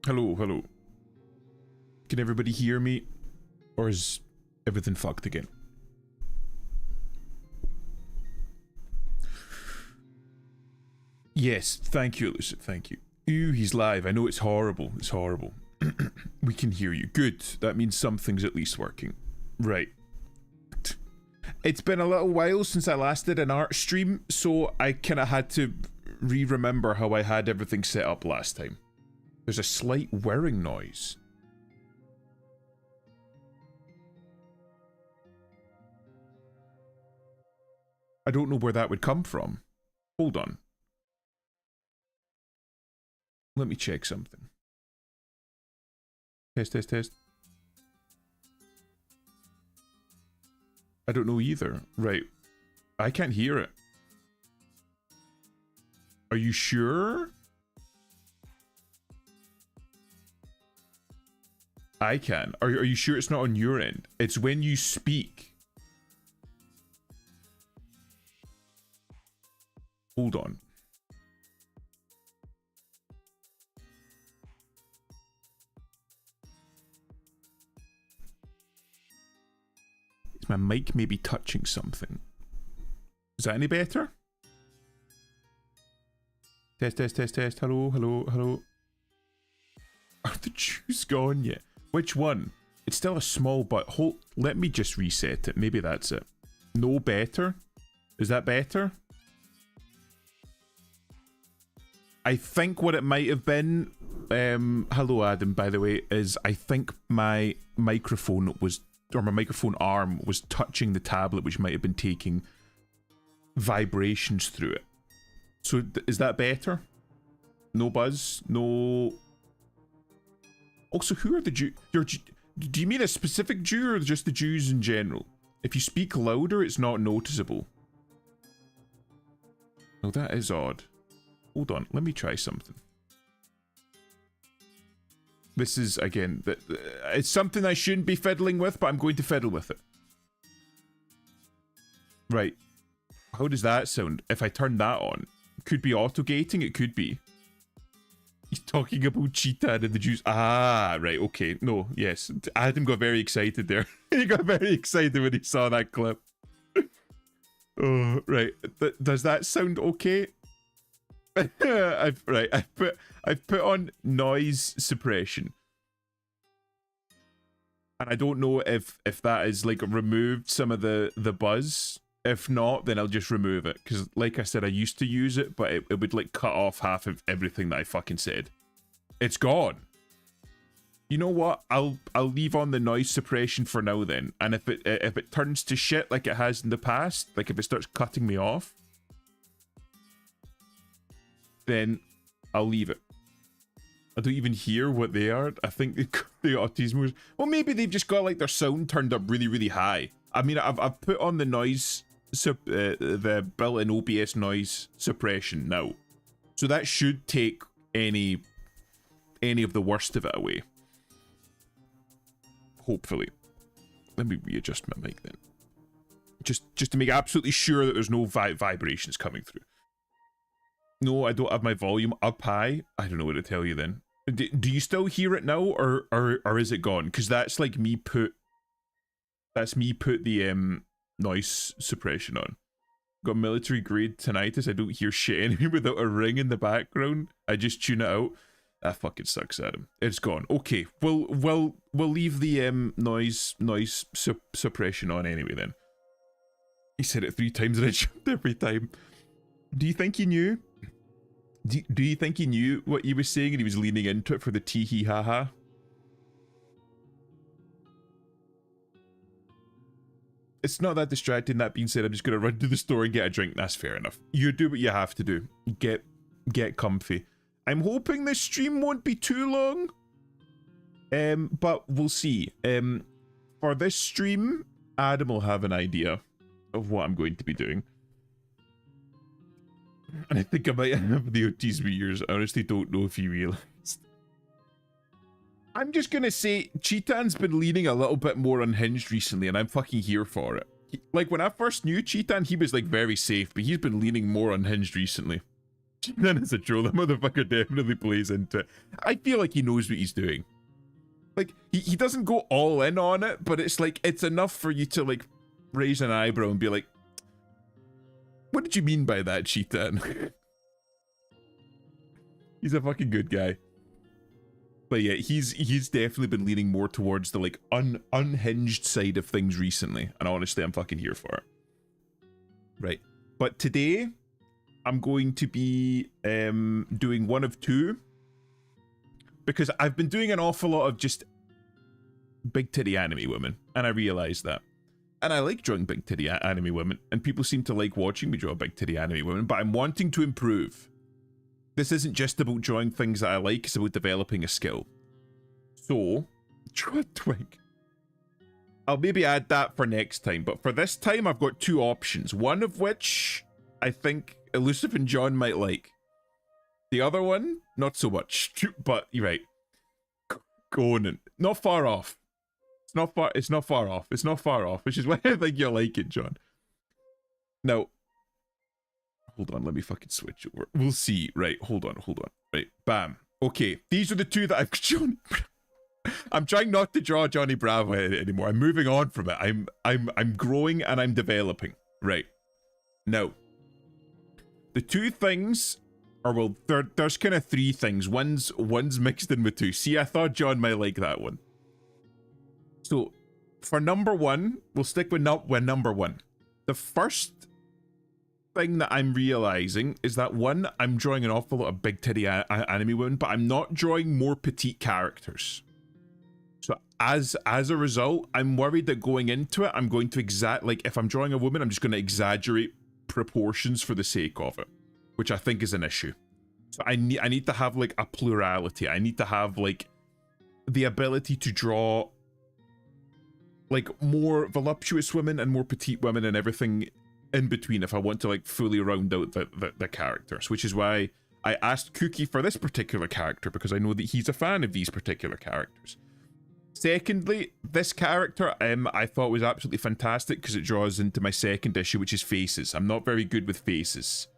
Hello, hello. Can everybody hear me? Or is everything fucked again? Yes, thank you, Elusive, thank you. Ooh, he's live. I know it's horrible. It's horrible. We can hear you. Good. That means something's at least working. Right. It's been a little while since I last did an art stream, so I kind of had to remember how I had everything set up last time. There's a slight whirring noise. I don't know where that would come from. Hold on. Let me check something. Test, test, test. I don't know either. Right. I can't hear it. Are you sure? I can. Are you sure it's not on your end? It's when you speak. Hold on. Is my mic maybe touching something? Is that any better? Test, test, test, test. Hello, hello, hello. Are the Jews gone yet? Which one? It's still a small but hold. Let me just reset it. Maybe that's it. No better? Is that better? I think what it might have been, hello Adam, by the way, is I think my microphone was, or my microphone arm was touching the tablet, which might have been taking vibrations through it. So is that better? No buzz? No... Also, who are the Jews? Do you mean a specific Jew or just the Jews in general? If you speak louder, it's not noticeable. Oh, that is odd. Hold on, let me try something. This is, again, it's something I shouldn't be fiddling with, but I'm going to fiddle with it. Right. How does that sound? If I turn that on, could be auto-gating, it could be. He's talking about Cheetah and the Jews. Ah, right, okay. No, yes. Adam got very excited there. He got very excited when he saw that clip. Oh, right. Does that sound okay? I've put on noise suppression, and I don't know if that is like removed some of the buzz. If not, then I'll just remove it, because like I said, I used to use it, but it would like cut off half of everything that I fucking said. It's gone. You know what? I'll leave on the noise suppression for now then, and if it turns to shit like it has in the past, like if it starts cutting me off, then I'll leave it. I don't even hear what they are. I think the autism. Well, maybe they've just got like their sound turned up really, really high. I mean, I've put on the noise, the built-in OBS noise suppression now, so that should take any of the worst of it away. Hopefully. Let me readjust my mic then, just to make absolutely sure that there's no vibrations coming through. No, I don't have my volume up high. I don't know what to tell you then. Do you still hear it now, or is it gone? Because that's like me put the noise suppression on. Got military grade tinnitus. I don't hear shit anymore without a ring in the background. I just tune it out. That fucking sucks, Adam. It's gone. Okay, we'll leave the noise suppression on anyway then. He said it 3 times and I jumped every time. Do you think he knew? Do you think he knew what he was saying and he was leaning into it for the tee hee ha ha? It's not that distracting. That being said, I'm just going to run to the store and get a drink. That's fair enough. You do what you have to do. Get comfy. I'm hoping this stream won't be too long. But we'll see. For this stream, Adam will have an idea of what I'm going to be doing. And I think I might have the autism years. I honestly don't know if he realized. I'm just gonna say, Cheetan's been leaning a little bit more unhinged recently, and I'm fucking here for it. Like, when I first knew Cheetan, he was, like, very safe, but he's been leaning more unhinged recently. Then as a troll, the motherfucker definitely plays into it. I feel like he knows what he's doing. Like, he doesn't go all in on it, but it's like, it's enough for you to, like, raise an eyebrow and be like, what did you mean by that, Cheetah? He's a fucking good guy. But yeah, he's definitely been leaning more towards the, like, unhinged side of things recently. And honestly, I'm fucking here for it. Right. But today, I'm going to be doing one of two. Because I've been doing an awful lot of just big titty anime women, and I realized that. And I like drawing big titty anime women, and people seem to like watching me draw big titty anime women, but I'm wanting to improve. This isn't just about drawing things that I like, it's about developing a skill. So, draw a twig. I'll maybe add that for next time, but for this time I've got two options, one of which I think Elusive and John might like. The other one, not so much, but you're right. Conan, not far off. It's not far off. It's not far off, which is why I think you'll like it, John. Now, hold on, let me fucking switch over. We'll see. Right, hold on. Right, bam. Okay, these are the two that I've drawn. I'm trying not to draw Johnny Bravo anymore. I'm moving on from it. I'm growing and I'm developing. Right. Now, the two things. Or well, there's kind of three things. One's mixed in with two. See, I thought John might like that one. So, for number one, we'll stick with number one. The first thing that I'm realizing is that one, I'm drawing an awful lot of big titty anime women, but I'm not drawing more petite characters. So as a result, I'm worried that going into it, I'm going to if I'm drawing a woman, I'm just going to exaggerate proportions for the sake of it, which I think is an issue. So I need to have like a plurality. I need to have like the ability to draw like more voluptuous women and more petite women and everything in between if I want to like fully round out the characters, which is why I asked Cookie for this particular character, because I know that he's a fan of these particular characters. Secondly, this character I thought was absolutely fantastic because it draws into my second issue, which is faces. I'm not very good with faces.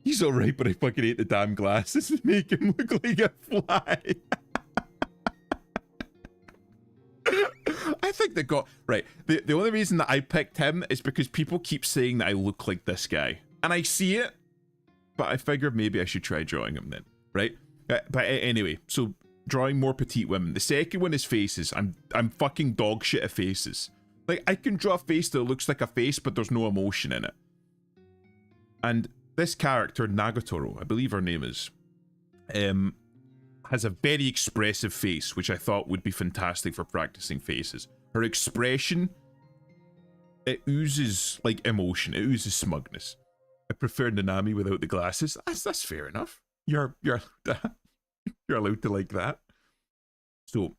He's alright, but I fucking hate the damn glasses that make him look like a fly. I think they got... Right, the only reason that I picked him is because people keep saying that I look like this guy. And I see it, but I figured maybe I should try drawing him then, right? But anyway, so drawing more petite women. The second one is faces. I'm fucking dog shit at faces. Like, I can draw a face that looks like a face, but there's no emotion in it. And this character, Nagatoro, I believe her name is, has a very expressive face, which I thought would be fantastic for practicing faces. Her expression, it oozes like emotion, it oozes smugness. I prefer Nanami without the glasses. That's fair enough. You're allowed to like that. So,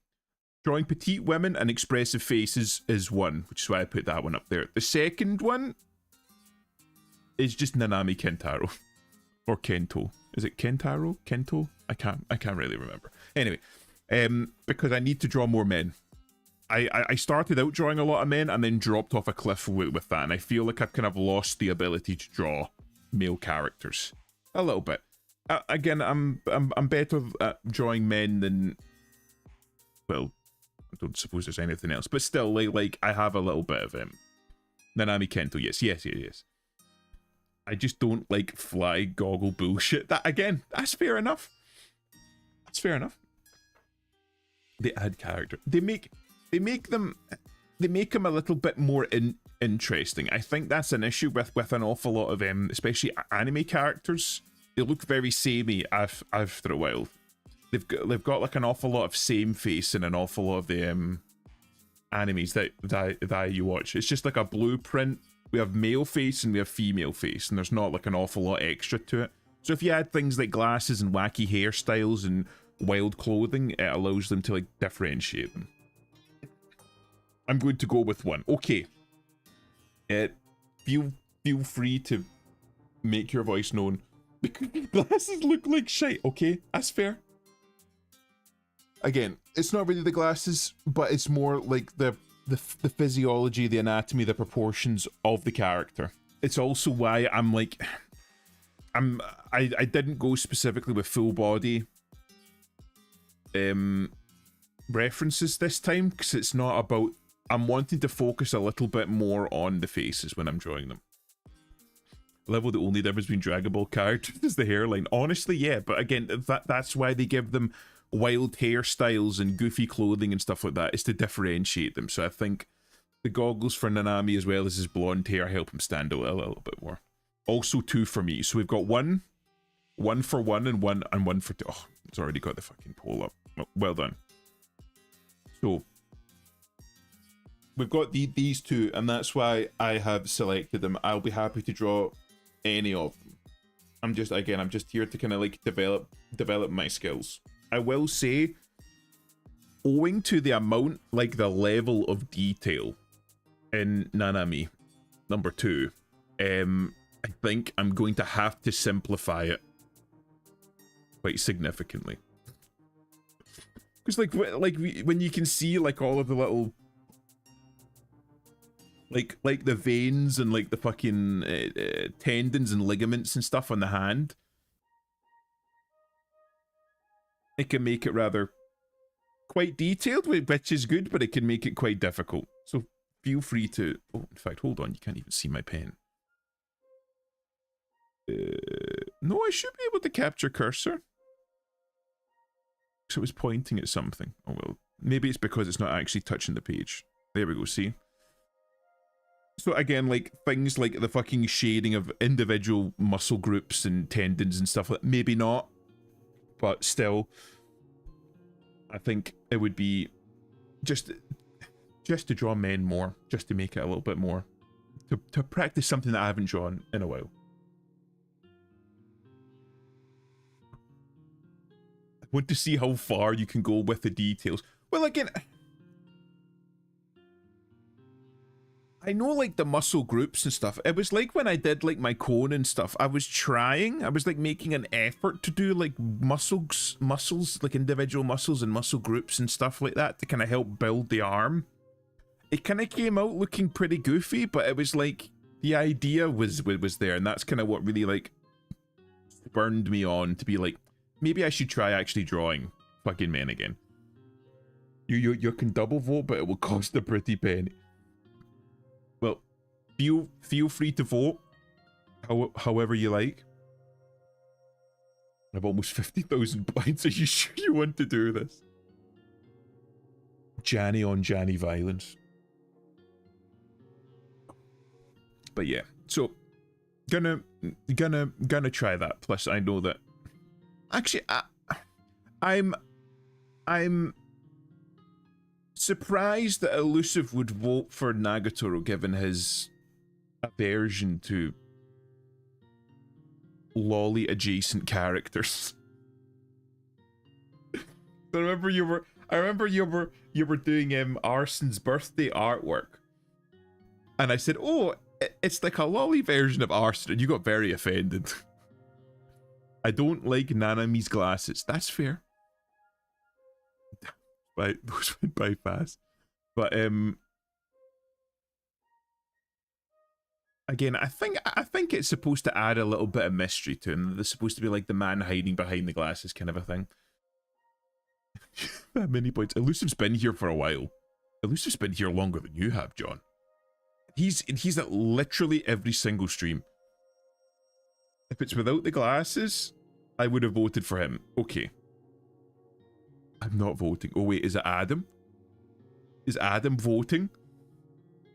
drawing petite women and expressive faces is one, which is why I put that one up there. The second one is just Nanami Kentaro. Or Kento. Is it Kentaro? Kento? I can't really remember. Anyway, because I need to draw more men. I started out drawing a lot of men and then dropped off a cliff with that, and I feel like I've kind of lost the ability to draw male characters. A little bit. Again, I'm better at drawing men than... Well, I don't suppose there's anything else, but still, like I have a little bit of Nanami Kento, yes. I just don't like fly goggle bullshit. That again, that's fair enough. That's fair enough. They add character. They make them a little bit more interesting. I think that's an issue with an awful lot of especially anime characters. They look very samey after a while. They've got like an awful lot of same face in an awful lot of the animes that you watch. It's just like a blueprint. We have male face and we have female face, and there's not like an awful lot extra to it. So if you add things like glasses and wacky hairstyles and wild clothing, it allows them to like differentiate them. I'm going to go with one. Okay. Feel free to make your voice known. Because glasses look like shit, okay? That's fair. Again, it's not really the glasses, but it's more like the physiology, the anatomy, the proportions of the character. It's also why I'm like, I didn't go specifically with full body references this time, because it's not about, I'm wanting to focus a little bit more on the faces when I'm drawing them. Level, the only difference between Dragon Ball characters is the hairline. Honestly, yeah, but again, that's why they give them wild hairstyles and goofy clothing and stuff like that, is to differentiate them. So I think the goggles for Nanami as well as his blonde hair help him stand out a little bit more. Also 2 for me. So we've got one for 1 and one for 2. Oh, it's already got the fucking poll up. Well done. So we've got these 2, and that's why I have selected them. I'll be happy to draw any of them. I'm just here to kind of like develop my skills. I will say, owing to the amount, like the level of detail in Nanami number 2, I think I'm going to have to simplify it quite significantly. Because like when you can see like all of the little like the veins and like the fucking tendons and ligaments and stuff on the hand, it can make it rather quite detailed, which is good, but it can make it quite difficult. So feel free to... Oh, in fact, hold on, you can't even see my pen. No, I should be able to capture cursor. So it was pointing at something. Oh well, maybe it's because it's not actually touching the page. There we go, see? So again, like things like the fucking shading of individual muscle groups and tendons and stuff like that, maybe not, but still, I think it would be just to draw men more, just to make it a little bit more, to practice something that I haven't drawn in a while. I want to see how far you can go with the details. Well, again, I know like the muscle groups and stuff. It was like when I did like my cone and stuff, I was like making an effort to do like muscles, like individual muscles and muscle groups and stuff like that to kind of help build the arm. It kind of came out looking pretty goofy, but it was like the idea was there, and that's kind of what really like spurned me on to be like, maybe I should try actually drawing fucking men again. You can double vote, but it will cost a pretty penny. Well, feel free to vote however you like. I have almost 50,000 points. Are you sure you want to do this? Janny on Janny violence. But yeah, so gonna try that. Plus, I know that actually I'm surprised that Elusive would vote for Nagatoro given his aversion to lolly adjacent characters. I remember you were doing Arson's birthday artwork, and I said, "Oh, it's like a lolly version of Arson," and you got very offended. I don't like Nanami's glasses. That's fair. Those went by fast. But again, I think it's supposed to add a little bit of mystery to him. There's supposed to be like the man hiding behind the glasses kind of a thing. That many points. Elusive's been here for a while. Elusive's been here longer than you have, John. He's at literally every single stream. If it's without the glasses, I would have voted for him. Okay. I'm not voting. Oh wait, is it Adam? Is Adam voting?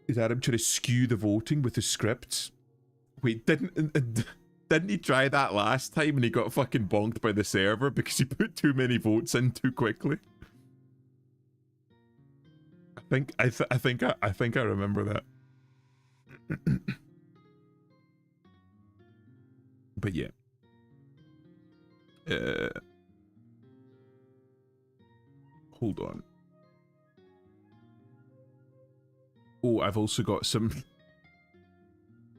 Is Adam trying to skew the voting with the scripts? Wait, didn't he try that last time and he got fucking bonked by the server because he put too many votes in too quickly? I think I remember that. But yeah. Hold on. Oh, I've also got some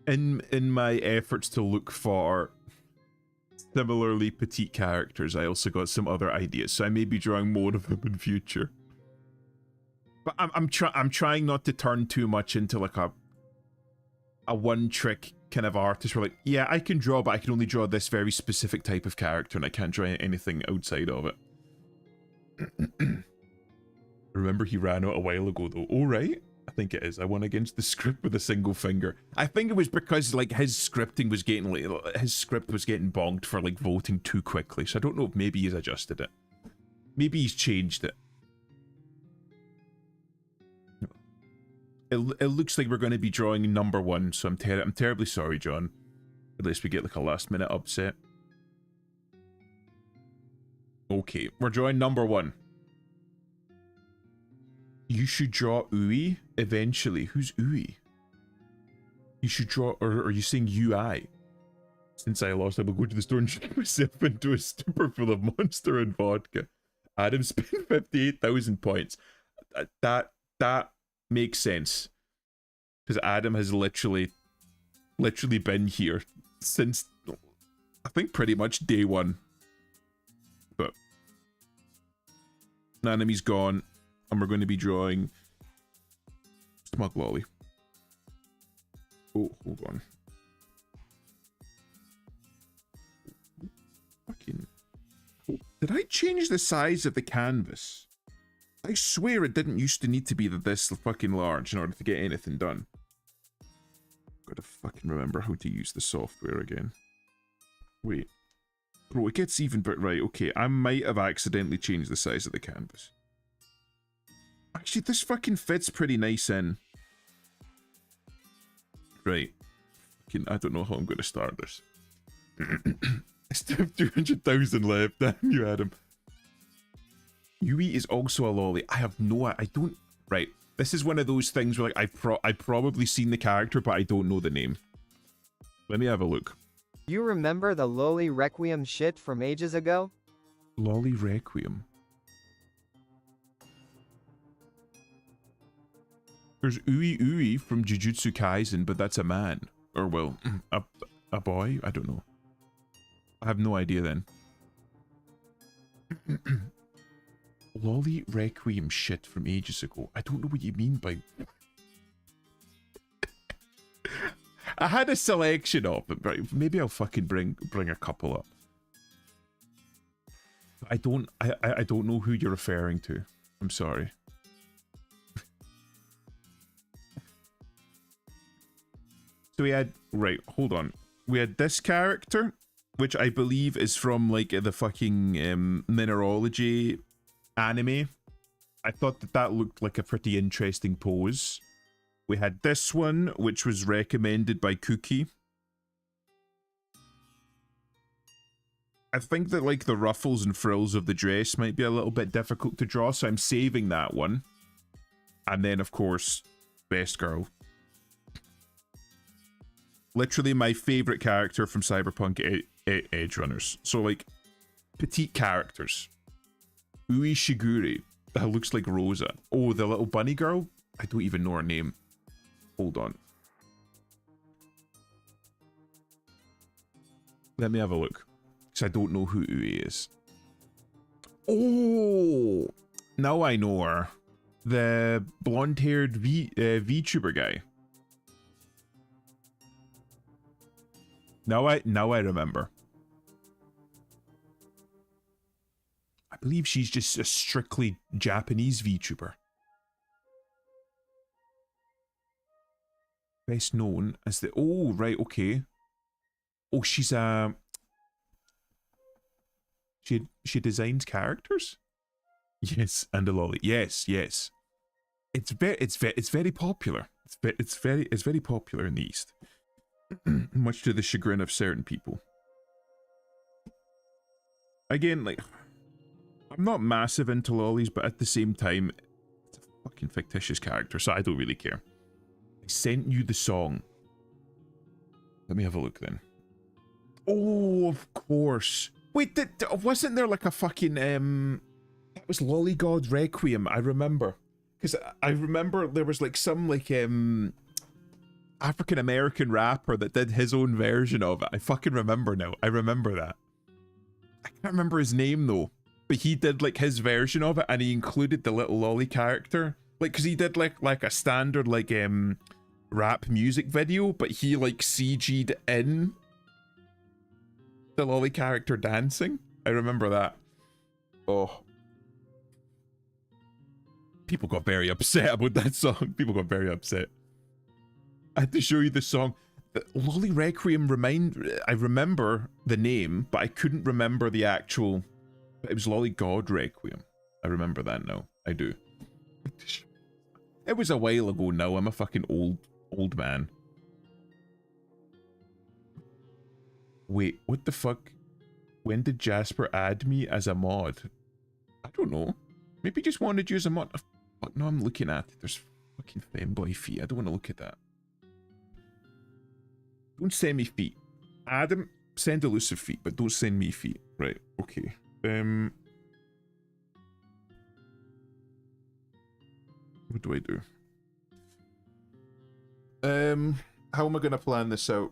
in my efforts to look for similarly petite characters. I also got some other ideas, so I may be drawing more of them in future. But I'm trying not to turn too much into like a a one-trick kind of artist. We're like, yeah, I can draw, but I can only draw this very specific type of character, and I can't draw anything outside of it. Remember, he ran out a while ago, though. Oh, right. I think it is. I won against the script with a single finger. I think it was because, like, his scripting was getting, like, his script was getting bonked for, like, voting too quickly. So I don't know if maybe he's adjusted it. Maybe he's changed it. It looks like we're going to be drawing number 1, so I'm terribly sorry, John. At least we get, like, a last-minute upset. Okay, we're drawing number 1. You should draw Ui eventually. Who's Ui? You should draw, or are you saying UI? Since I lost, I will go to the store and shake myself into a stupor full of Monster and vodka. Adam spent 58,000 points. That makes sense. Because Adam has literally been here since, I think, pretty much day 1. But Nanami's gone. And we're going to be drawing Smug Lolly. Oh, hold on. Fucking... Oh, did I change the size of the canvas? I swear it didn't used to need to be this fucking large in order to get anything done. Gotta fucking remember how to use the software again. Wait. Bro, it gets even, but right, okay. I might have accidentally changed the size of the canvas. Actually, this fucking fits pretty nice in. Right. Fucking, I don't know how I'm going to start this. I still have 200,000 left. Damn you, Adam. Yui is also a lolly. I have no... I don't... Right. This is one of those things where, like, I've probably seen the character, but I don't know the name. Let me have a look. You remember the Lolly Requiem shit from ages ago? Lolly Requiem. There's Ui from Jujutsu Kaisen, but that's a man. Or, well, a boy? I don't know. I have no idea then. Lolly Requiem shit from ages ago. I don't know what you mean by... I had a selection of them, but maybe I'll fucking bring a couple up. I don't know who you're referring to. I'm sorry. So we had, right, hold on. We had this character, which I believe is from, like, the fucking mineralogy anime. I thought that looked like a pretty interesting pose. We had this one, which was recommended by Cookie. I think that, like, the ruffles and frills of the dress might be a little bit difficult to draw, so I'm saving that one. And then, of course, Best Girl. Literally my favorite character from Cyberpunk Edge Runners. So, like, petite characters. Ui Shigure. That looks like Rosa. Oh, the little bunny girl? I don't even know her name. Hold on. Let me have a look. Because I don't know who Ui is. Oh! Now I know her. The blonde-haired VTuber guy. Now I remember. I believe she's just a strictly Japanese VTuber. Best known as the... Oh, right, okay. Oh, she's a... She designs characters? Yes, and a lolly. Yes, yes. It's very popular. It's very popular in the East. Much to the chagrin of certain people. Again, like, I'm not massive into lollies, but at the same time, it's a fucking fictitious character, so I don't really care. I sent you the song. Let me have a look then. Oh, of course. Wait, wasn't there like a fucking, that was Lolly God Requiem, I remember. Because I remember there was like some like, African-American rapper that did his own version of it. I fucking remember now. I remember that. I can't remember his name though. But he did like his version of it and he included the little lolly character. Like, because he did like a standard like rap music video, but he like CG'd in the lolly character dancing. I remember that. Oh. People got very upset about that song. People got very upset. I had to show you the song. Lolly Requiem I remember the name, but I couldn't remember the actual... It was Lolly God Requiem. I remember that now. I do. It was a while ago now. I'm a fucking old man. Wait, what the fuck? When did Jasper add me as a mod? I don't know. Maybe he just wanted you as a mod. Oh, fuck, no, I'm looking at it. There's fucking femboy feet. I don't want to look at that. Don't send me feet. Adam, send elusive feet, but don't send me feet. Right, okay. What do I do? How am I gonna plan this out?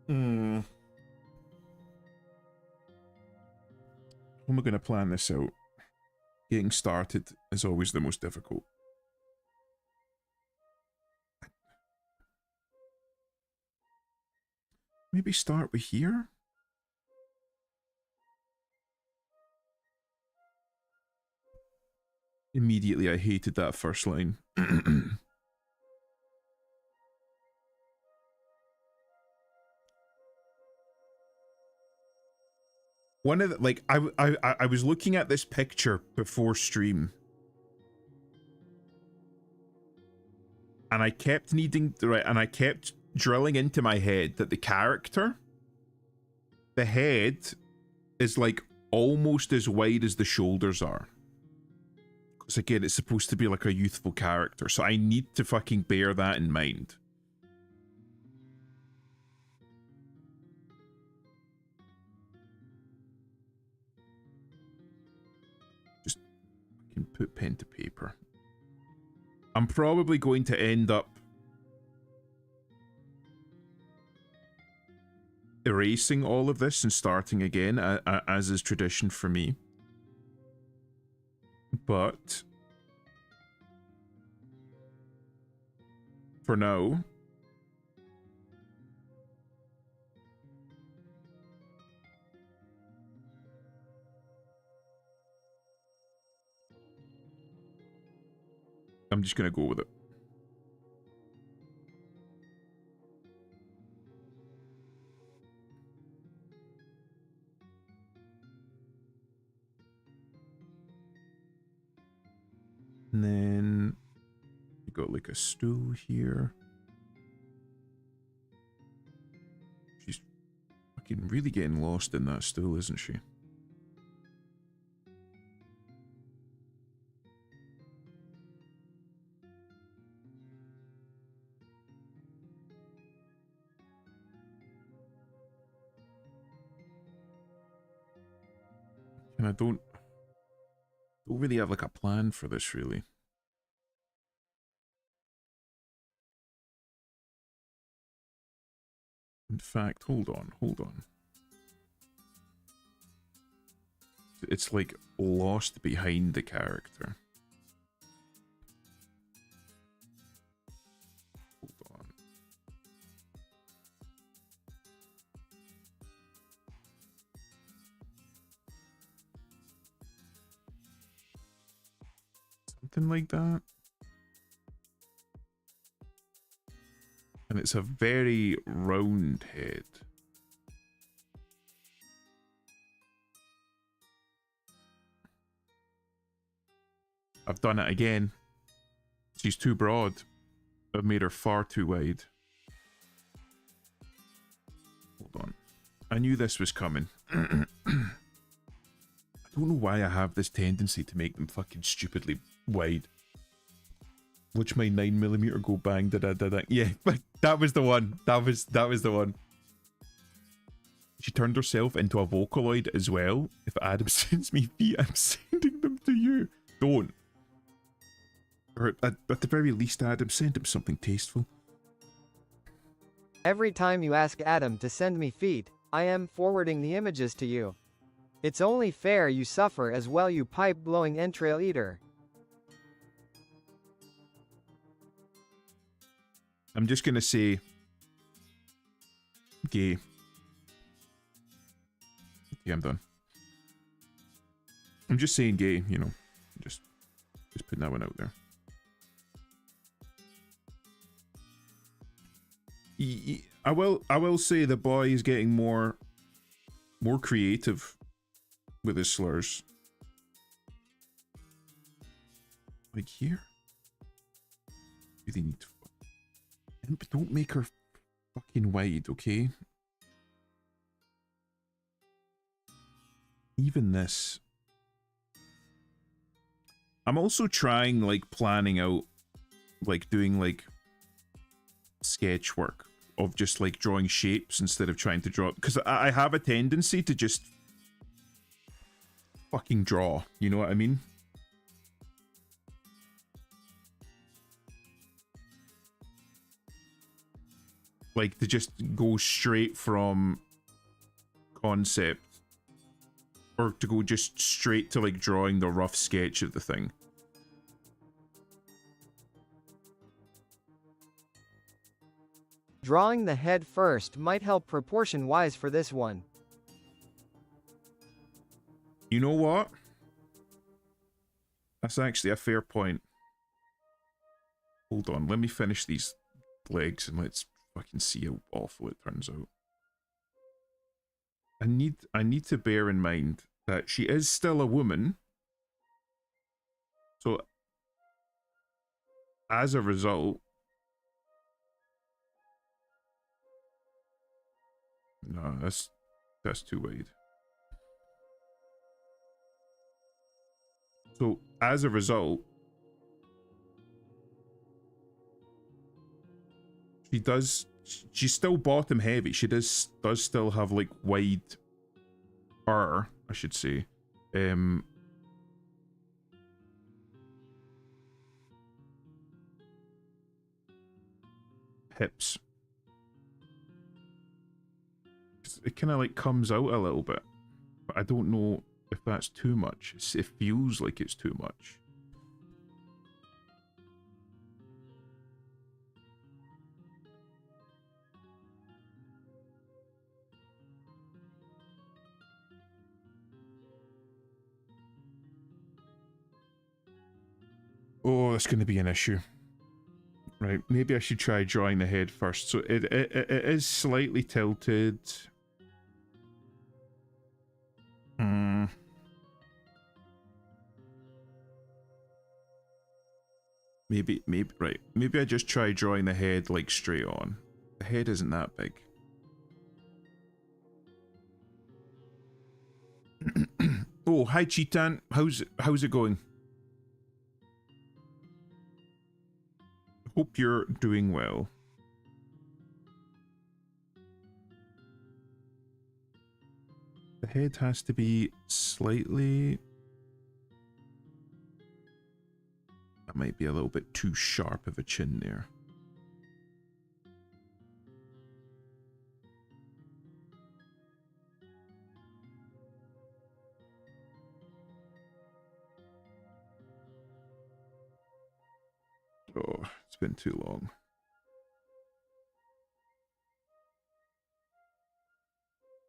How am I gonna plan this out? Getting started is always the most difficult. Maybe start with here? Immediately I hated that first line. One of the, like, I was looking at this picture before stream. And I kept needing, right, and I kept drilling into my head that the character, the head is like almost as wide as the shoulders are. Because again, it's supposed to be like a youthful character, so I need to fucking bear that in mind. Just fucking put pen to paper. I'm probably going to end up erasing all of this and starting again, as is tradition for me. But for now, I'm just gonna go with it. And then you got like a stool here. She's fucking really getting lost in that stool, isn't she? And I don't really have like a plan for this, really. In fact, hold on. It's like lost behind the character. Hold on. Something like that. And it's a very round head. I've done it again. She's too broad. I've made her far too wide. Hold on. I knew this was coming. I don't know why I have this tendency to make them fucking stupidly wide. Watch my 9mm go bang, da-da-da-da. Yeah, that was the one. That was the one. She turned herself into a Vocaloid as well. If Adam sends me feet, I'm sending them to you. Don't. Or at the very least, Adam, send him something tasteful. Every time you ask Adam to send me feet, I am forwarding the images to you. It's only fair you suffer as well, you pipe-blowing entrail eater. I'm just gonna say gay. Yeah, I'm done. I'm just saying gay, you know. Just putting that one out there. I will say the boy is getting more creative with his slurs. Like here. Really need to. But don't make her fucking wide, okay? Even this. I'm also trying, like, planning out, like, doing, like, sketch work of just, like, drawing shapes instead of trying to draw. Because I have a tendency to just fucking draw, you know what I mean? Like, to just go straight from concept, or to go just straight to, like, drawing the rough sketch of the thing. Drawing the head first might help proportion-wise for this one. You know what? That's actually a fair point. Hold on, let me finish these legs and let's fucking see how awful it turns out. I need to bear in mind that she is still a woman. So as a result, no, that's too wide. So as a result, she's still bottom heavy. She does still have like wide, I should say, hips. It kind of like comes out a little bit, but I don't know if that's too much. It feels like it's too much. Oh, that's going to be an issue. Right, maybe I should try drawing the head first. So it is slightly tilted. Maybe, right. Maybe I just try drawing the head like straight on. The head isn't that big. Oh, hi Cheetan. How's it going? Hope you're doing well. The head has to be slightly... That might be a little bit too sharp of a chin there. Oh, it's been too long.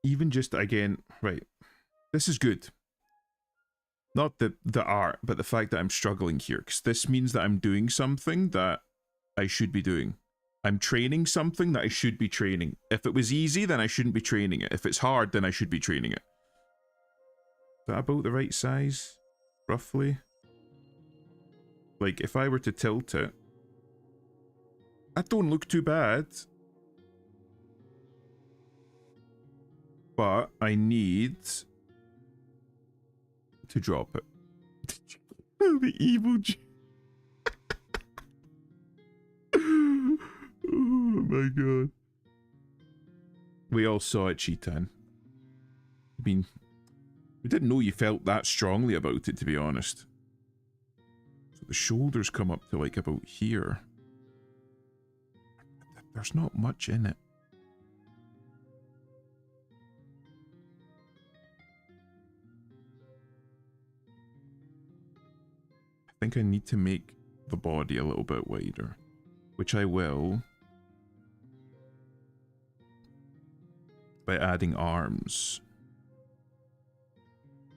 Even just again, right. This is good. Not the art, but the fact that I'm struggling here, because this means that I'm doing something that I should be doing. I'm training something that I should be training. If it was easy, then I shouldn't be training it. If it's hard, then I should be training it. Is that about the right size? Roughly? Like, if I were to tilt it, that don't look too bad. But I need to drop it. The evil oh my god. We all saw it, Cheetan. I mean, we didn't know you felt that strongly about it, to be honest. So the shoulders come up to like about here. There's not much in it. I think I need to make the body a little bit wider, which I will. by adding arms.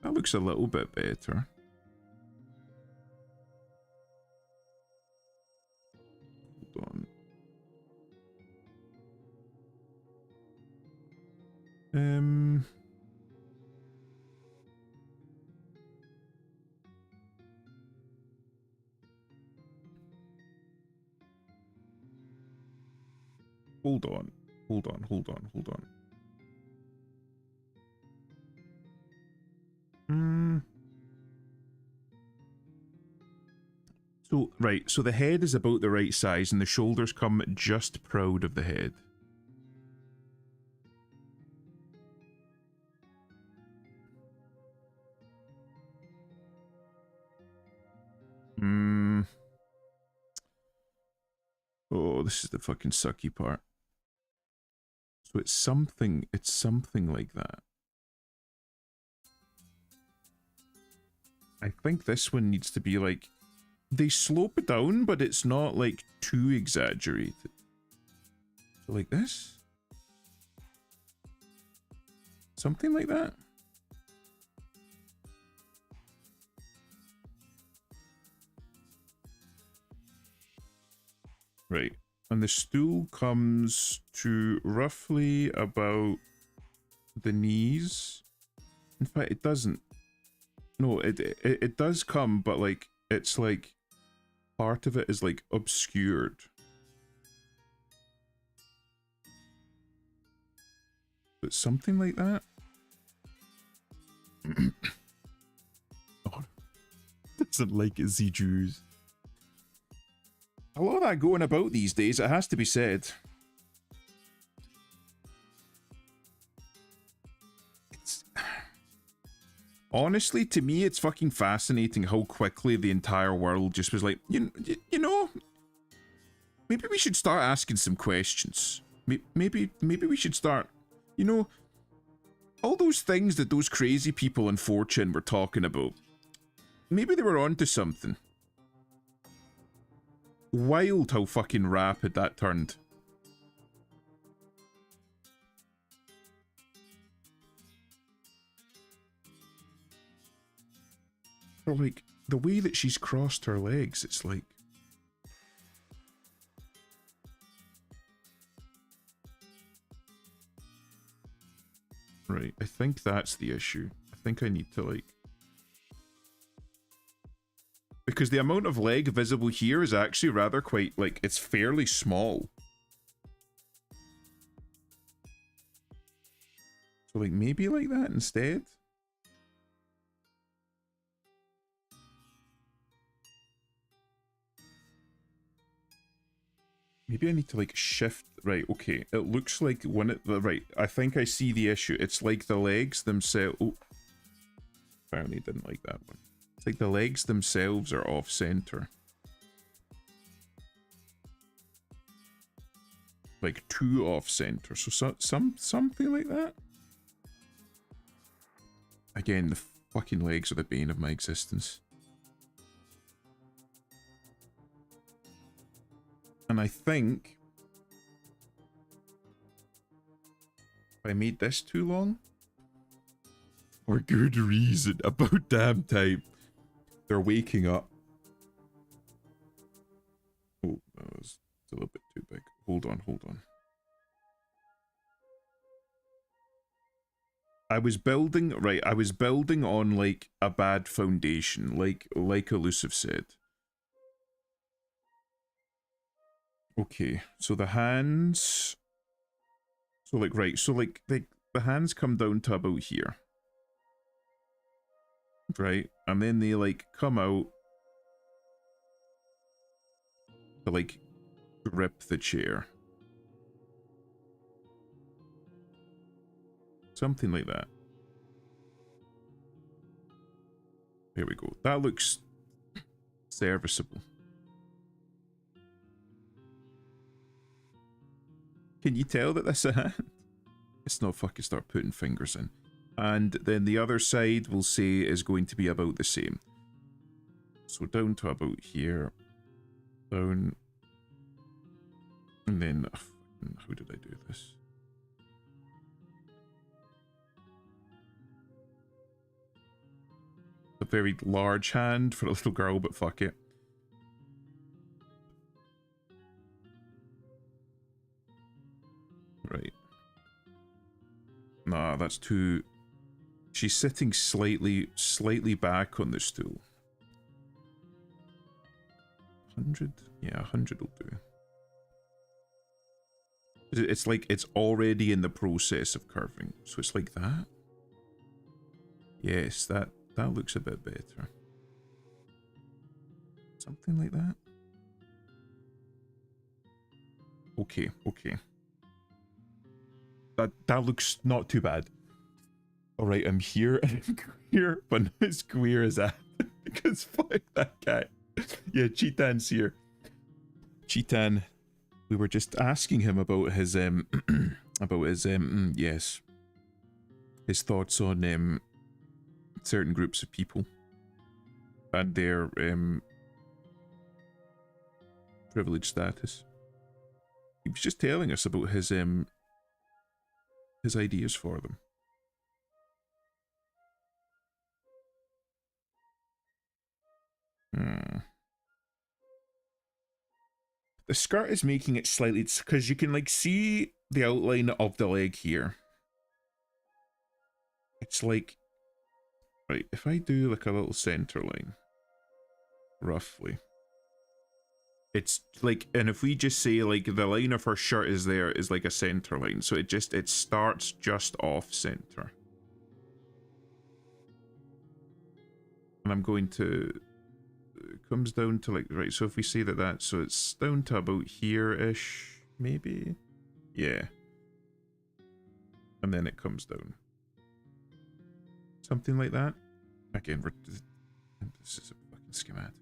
That looks a little bit better. Hold on. Hold on. So, right, so the head is about the right size and the shoulders come just proud of the head. Oh, this is the fucking sucky part. So it's something like that. I think this one needs to be like, they slope it down, but it's not like too exaggerated. So like this? Something like that? Right. And the stool comes to roughly about the knees. In fact, it doesn't. No, it does come, but like, it's like, part of it is like obscured. But something like that? Oh, doesn't like it, the Jews. A lot of that going about these days, it has to be said. It's... Honestly, to me, it's fucking fascinating how quickly the entire world just was like, you know, maybe we should start asking some questions. Maybe we should start, you know, all those things that those crazy people in 4chan were talking about. Maybe they were onto something. Wild how fucking rapid that turned. Or like, the way that she's crossed her legs, it's like... Right, I think that's the issue. I think I need to like... Because the amount of leg visible here is actually rather quite, like, it's fairly small. So, like, maybe like that instead? Maybe I need to, like, shift... Right, okay. It looks like when it... Right, I think I see the issue. It's like the legs themselves... Oh. Apparently didn't like that one. It's like the legs themselves are off-center. Like too off-center. So something like that? Again, the fucking legs are the bane of my existence. And I think... I made this too long? For good reason. About damn time. They're waking up. Oh, that was a little bit too big. Hold on. I was building on like a bad foundation, like Elusive said. Okay, so the hands... So like, right, so like the hands come down to about here. Right, and then they like come out to like grip the chair. Something like that. There we go. That looks serviceable. Can you tell that that's a hand? It's not fucking start putting fingers in. And then the other side we'll say is going to be about the same. So down to about here. Down. And then, how did I do this? A very large hand for a little girl, but fuck it. Right. Nah, that's too... She's sitting slightly back on the stool. 100? Yeah, 100 will do. It's like it's already in the process of curving, so it's like that. Yes, that looks a bit better. Something like that. Okay, okay. That looks not too bad. All right, I'm here and I'm queer, but not as queer as that. Because fuck that guy. Yeah, Cheetan's here. Cheetan, we were just asking him about his yes, his thoughts on certain groups of people and their privilege status. He was just telling us about his ideas for them. The skirt is making it slightly, because you can like see the outline of the leg here. It's like, right, if I do like a little center line, roughly, it's like, and if we just say like the line of her shirt is there is like a center line, so it starts just off center. And I'm going to, it comes down to like, right, so if we say that, so it's down to about here-ish, maybe? Yeah. And then it comes down. Something like that. Again, this is a fucking schematic.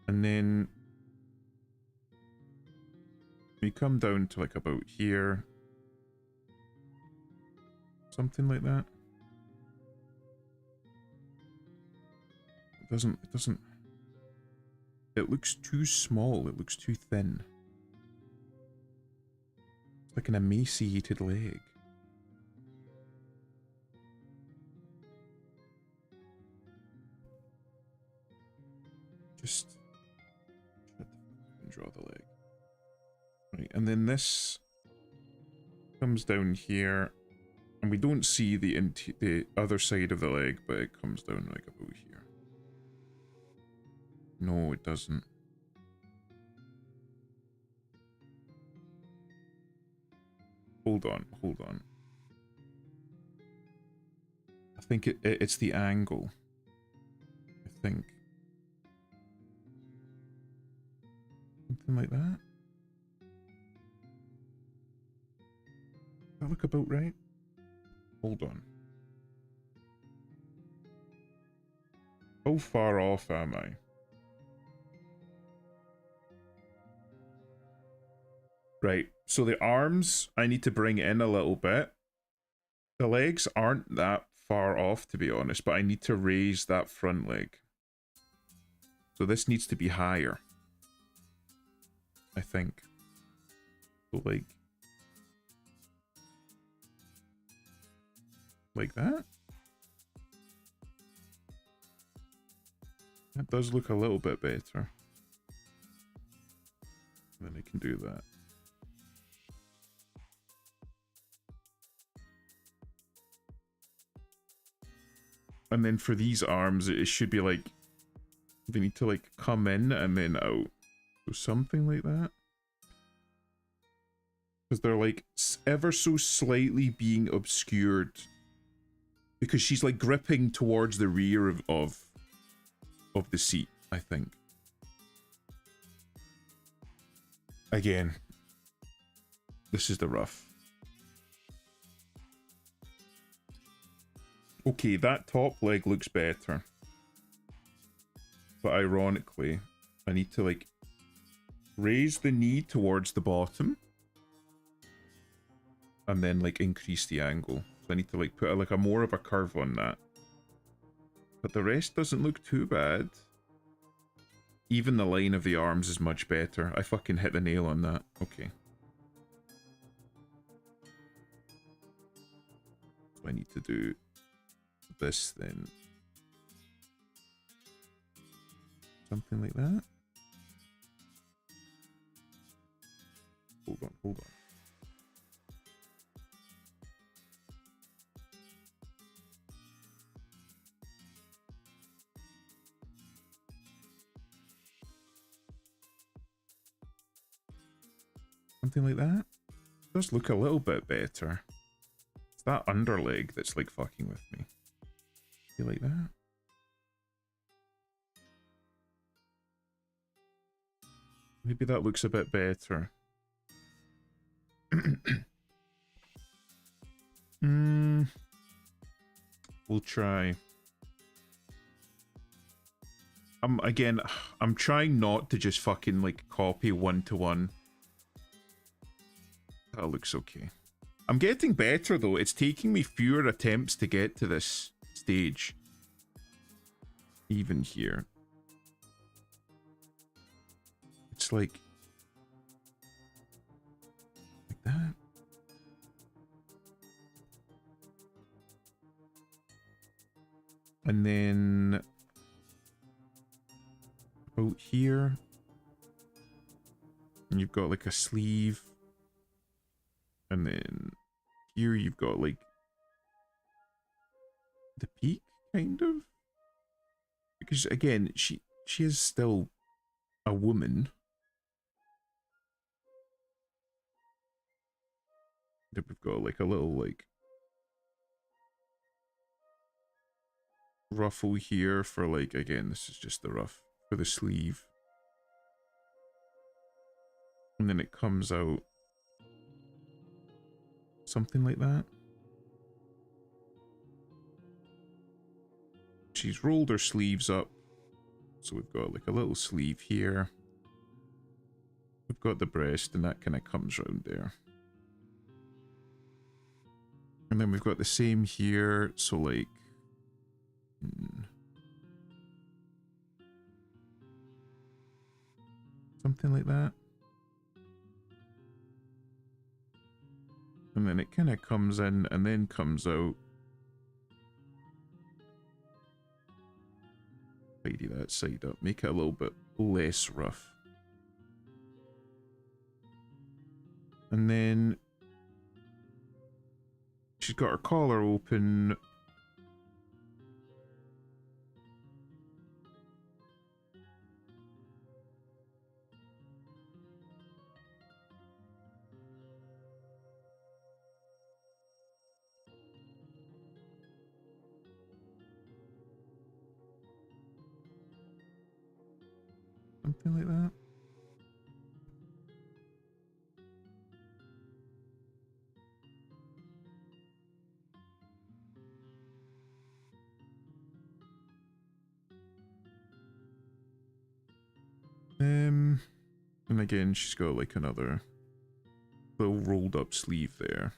And then we come down to like about here. Something like that. It doesn't, it looks too small, it looks too thin. It's like an emaciated leg. Just draw the leg. Right, and then this comes down here, and we don't see the other side of the leg, but it comes down like about here. No, it doesn't. Hold on. I think it's the angle. I think. Something like that. Does that look about right? Hold on. How far off am I? Right, so the arms I need to bring in a little bit. The legs aren't that far off, to be honest, but I need to raise that front leg. So this needs to be higher, I think. So like that? That does look a little bit better. Then I can do that. And then for these arms, it should be like, they need to like come in and then out. So something like that. Because they're like ever so slightly being obscured. Because she's like gripping towards the rear of the seat, I think. Again, this is the rough. Okay, that top leg looks better. But ironically, I need to like raise the knee towards the bottom. And then like increase the angle. So I need to like put a more of a curve on that. But the rest doesn't look too bad. Even the line of the arms is much better. I fucking hit the nail on that. Okay. So I need to do this then. Something like that. Hold on, hold on. Something like that. Does look a little bit better. It's that underleg that's like fucking with me. You like that? Maybe that looks a bit better. We'll try. Again, I'm trying not to just fucking like copy one to one. That looks okay. I'm getting better though. It's taking me fewer attempts to get to this stage. Even here. It's like that. And then out here, and you've got like a sleeve, and then here you've got like the peak, kind of, because again, she is still a woman. We've got like a little like ruffle here for like, again, this is just the ruff for the sleeve, and then it comes out something like that. She's rolled her sleeves up, so we've got like a little sleeve here. We've got the breast, and that kind of comes round there. And then we've got the same here, so like something like that. And then it kind of comes in and then comes out. Tidy that side up, make it a little bit less rough. And then she's got her collar open. Something like that. And again, she's got like another little rolled up sleeve there.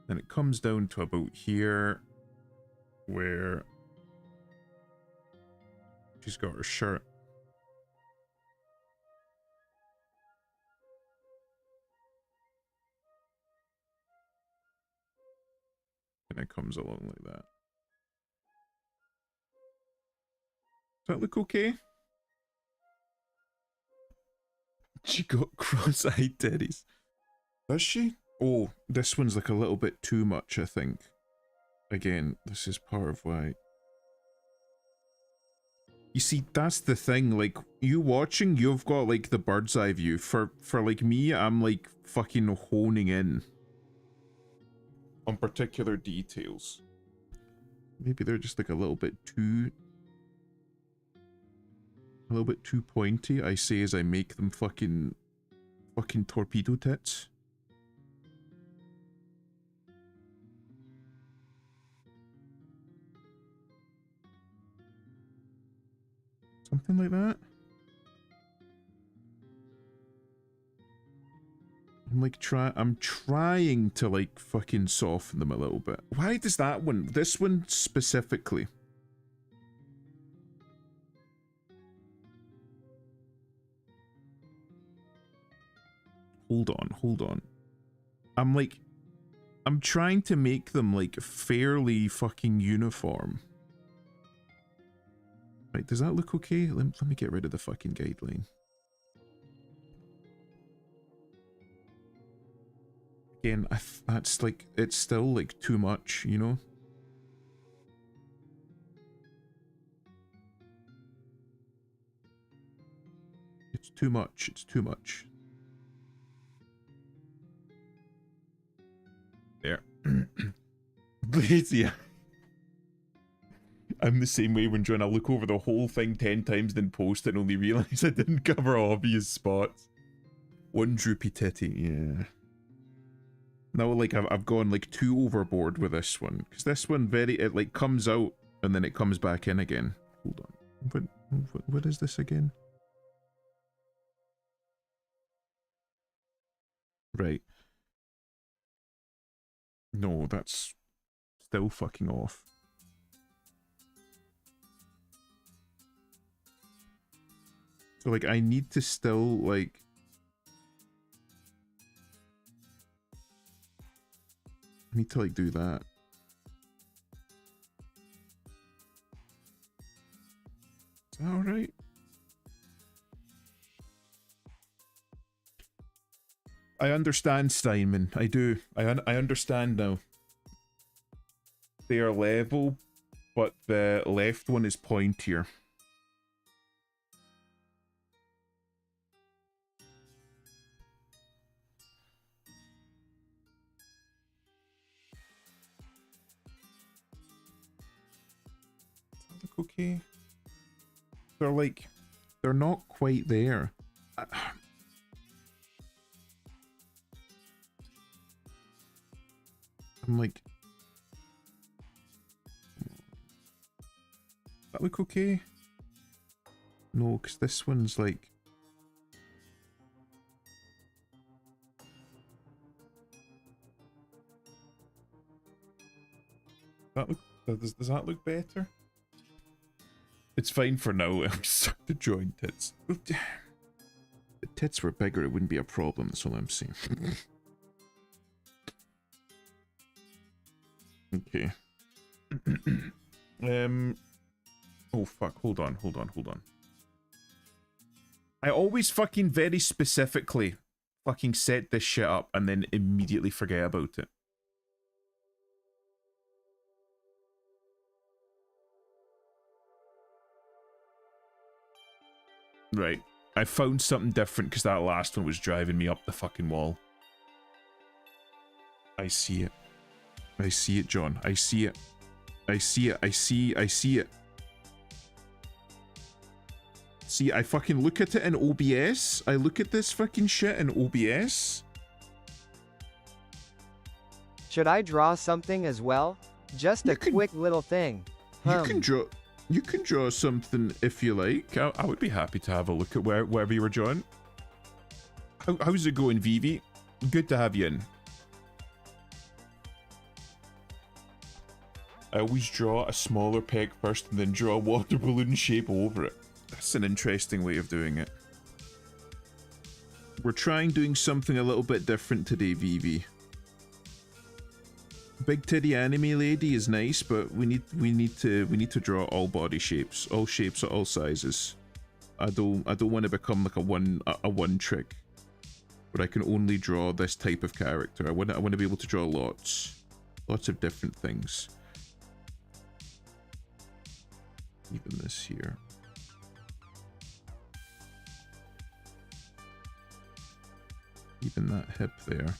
Then it comes down to about here, where she's got her shirt. And it comes along like that. Does that look okay? She got cross-eyed teddies. Does she? Oh, this one's like a little bit too much, I think. Again, this is part of why. You see, that's the thing, like, you watching, you've got like the bird's eye view. For like me, I'm like fucking honing in on particular details. Maybe they're just like a little bit too pointy, I say as I make them fucking torpedo tits. Something like that. I'm trying to like fucking soften them a little bit. Why does that one, this one specifically? Hold on. I'm like, I'm trying to make them like fairly fucking uniform. Right, does that look okay? Let me get rid of the fucking guideline. Again, that's like, it's still like too much, you know? It's too much, it's too much. There. Lazy. I'm the same way when trying to look over the whole thing 10 times then post it and only realise I didn't cover obvious spots. One droopy titty, yeah. Now, like, I've gone, like, too overboard with this one. Because this one, it, like, comes out and then it comes back in again. Hold on. What is this again? Right. No, that's still fucking off. So, like, I need to still, like... I need to, like, do that. Is that alright? I understand, Steinman. I do. I understand now. They are level, but the left one is pointier. Does that look okay? They're like, they're not quite there. I'm like, does that look okay? No, because this one's like... Does that look better? It's fine for now. I'm stuck to drawing tits. If the tits were bigger, it wouldn't be a problem. That's all I'm saying. Okay. Oh fuck, hold on. I always fucking very specifically fucking set this shit up and then immediately forget about it. Right. I found something different because that last one was driving me up the fucking wall. I see it. I see it, John. I see it. I see it. I see it. See, I fucking look at it in OBS. I look at this fucking shit in OBS. Should I draw something as well? Just a quick little thing. You can draw something if you like. I would be happy to have a look at wherever you were drawing. How's it going, Vivi? Good to have you in. I always draw a smaller peg first and then draw a water balloon shape over it. That's an interesting way of doing it. We're doing something a little bit different today, Vivi. Big titty anime lady is nice, but we need to draw all body shapes, all at all sizes. I don't want to become like a one trick, where I can only draw this type of character. I want to be able to draw lots of different things. Even this here. Even that hip there.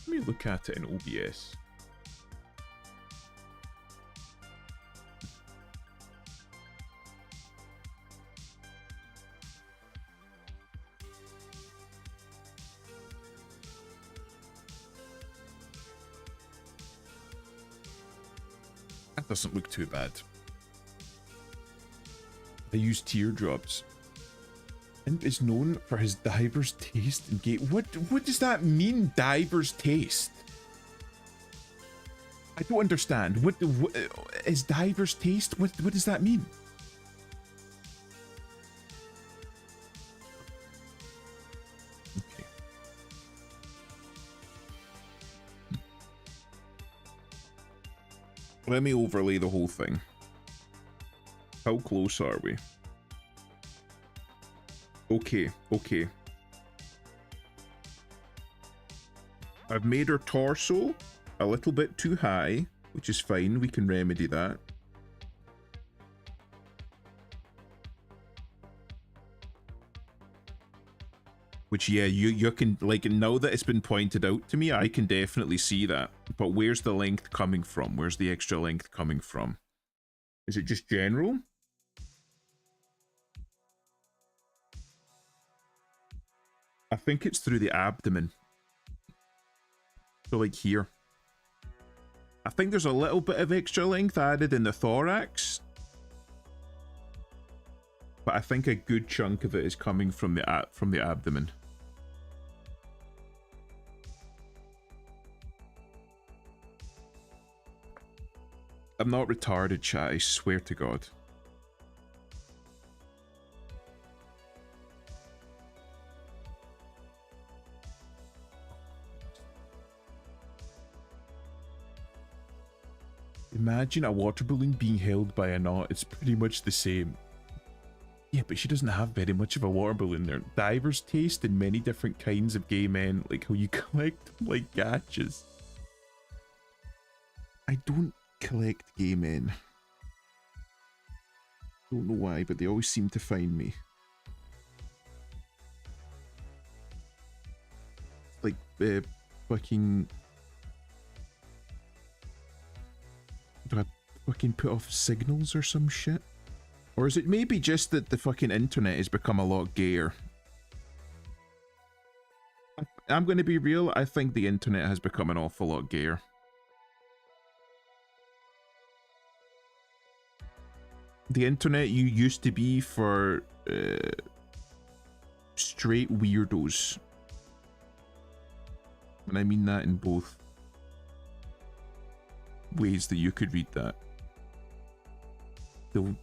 Let me look at it in OBS. That doesn't look too bad. They use teardrops. And is known for his diver's taste and gait. What does that mean, diver's taste? I don't understand. What is diver's taste? What does that mean? Okay. Let me overlay the whole thing. How close are we? Okay, okay. I've made her torso a little bit too high, which is fine. We can remedy that. Which, yeah, you can, like, now that it's been pointed out to me, I can definitely see that. But where's the length coming from? Where's the extra length coming from? Is it just general? I think it's through the abdomen. So, like, here. I think there's a little bit of extra length added in the thorax. But I think a good chunk of it is coming from the abdomen. I'm not retarded, chat, I swear to God. Imagine a water balloon being held by a knot. It's pretty much the same. Yeah, but she doesn't have very much of a water balloon there. Divers taste in many different kinds of gay men, like how you collect them like gachas. I don't collect gay men. Don't know why, but they always seem to find me. Like, fucking... Do I fucking put off signals or some shit? Or is it maybe just that the fucking internet has become a lot gayer? I'm gonna be real, I think the internet has become an awful lot gayer. The internet you used to be for straight weirdos. And I mean that in both ways that you could read that.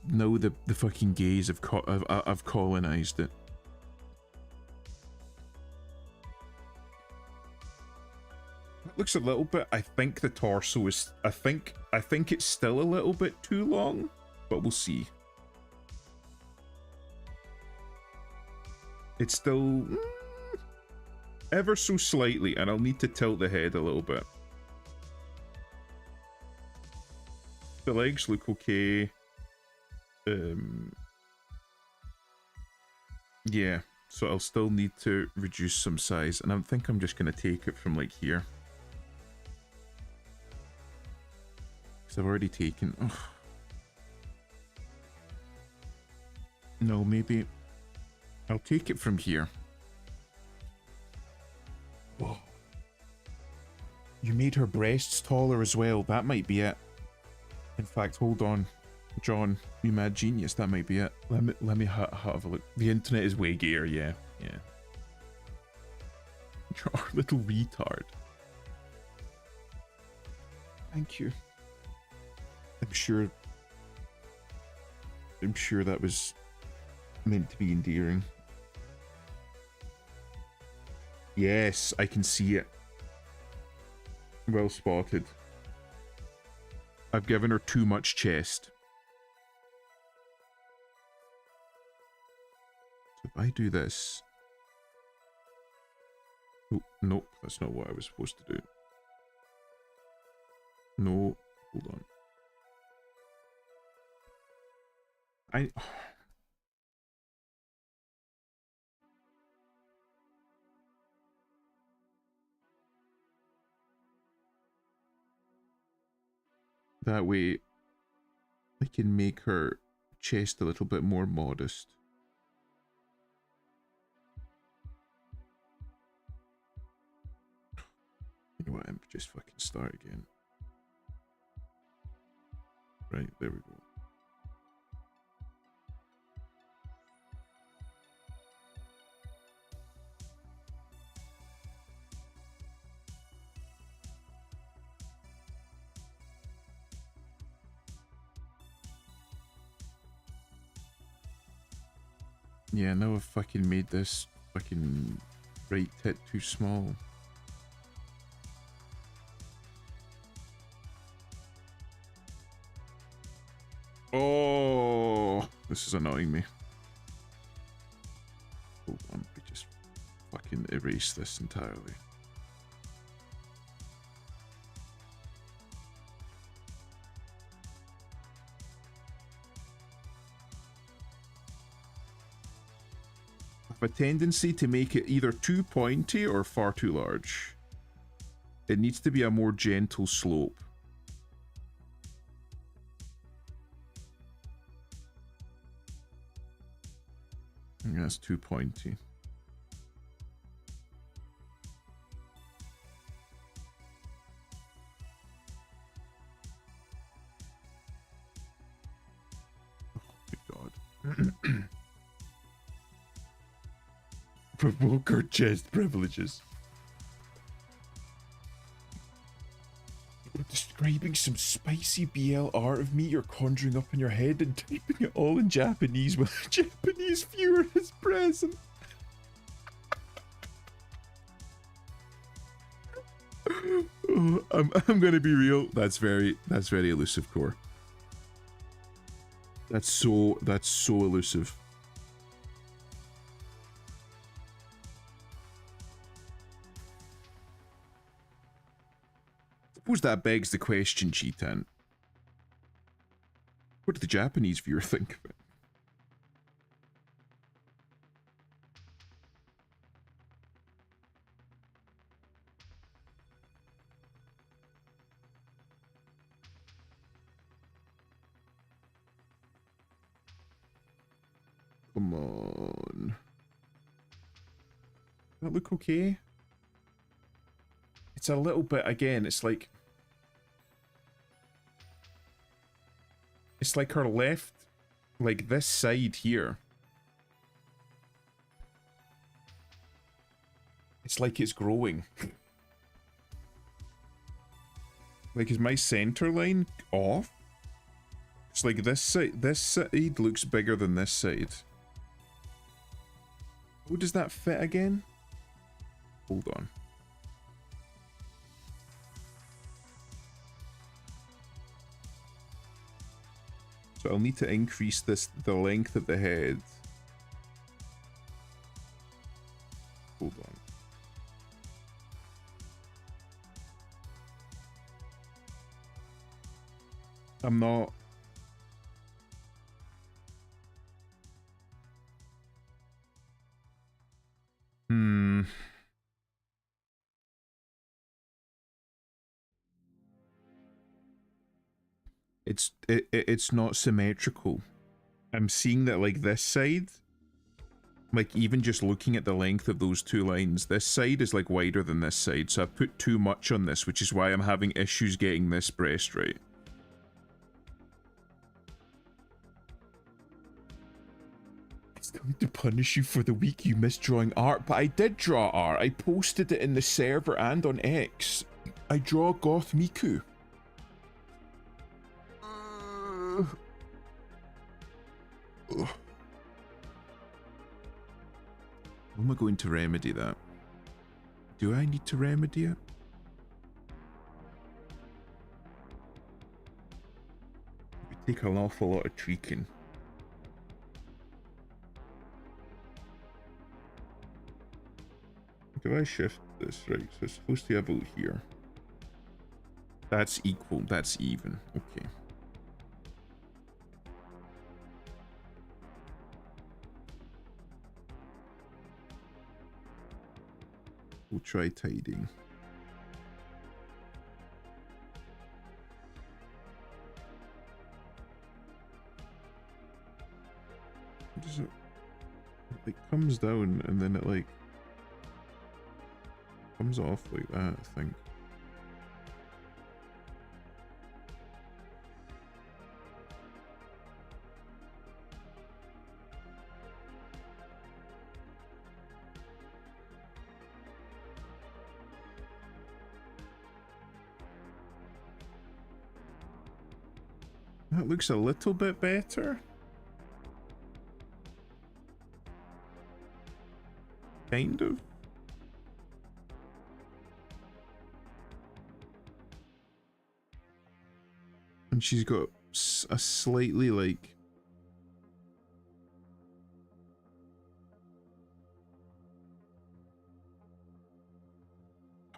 Now the fucking gays have colonized it. It looks a little bit. I think the torso is. I think it's still a little bit too long, but we'll see. It's still ever so slightly, and I'll need to tilt the head a little bit. The legs look okay. Yeah, so I'll still need to reduce some size, and I think I'm just gonna take it from like here. Because I've already taken... Ugh. No, maybe... I'll take it from here. Whoa. You made her breasts taller as well, that might be it. In fact, hold on. John, you mad genius, that might be it. Let me have a look. The internet is way gayer, yeah. Yeah. You're our little retard. Thank you. I'm sure that was meant to be endearing. Yes, I can see it. Well spotted. I've given her too much chest. So if I do this... Oh, nope, that's not what I was supposed to do. No, hold on. That way, I can make her chest a little bit more modest. You know what, I'm just fucking start again. Right, there we go. Yeah, now I've fucking made this fucking right tit too small. Oh, this is annoying me. Hold on, let me just fucking erase this entirely. I have a tendency to make it either too pointy or far too large. It needs to be a more gentle slope. I think that's too pointy. Oh my god. Provoker chest privileges. You're describing some spicy BL art of me you're conjuring up in your head and typing it all in Japanese with a Japanese viewer as present. Oh, I'm gonna be real. That's very elusive, Core. That's so elusive. Suppose that begs the question, Cheetan. What did the Japanese viewer think of it? Come on. Does that look okay? It's a little bit, again, it's like her left, like this side here. It's like it's growing. Like, is my center line off? It's like this side looks bigger than this side. How does that fit again? Hold on. So I'll need to increase the length of the head. Hold on. I'm not... It's not symmetrical. I'm seeing that, like, this side, like, even just looking at the length of those two lines, this side is like wider than this side, so I've put too much on this, which is why I'm having issues getting this breast right. It's going to punish you for the week you missed drawing art, but I did draw art. I posted it in the server and on X. I draw Goth Miku. How am I going to remedy that? Do I need to remedy it? It would take an awful lot of tweaking. Do I shift this? Right, so it's supposed to be about here. That's equal, that's even. Okay. We'll try tidying. Does it comes down and then it like comes off like that, I think. That looks a little bit better. Kind of. And she's got a slightly like...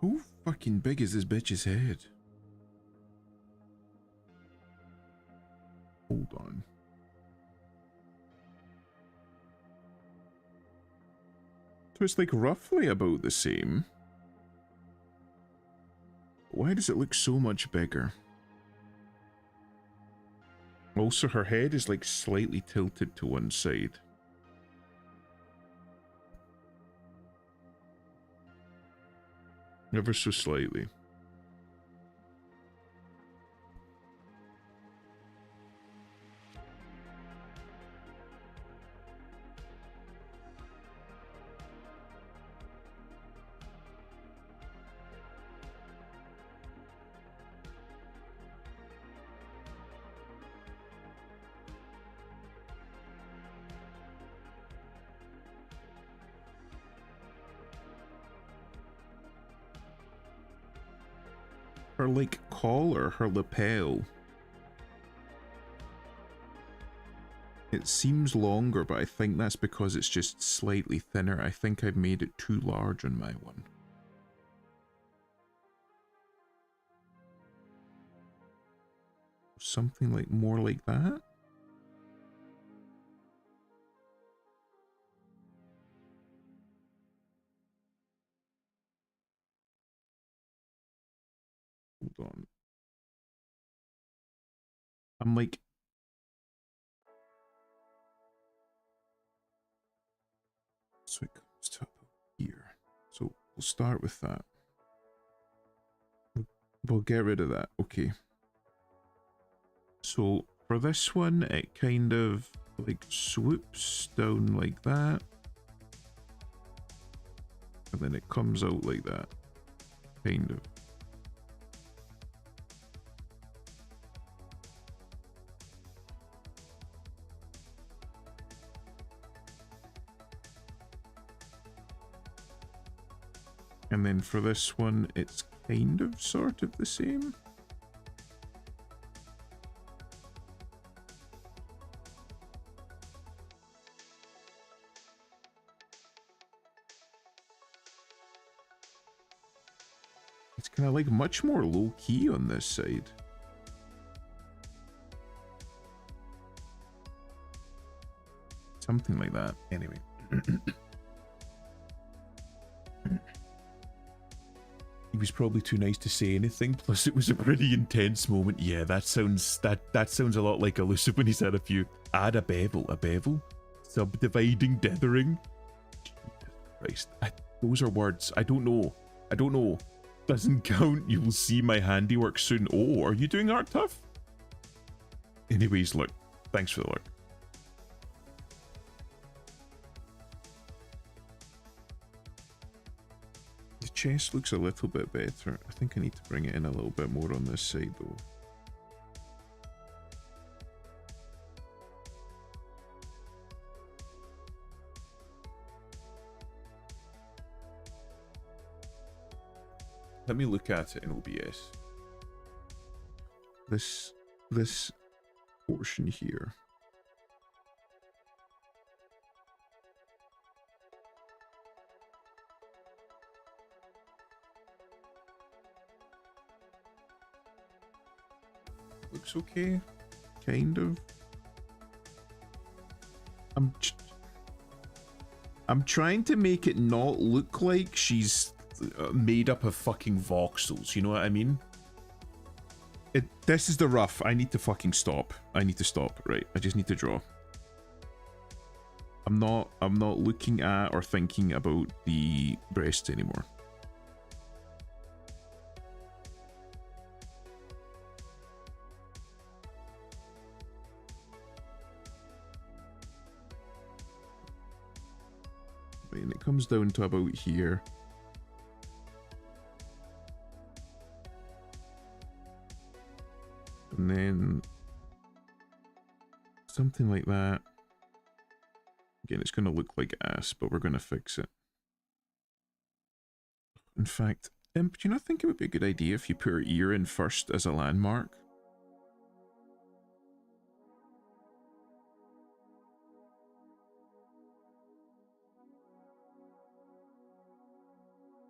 How fucking big is this bitch's head? Hold on. So it's like roughly about the same. Why does it look so much bigger? Also, her head is like slightly tilted to one side. Ever so slightly. Her like collar, her lapel. It seems longer, but I think that's because it's just slightly thinner. I think I've made it too large on my one. Something like more like that. Hold on. I'm like... So it comes to about here. So we'll start with that. We'll get rid of that. Okay. So for this one, it kind of like swoops down like that. And then it comes out like that. Kind of. And then for this one, it's kind of sort of the same. It's kind of like much more low key on this side. Something like that. Anyway. He was probably too nice to say anything, plus it was a pretty intense moment. Yeah, that sounds a lot like Elusive when he said add a bevel, subdividing, dithering. Jesus Christ, those are words. I don't know. Doesn't count. You will see my handiwork soon. Oh, are you doing art tough? Anyways, look, thanks for the look. Chest looks a little bit better. I think I need to bring it in a little bit more on this side though. Let me look at it in OBS. This portion here. Looks okay, kind of. I'm trying to make it not look like she's made up of fucking voxels, you know what I mean? This is the rough. I need to fucking stop. I need to stop, right? I just need to draw. I'm not looking at or thinking about the breasts anymore. And it comes down to about here. And then something like that. Again, it's going to look like ass, but we're going to fix it. In fact, do you not think it would be a good idea if you put her ear in first as a landmark?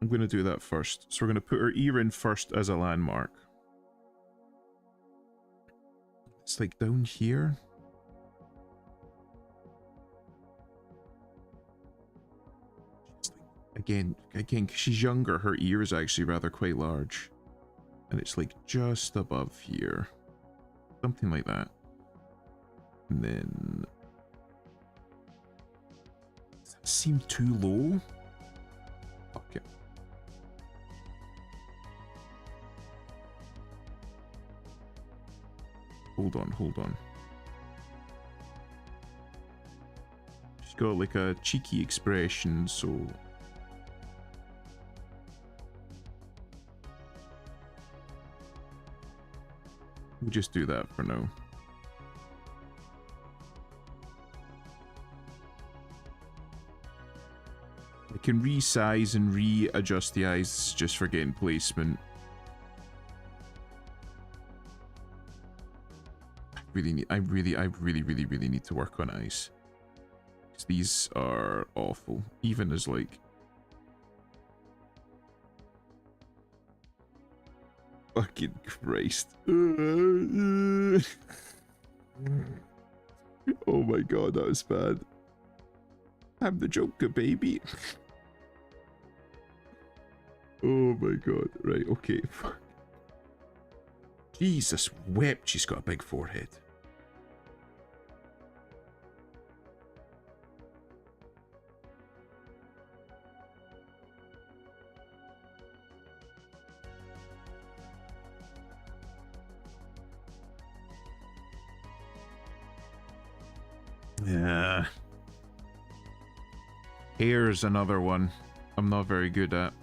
I'm going to do that first. So we're going to put her ear in first as a landmark. It's like down here. Again, because she's younger, her ear is actually rather quite large. And it's like just above here. Something like that. And then... Does that seem too low? Okay. Hold on. She's got like a cheeky expression, so... We'll just do that for now. I can resize and readjust the eyes just for getting placement. I really need to work on eyes. These are awful. Even as like... Fucking Christ. Oh my god, that was bad. I'm the Joker, baby. Oh my god. Right, okay. Fuck. Jesus wept, she's got a big forehead. Yeah. Hair's another one I'm not very good at.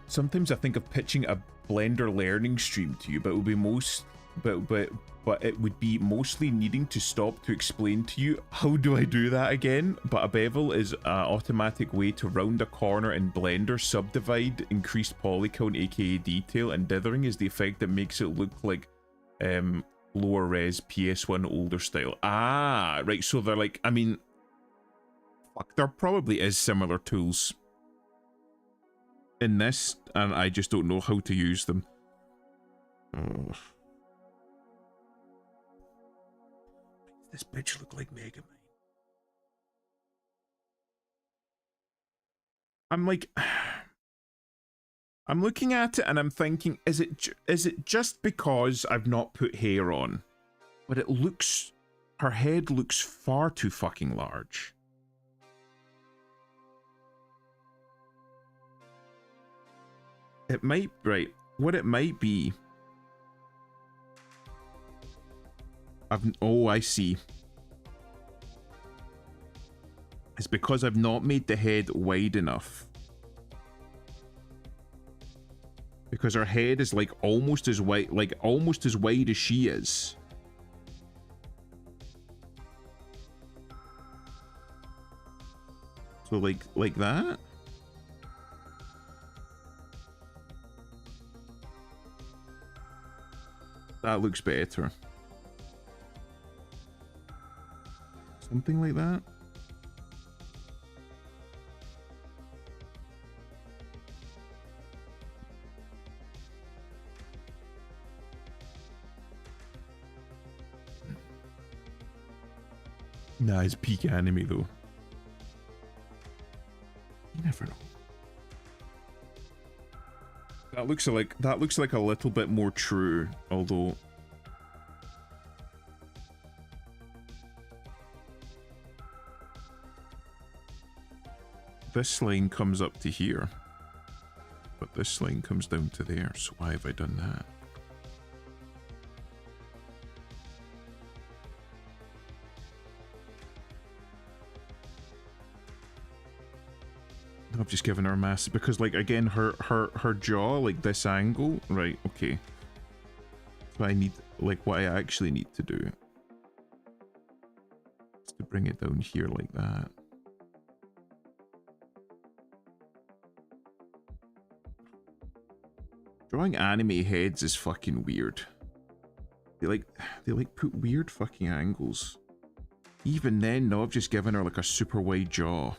Sometimes I think of pitching a Blender learning stream to you, but it would be but it would be mostly needing to stop to explain to you how do I do that again. But a bevel is an automatic way to round a corner in Blender, subdivide, increased poly count, aka detail, and dithering is the effect that makes it look like lower res PS1 older style. Ah, right. So they're like, I mean, fuck, there probably is similar tools in this, and I just don't know how to use them. Ugh. This bitch look like Mega Man. I'm like, I'm looking at it and I'm thinking, is it just because I've not put hair on? But it looks, her head looks far too fucking large. It might, right, what it might be. Oh, I see. It's because I've not made the head wide enough. Because her head is like almost as wide, as she is. So like that? That looks better. Something like that. Nah, it's peak anime though. You never know. That looks like a little bit more true, although this line comes up to here, but this line comes down to there, so why have I done that? I've just given her a massive, because like again her jaw, like this angle, right? Okay, so I need, like, what I actually need to do is to bring it down here like that. Drawing anime heads is fucking weird. they like put weird fucking angles. Even then, no, I've just given her like a super wide jaw.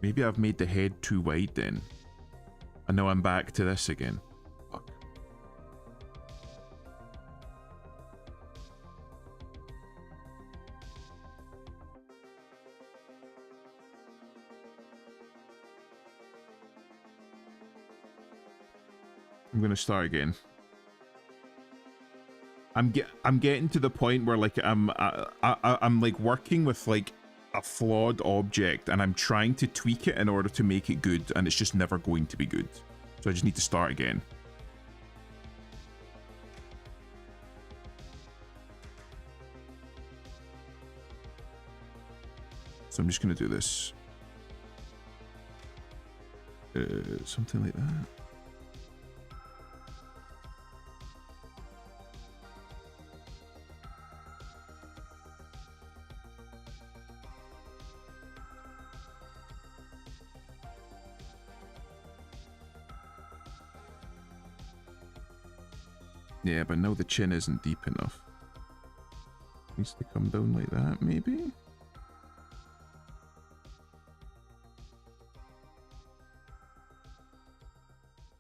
Maybe I've made the head too wide then. And now I'm back to this again. Fuck. I'm gonna start again. I'm getting to the point where like I'm like working with like a flawed object and I'm trying to tweak it in order to make it good, and it's just never going to be good. So I just need to start again. So I'm just gonna do this. Something like that. Yeah, but now the chin isn't deep enough. Needs to come down like that, maybe?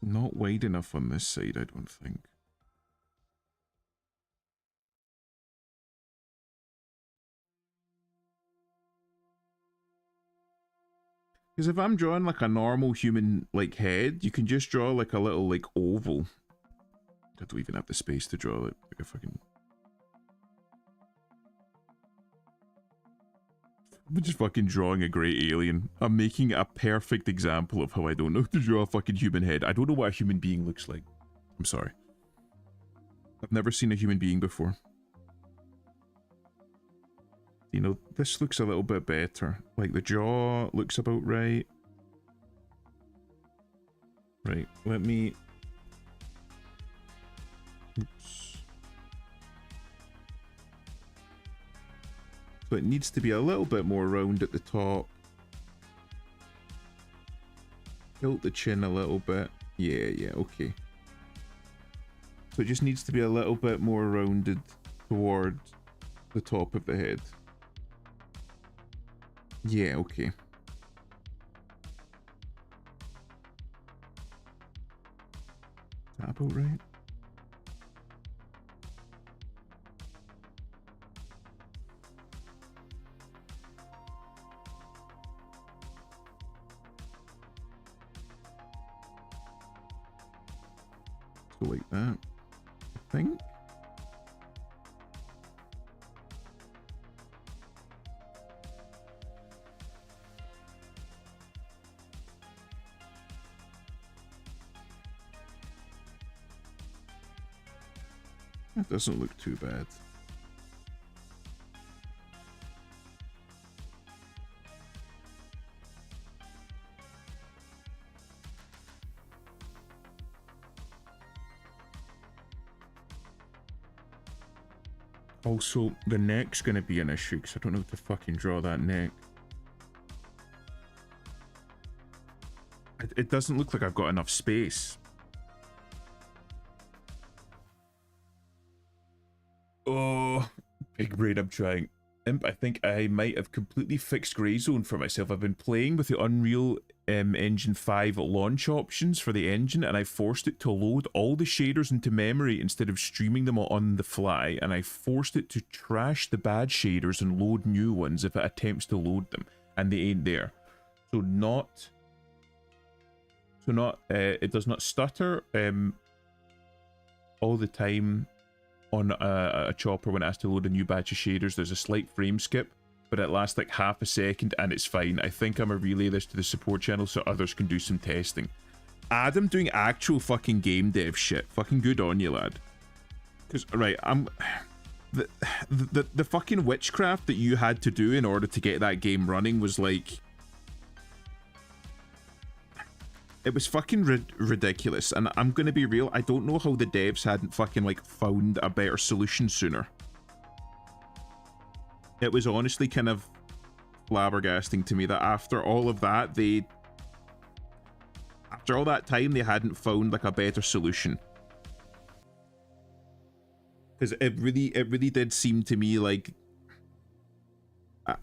Not wide enough on this side, I don't think. Because if I'm drawing like a normal human like head, you can just draw like a little like oval. I don't even have the space to draw it like a fucking... I'm just fucking drawing a grey alien. I'm making a perfect example of how I don't know how to draw a fucking human head. I don't know what a human being looks like. I'm sorry. I've never seen a human being before. You know, this looks a little bit better. Like the jaw looks about right. Right, let me... Oops. So it needs to be a little bit more round at the top. Tilt the chin a little bit. Yeah, okay. So it just needs to be a little bit more rounded toward the top of the head. Yeah, okay. Is that about right? Go like that, I think. That doesn't look too bad. Also, the neck's gonna be an issue because I don't know how to fucking draw that neck. It doesn't look like I've got enough space. Oh, big brain, I'm trying. Imp, I think I might have completely fixed Grey Zone for myself. I've been playing with the Unreal Engine 5 launch options for the engine, and I forced it to load all the shaders into memory instead of streaming them on the fly, and I forced it to trash the bad shaders and load new ones if it attempts to load them, and they ain't there. So it does not stutter all the time on a chopper when it has to load a new batch of shaders. There's a slight frame skip, but it lasts like half a second and it's fine. I think I'm gonna relay this to the support channel so others can do some testing. Adam doing actual fucking game dev shit. Fucking good on you, lad. Because, right, the fucking witchcraft that you had to do in order to get that game running was like... It was fucking ridiculous, and I'm gonna be real, I don't know how the devs hadn't fucking, like, found a better solution sooner. It was honestly kind of flabbergasting to me that after all of that, after all that time, they hadn't found, like, a better solution. because it really did seem to me like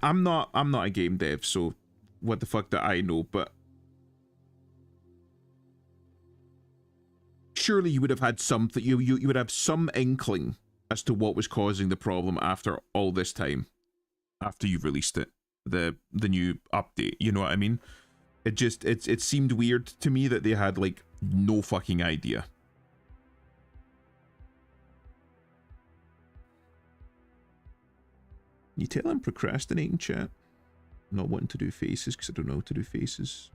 I'm not a game dev, so what the fuck do I know? But surely you would have had something. You would have some inkling as to what was causing the problem after all this time, after you've released it, the new update. You know what I mean? It seemed weird to me that they had like no fucking idea. You tell I'm procrastinating, chat. Not wanting to do faces because I don't know how to do faces.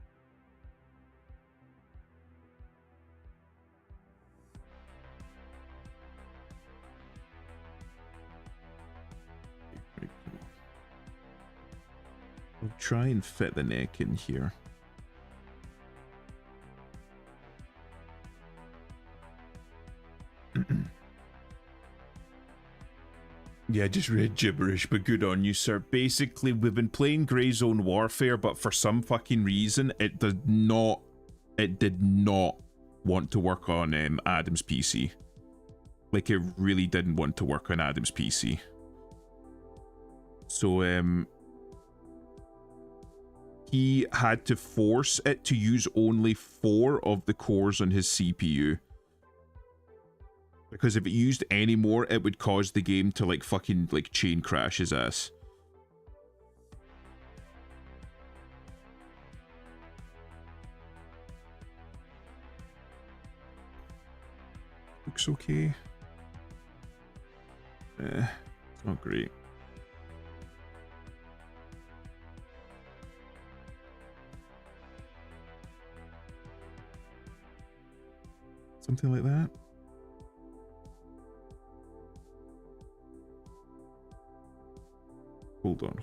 I'll try and fit the neck in here. Yeah, just read gibberish, but good on you, sir. Basically, we've been playing Grey Zone Warfare, but for some fucking reason, it did not want to work on Adam's PC. Like, it really didn't want to work on Adam's PC. So, he had to force it to use only 4 of the cores on his CPU. Because if it used any more, it would cause the game to like fucking like chain crash his ass. Looks okay. It's not great. Something like that. Hold on.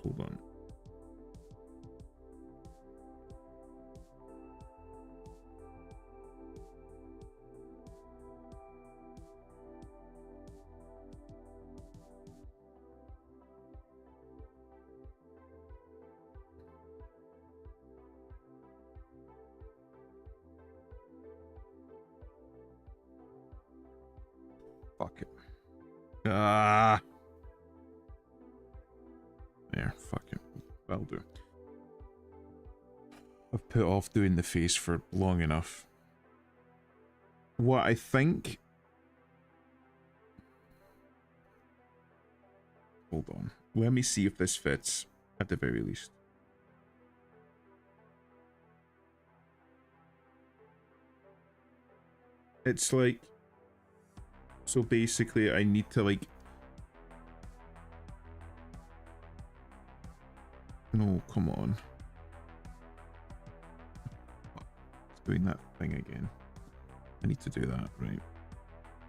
Fuck it. There, fuck it. That'll do. I've put off doing the face for long enough. What I think... Hold on. Let me see if this fits, at the very least. It's like... So basically, I need to like... No, come on. It's doing that thing again. I need to do that, right?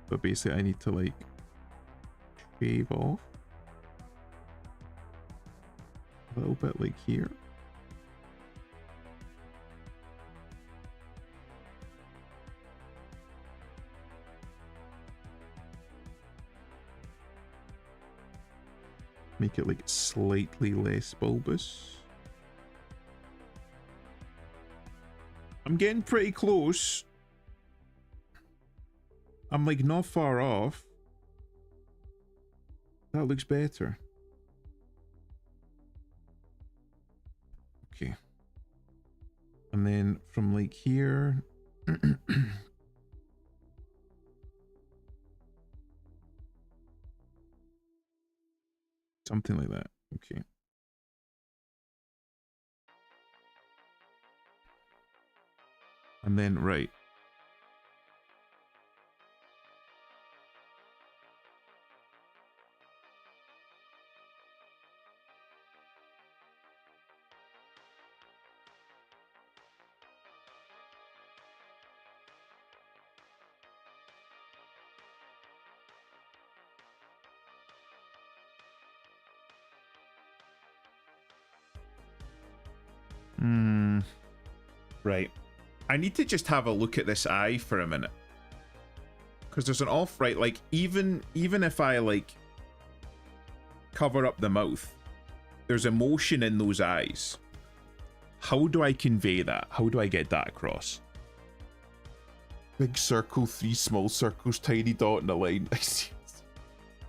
But basically, I need to like shave off a little bit like here. Make it like slightly less bulbous. I'm getting pretty close. I'm like not far off. That looks better. Okay. And then from like here. Something like that. Okay. And then, right. Right. I need to just have a look at this eye for a minute. Because there's an off, right? Like, even if I, like, cover up the mouth, there's emotion in those eyes. How do I convey that? How do I get that across? Big circle, 3 small circles, tiny dot and a line. I see.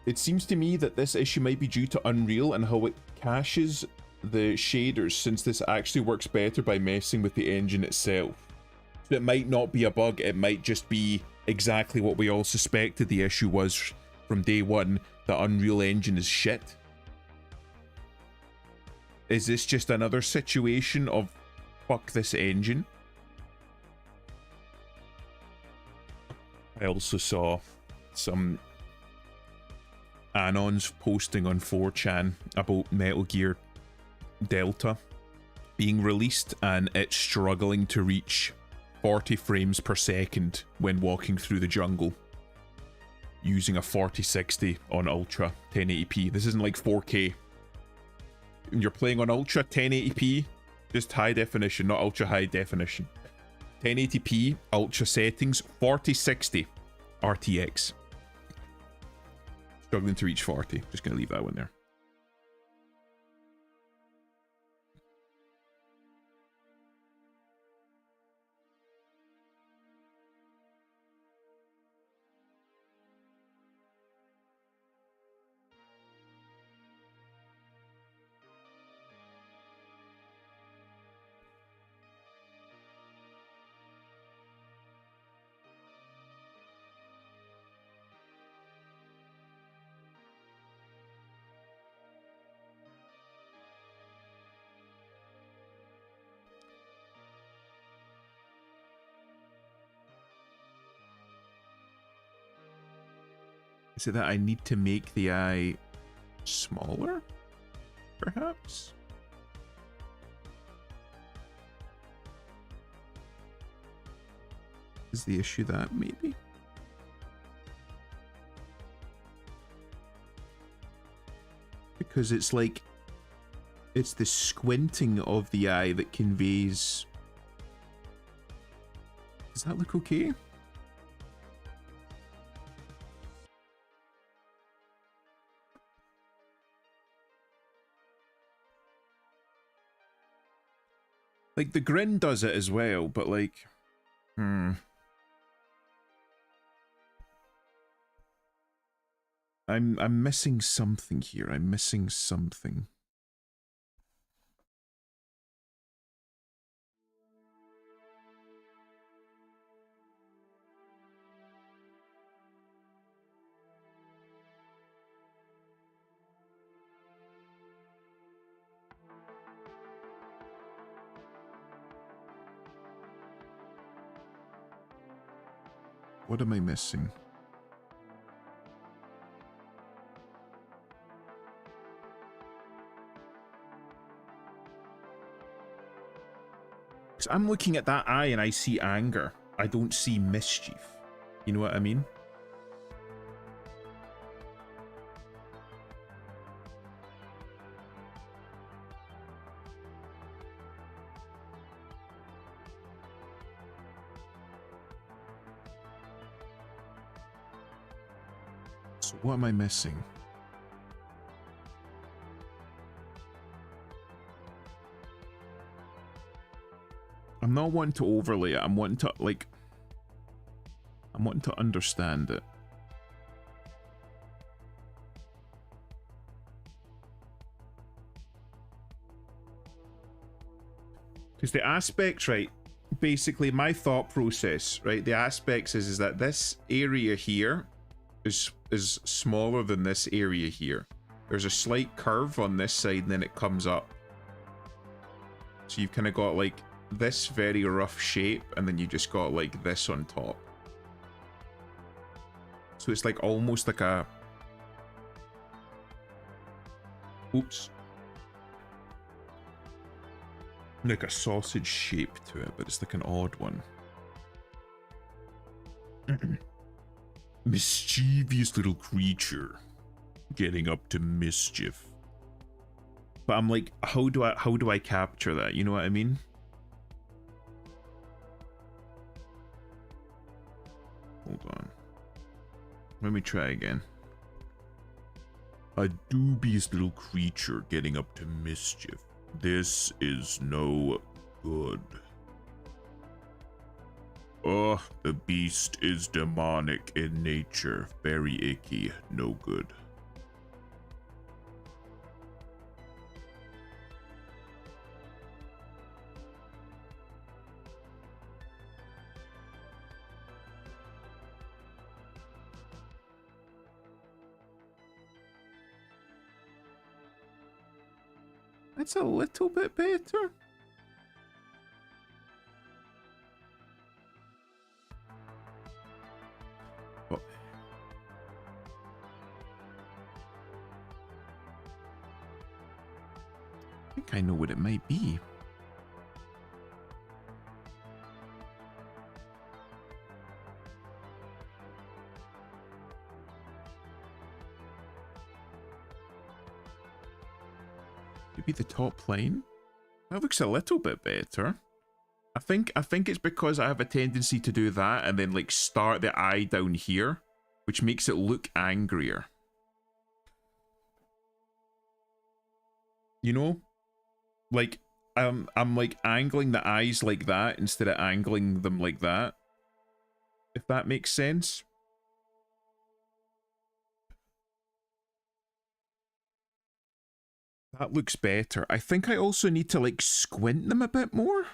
It seems to me that this issue might be due to Unreal and how it caches the shaders, since this actually works better by messing with the engine itself. So it might not be a bug, it might just be exactly what we all suspected the issue was from day one. The Unreal Engine is shit. Is this just another situation of fuck this engine? I also saw some Anons posting on 4chan about Metal Gear Delta being released and it's struggling to reach 40 frames per second when walking through the jungle using a 4060 on Ultra 1080p. This isn't like 4K. When you're playing on Ultra 1080p, just high definition, not ultra high definition. 1080p, Ultra settings, 4060 RTX. Struggling to reach 40. Just gonna leave that one there. Is it that I need to make the eye smaller? Perhaps? Is the issue that maybe? Because it's like, it's the squinting of the eye that conveys. Does that look okay? Like, the grin does it as well, but like, I'm missing something here. I'm missing something. What am I missing? Because I'm looking at that eye and I see anger. I don't see mischief. You know what I mean? So what am I missing? I'm not wanting to overlay it. I'm wanting to, like, I'm wanting to understand it. Because the aspects, right, basically my thought process, right, the aspects is that this area here is smaller than this area here. There's a slight curve on this side and then it comes up. So you've kind of got like this very rough shape and then you just got like this on top. So it's like almost like a... Oops. Like a sausage shape to it, but it's like an odd one. Mischievous little creature getting up to mischief. But I'm like, how do I capture that? You know what I mean? Hold on. Let me try again. A dubious little creature getting up to mischief. This is no good. The beast is demonic in nature. Very icky. No good. That's a little bit better. Oh. I think I know what it might be. Maybe the top line? That looks a little bit better. I think it's because I have a tendency to do that and then like start the eye down here, which makes it look angrier. You know? Like I'm like angling the eyes like that instead of angling them like that. If that makes sense. That looks better. I think I also need to like squint them a bit more.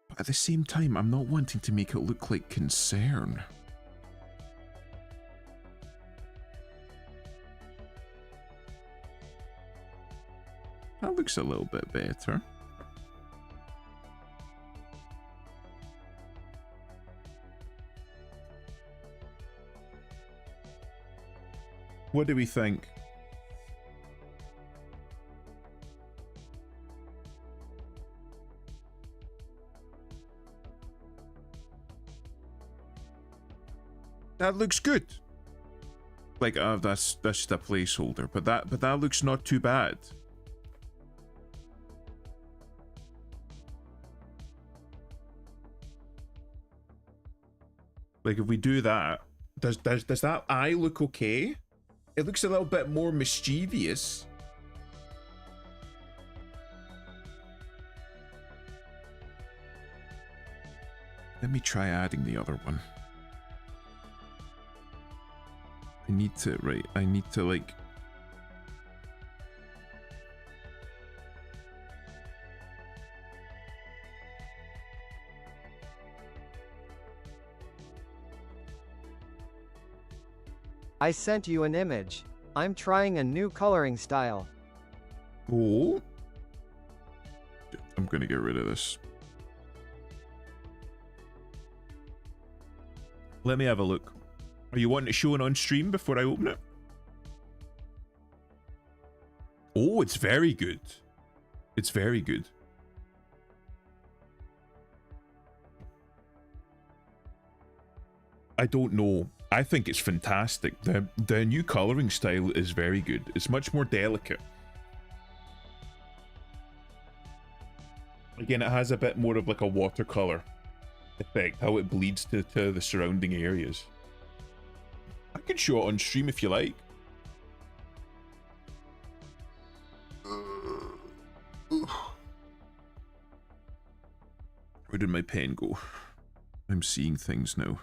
But at the same time, I'm not wanting to make it look like concern. That looks a little bit better. What do we think? That looks good. Like, that's just a placeholder, but that looks not too bad. Like, if we do that, does that eye look okay? It looks a little bit more mischievous. Let me try adding the other one. I need to like... I sent you an image. I'm trying a new coloring style. Oh. I'm gonna get rid of this. Let me have a look. Are you wanting it shown on stream before I open it? Oh, it's very good. It's very good. I don't know. I think it's fantastic. The new coloring style is very good. It's much more delicate. Again, it has a bit more of like a watercolor effect, how it bleeds to the surrounding areas. I can show it on stream if you like. Where did my pen go? I'm seeing things now.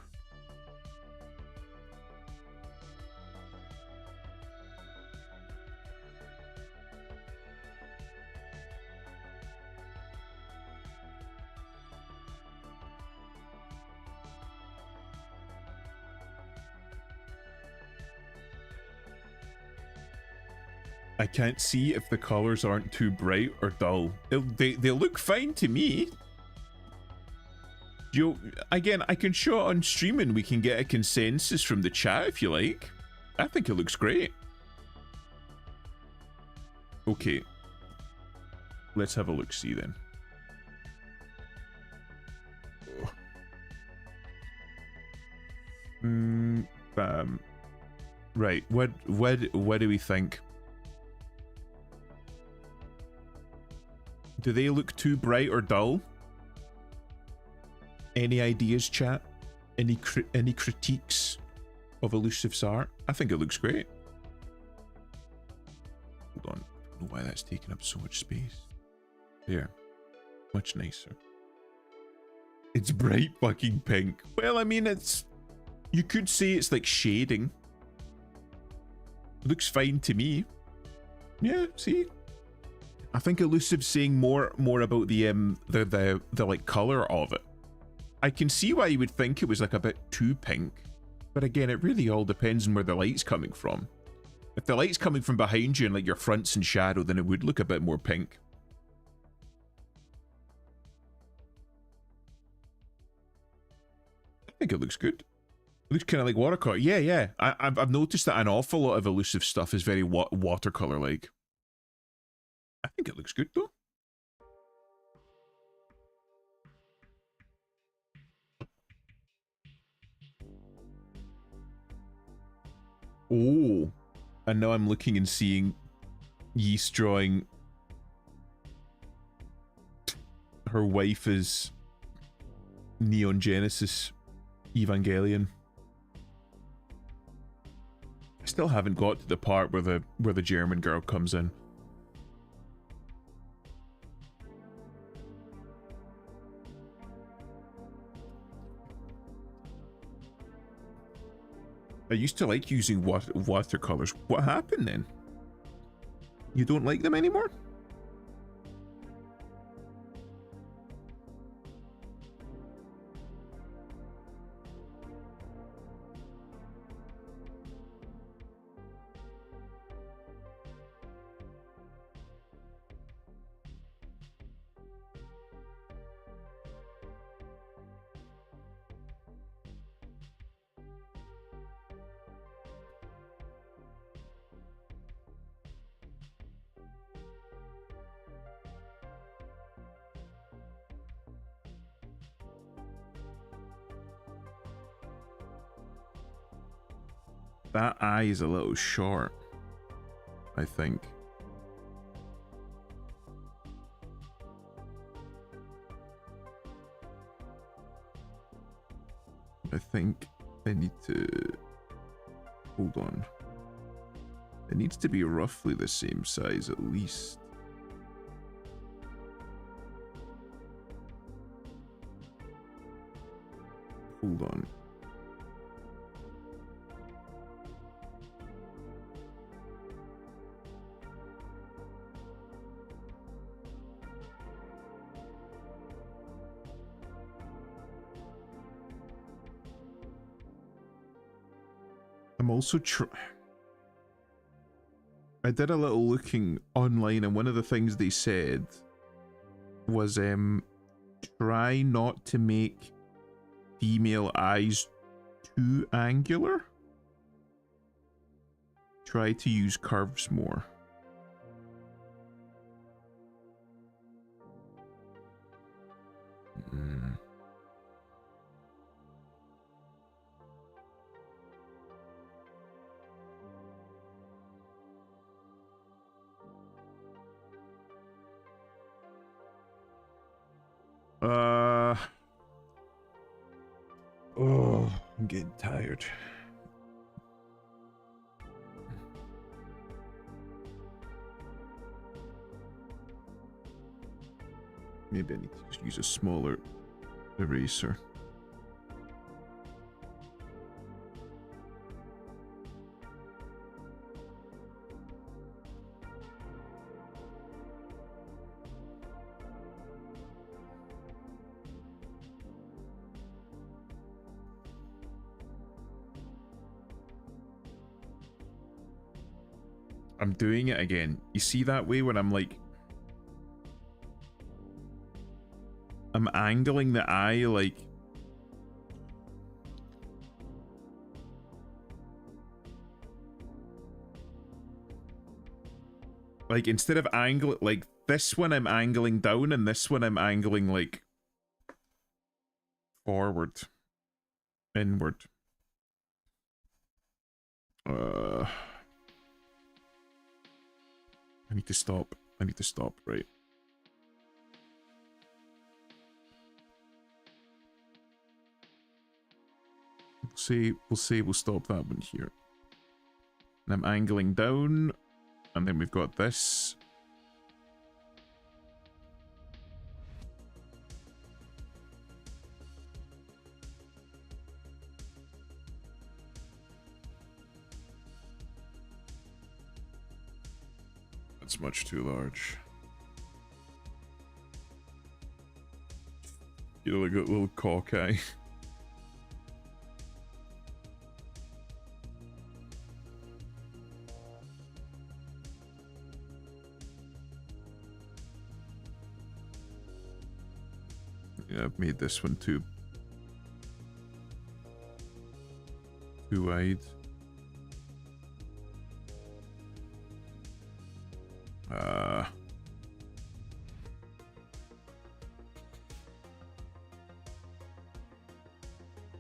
I can't see if the colors aren't too bright or dull. They look fine to me. Again, I can show it on stream and we can get a consensus from the chat if you like. I think it looks great. Okay. Let's have a look-see then. Right, what do we think? Do they look too bright or dull? Any ideas, chat? Any critiques of Elusive's art? I think it looks great. Hold on, I don't know why that's taking up so much space. There, much nicer. It's bright fucking pink. Well, I mean, it's... You could say it's like shading. Looks fine to me. Yeah, see? I think Elusive's saying more about the like color of it. I can see why you would think it was like a bit too pink, but again, it really all depends on where the light's coming from. If the light's coming from behind you and like your front's in shadow, then it would look a bit more pink. I think it looks good. It looks kind of like watercolor. Yeah, yeah. I've noticed that an awful lot of elusive stuff is very watercolor-like. I think it looks good though. Oh, and now I'm looking and seeing Yeast drawing her wife is Neon Genesis Evangelion. I still haven't got to the part where the German girl comes in. I used to like using watercolors. What happened then? You don't like them anymore? That eye is a little short, I think. I think I need to... Hold on. It needs to be roughly the same size at least. Hold on. I'm also I did a little looking online, and one of the things they said was try not to make female eyes too angular. Try to use curves more. Oh, I'm getting tired. Maybe I need to just use a smaller eraser. I'm doing it again. You see that way when I'm like... I'm angling the eye like... Like instead of angling... Like this one I'm angling down and this one I'm angling like... Forward. Inward. I need to stop. I need to stop, right? We'll stop that one here. And I'm angling down, and then we've got this. That's much too large. You know, like a little cockeye. Yeah, I've made this one too wide.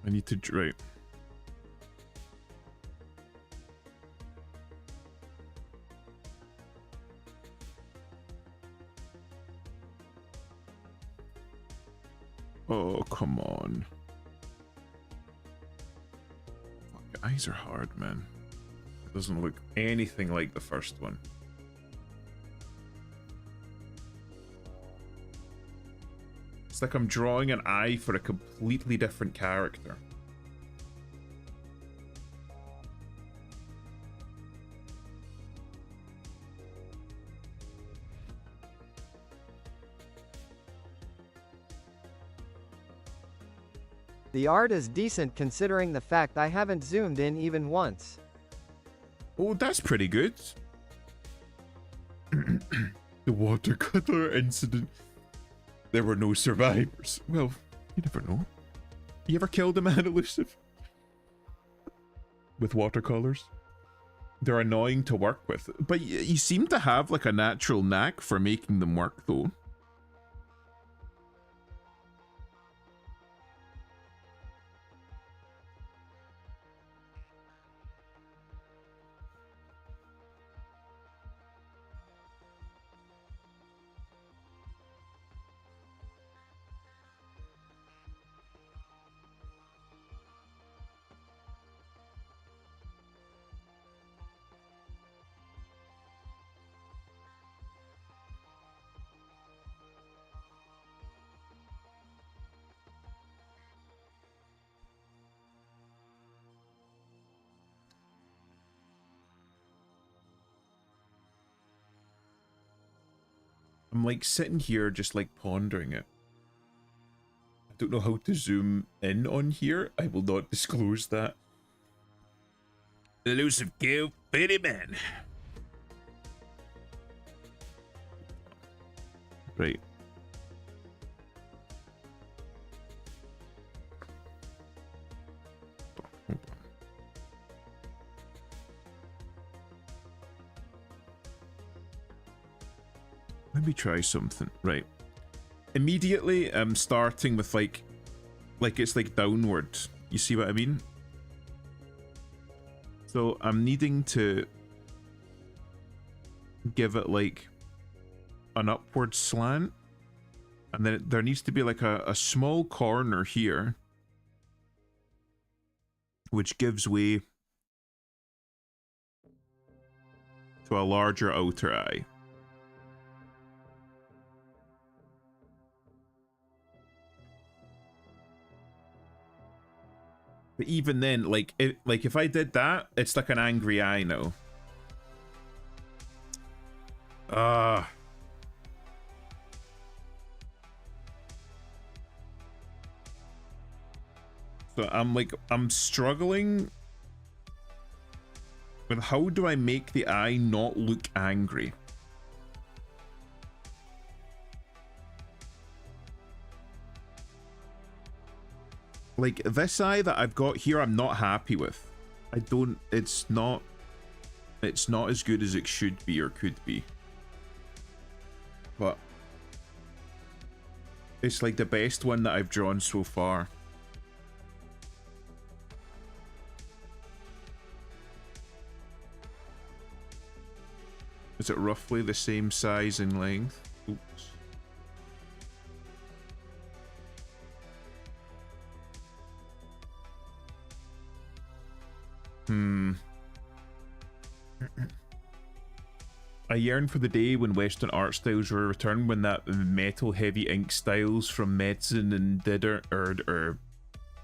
I need to right. Oh, come on. Fuck, eyes are hard, man. It doesn't look anything like the first one. It's like I'm drawing an eye for a completely different character. The art is decent considering the fact I haven't zoomed in even once. Oh, that's pretty good. The watercolor incident. There were no survivors. Well, you never know. You ever killed a man, Elusive? With watercolors? They're annoying to work with. But you seem to have like a natural knack for making them work, though. I'm like sitting here just like pondering it. I don't know how to zoom in on here. I will not disclose that. Elusive Gale, Fairy Man. Right. Let me try something. Right. Immediately, I'm starting with like it's like downward. You see what I mean? So I'm needing to give it like an upward slant. And then there needs to be like a small corner here, which gives way to a larger outer eye. But even then, like if I did that, it's like an angry eye now. So I'm struggling with how do I make the eye not look angry? Like this eye that I've got here, I'm not happy with. It's not as good as it should be or could be. But it's like the best one that I've drawn so far. Is it roughly the same size and length? Oops. I yearn for the day when Western art styles were returned, when that metal heavy ink styles from Medicine and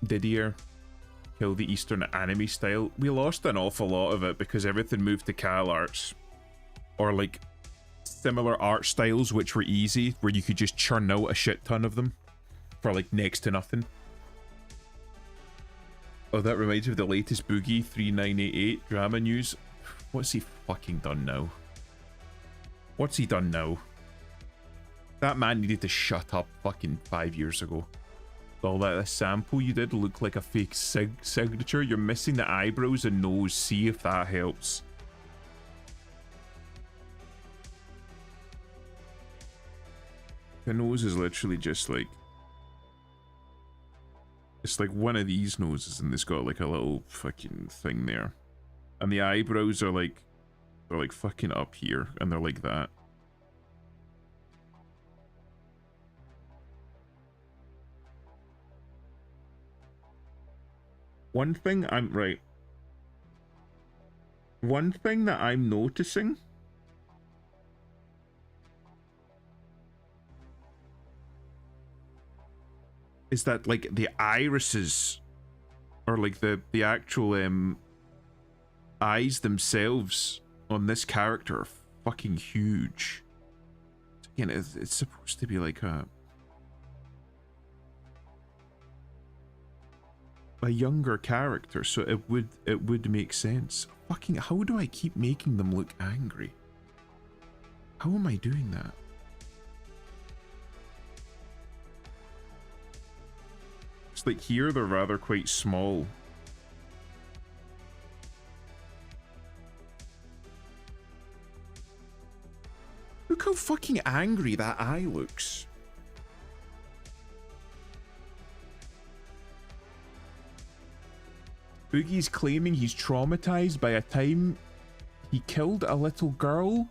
Didier kill the Eastern anime style. We lost an awful lot of it because everything moved to Cal Arts, or like similar art styles which were easy, where you could just churn out a shit ton of them for like next to nothing. Oh, that reminds me of the latest Boogie 3988 drama news. What's he fucking done now? What's he done now? That man needed to shut up fucking 5 years ago. All that sample you did looked like a fake signature. You're missing the eyebrows and nose. See if that helps. The nose is literally just like... It's like one of these noses and it's got like a little fucking thing there. And the eyebrows are like... They're like fucking up here and they're like that. One thing I'm... Right. One thing that I'm noticing... is that like the irises... or like the actual eyes themselves on this character are fucking huge. Again, it's supposed to be like a younger character, so it would make sense. Fucking, how do I keep making them look angry? How am I doing that? It's like here they're rather quite small. Look how fucking angry that eye looks. Boogie's claiming he's traumatized by a time he killed a little girl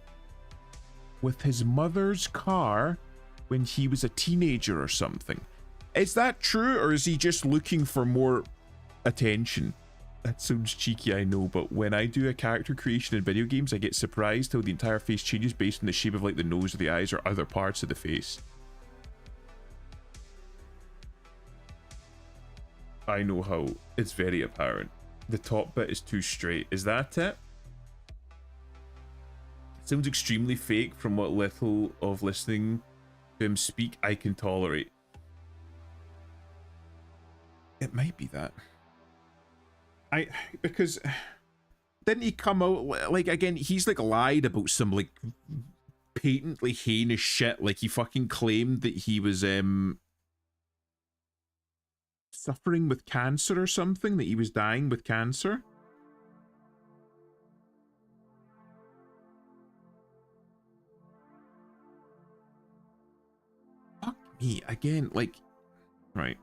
with his mother's car when he was a teenager or something. Is that true, or is he just looking for more attention? That sounds cheeky, I know, but when I do a character creation in video games, I get surprised how the entire face changes based on the shape of like the nose or the eyes or other parts of the face. I know how it's very apparent. The top bit is too straight. Is that it? Sounds extremely fake from what little of listening to him speak I can tolerate. It might be that. Because didn't he come out like, again, he's like lied about some like patently heinous shit. Like he fucking claimed that he was suffering with cancer or something, that he was dying with cancer. Fuck me again, like, right,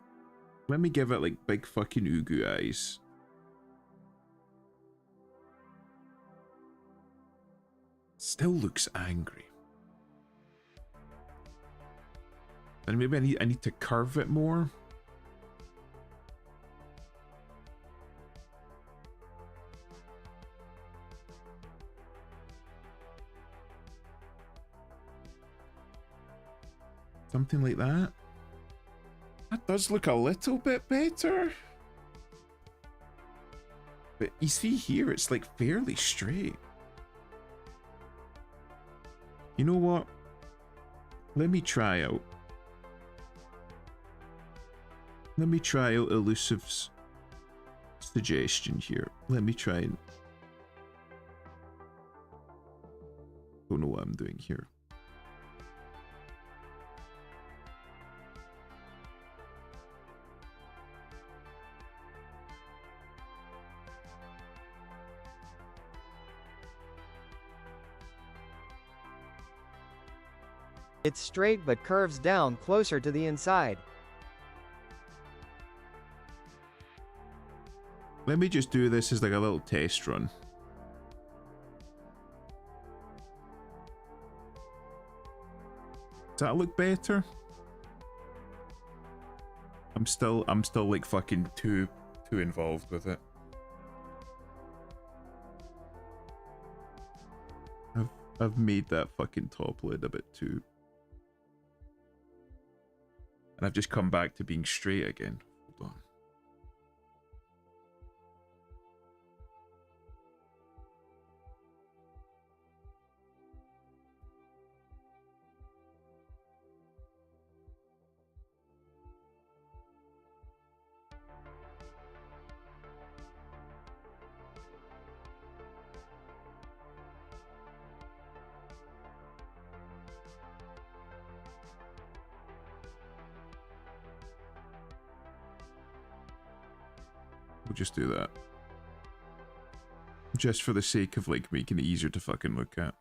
let me give it like big fucking Ugu eyes. Still looks angry. And maybe I need to curve it more. Something like that. That does look a little bit better. But you see here, it's like fairly straight. You know what? Let me try out. Let me try out Elusive's suggestion here. Let me try and... Don't know what I'm doing here. It's straight but curves down closer to the inside. Let me just do this as like a little test run. Does that look better? I'm still like fucking too involved with it. I've made that fucking top lid a bit too. And I've just come back to being straight again. Hold on. We'll just do that. Just for the sake of, like, making it easier to fucking look at.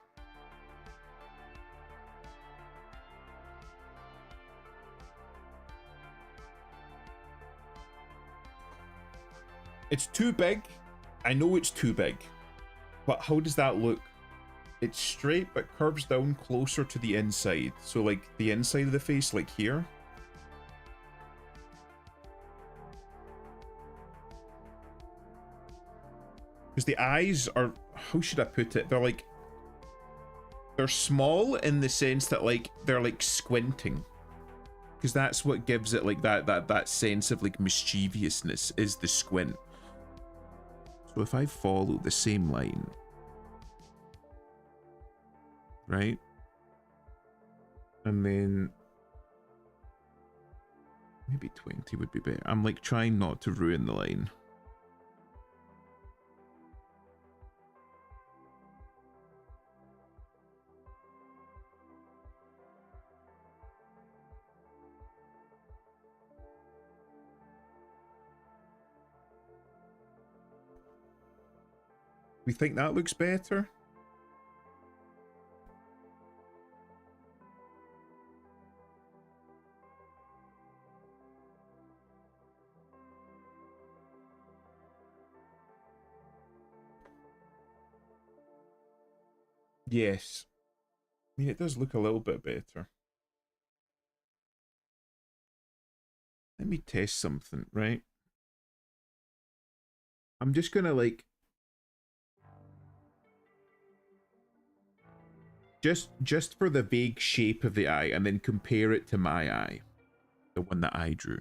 It's too big. I know it's too big. But how does that look? It's straight but curves down closer to the inside. So like the inside of the face, like here. Because the eyes are, how should I put it? They're like, they're small in the sense that like, they're like squinting. Because that's what gives it like that sense of like mischievousness, is the squint. So if I follow the same line, right? And then maybe 20 would be better. I'm like trying not to ruin the line. We think that looks better? Yes. Yeah, it does look a little bit better. Let me test something, right? I'm just gonna like just for the vague shape of the eye, and then compare it to my eye, the one that I drew.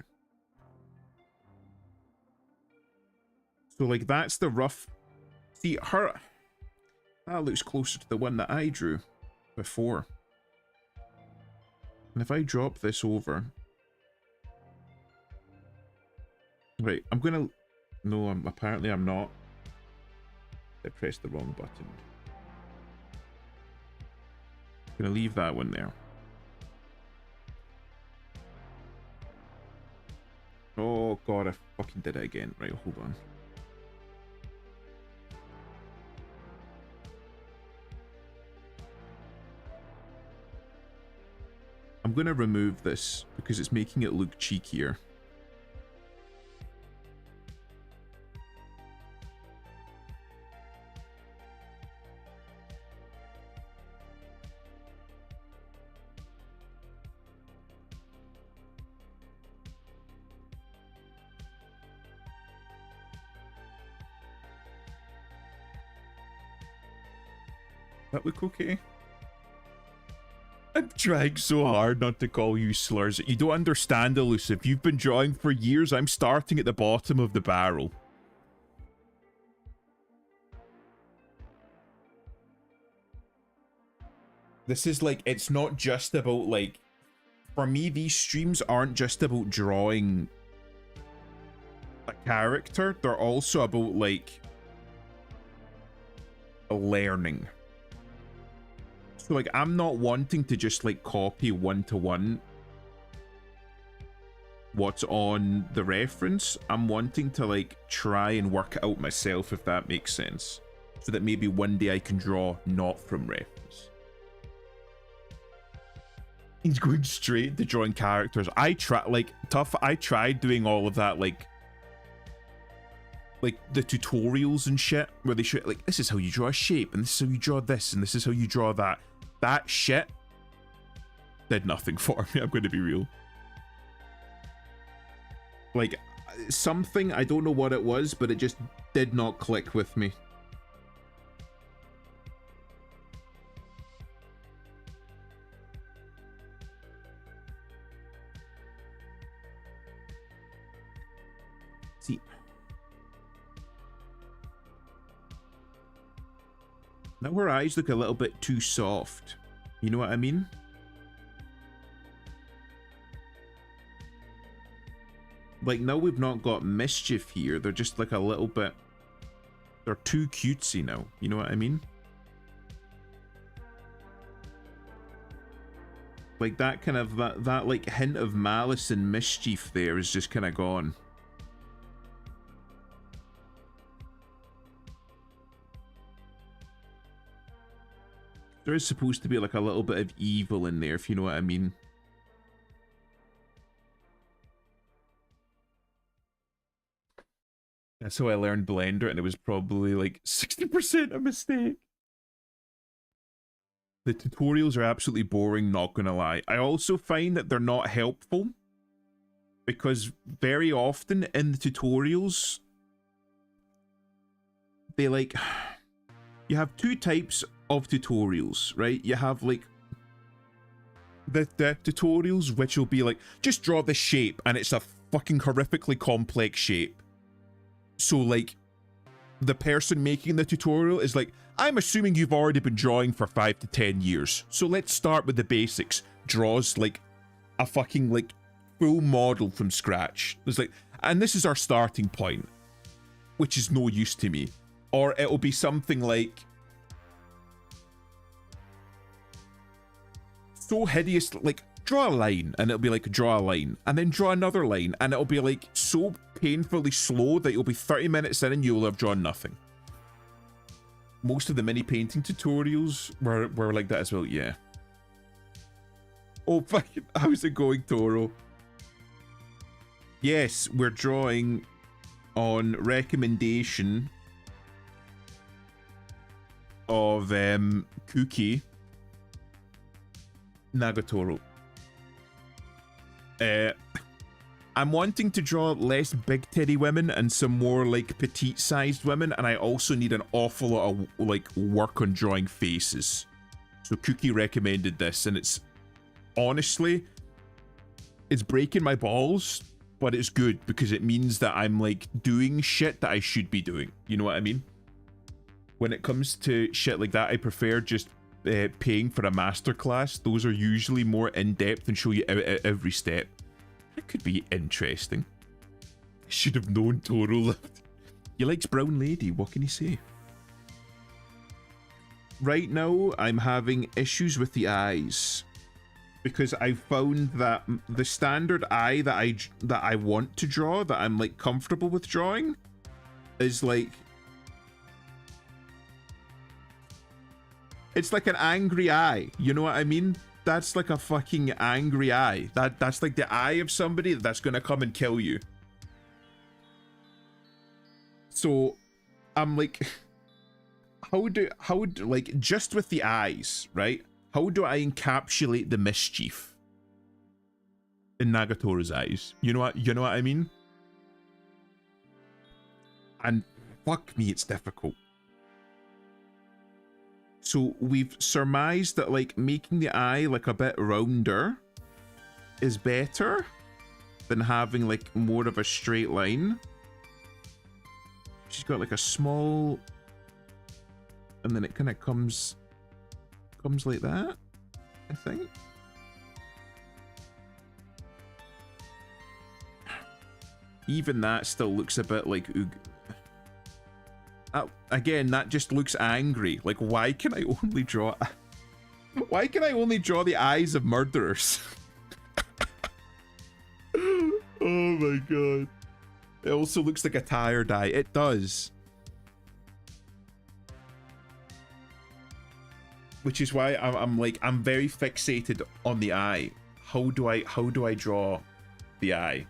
So like that's the rough. See, her, that looks closer to the one that I drew before. And if I drop this over, right, I'm gonna, no, apparently I'm not. I pressed the wrong button. Gonna leave that one there. Oh god, I fucking did it again. Right, hold on. I'm gonna remove this because it's making it look cheekier. That look okay? I'm trying so hard not to call you slurs. You don't understand, Elusive. You've been drawing for years. I'm starting at the bottom of the barrel. This is like, it's not just about like, for me, these streams aren't just about drawing a character. They're also about like learning. So like, I'm not wanting to just like copy one-to-one what's on the reference. I'm wanting to like try and work it out myself, if that makes sense. So that maybe one day I can draw not from reference. He's going straight to drawing characters. I tried doing all of that, like the tutorials and shit, where they show like, this is how you draw a shape, and this is how you draw this, and this is how you draw that. That shit did nothing for me, I'm going to be real. Like, something, I don't know what it was, but it just did not click with me. See. Now her eyes look a little bit too soft. You know what I mean? Like, now we've not got mischief here. They're just like a little bit... They're too cutesy now. You know what I mean? Like, that kind of... That like, hint of malice and mischief there is just kind of gone. There is supposed to be like a little bit of evil in there, if you know what I mean. That's how I learned Blender, and it was probably like 60% a mistake. The tutorials are absolutely boring, not gonna lie. I also find that they're not helpful, because very often in the tutorials, they like... You have two types of tutorials, right? You have like the tutorials which will be like, just draw this shape, and it's a fucking horrifically complex shape. So like, the person making the tutorial is like, I'm assuming you've already been drawing for 5 to 10 years, so let's start with the basics. Draws like a fucking like full model from scratch. It's like, and this is our starting point, which is no use to me. Or it'll be something like, so hideous, like, draw a line, and it'll be like, draw a line, and then draw another line, and it'll be like so painfully slow that you'll be 30 minutes in and you'll have drawn nothing. Most of the mini painting tutorials were like that as well, yeah. Oh, fucking, how's it going, Toro? Yes, we're drawing on recommendation of Kuki Nagatoro. I'm wanting to draw less big titty women and some more like petite sized women, and I also need an awful lot of like work on drawing faces. So Kuki recommended this, and it's honestly, it's breaking my balls, but it's good because it means that I'm like doing shit that I should be doing. You know what I mean? When it comes to shit like that, I prefer just paying for a masterclass. Those are usually more in-depth and show you every step. That could be interesting. I should have known Toro loved. He likes Brown Lady, what can you say? Right now, I'm having issues with the eyes. Because I found that the standard eye that I want to draw, that I'm like comfortable with drawing, is like... It's like an angry eye, you know what I mean? That's like a fucking angry eye. That's like the eye of somebody that's gonna come and kill you. So, I'm like, how do like, just with the eyes, right? How do I encapsulate the mischief in Nagatoro's eyes? You know what I mean? And fuck me, it's difficult. So we've surmised that like making the eye like a bit rounder is better than having like more of a straight line. She's got like a small, and then it kind of comes like that, I think. Even that still looks a bit like again, that just looks angry. Like, why can I only draw the eyes of murderers? Oh my god. It also looks like a tired eye. It does. Which is why I'm very fixated on the eye. How do I draw the eye?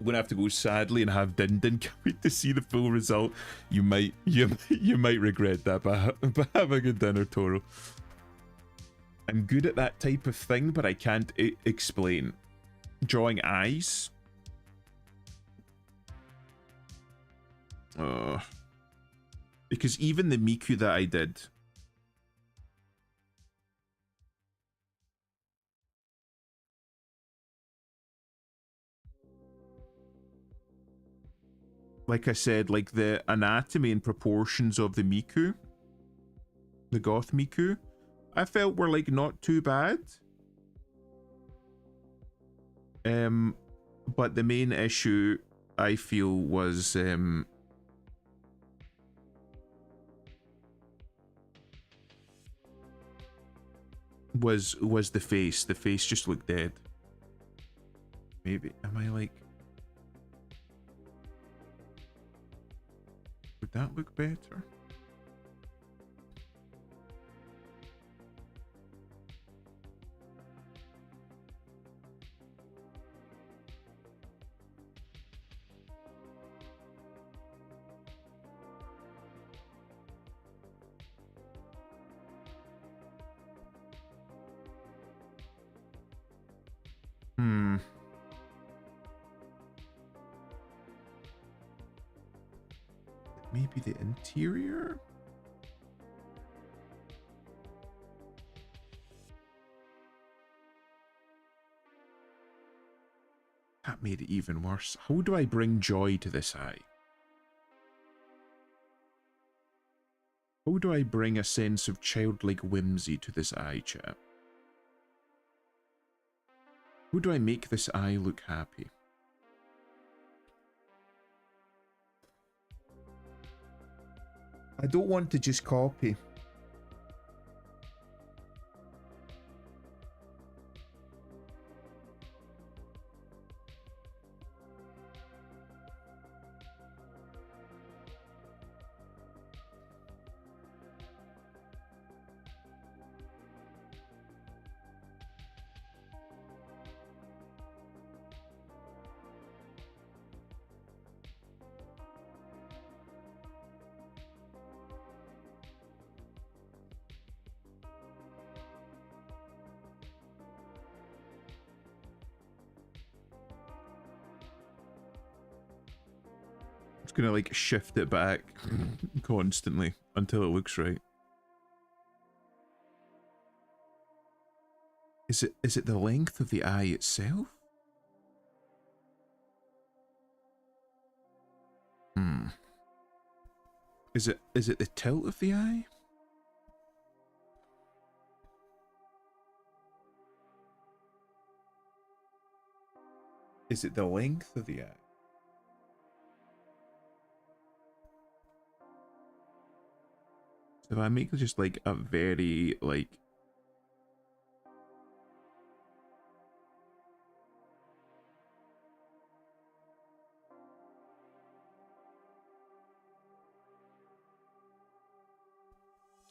I'm gonna have to go sadly and have Din Din. Can't wait to see the full result. You might regret that, but have a good dinner, Toro. I'm good at that type of thing, but I can't explain. Drawing eyes. Because even the Miku that I did, like I said, like the anatomy and proportions of the Miku, the goth Miku, I felt were like not too bad. But the main issue I feel was the face. The face just looked dead. Maybe am I like, would that look better? Maybe the interior? That made it even worse. How do I bring joy to this eye? How do I bring a sense of childlike whimsy to this eye, chat? How do I make this eye look happy? I don't want to just copy. Gonna like shift it back constantly until it looks right. Is it the length of the eye itself? Is it the tilt of the eye? Is it the length of the eye? If I make just like a very like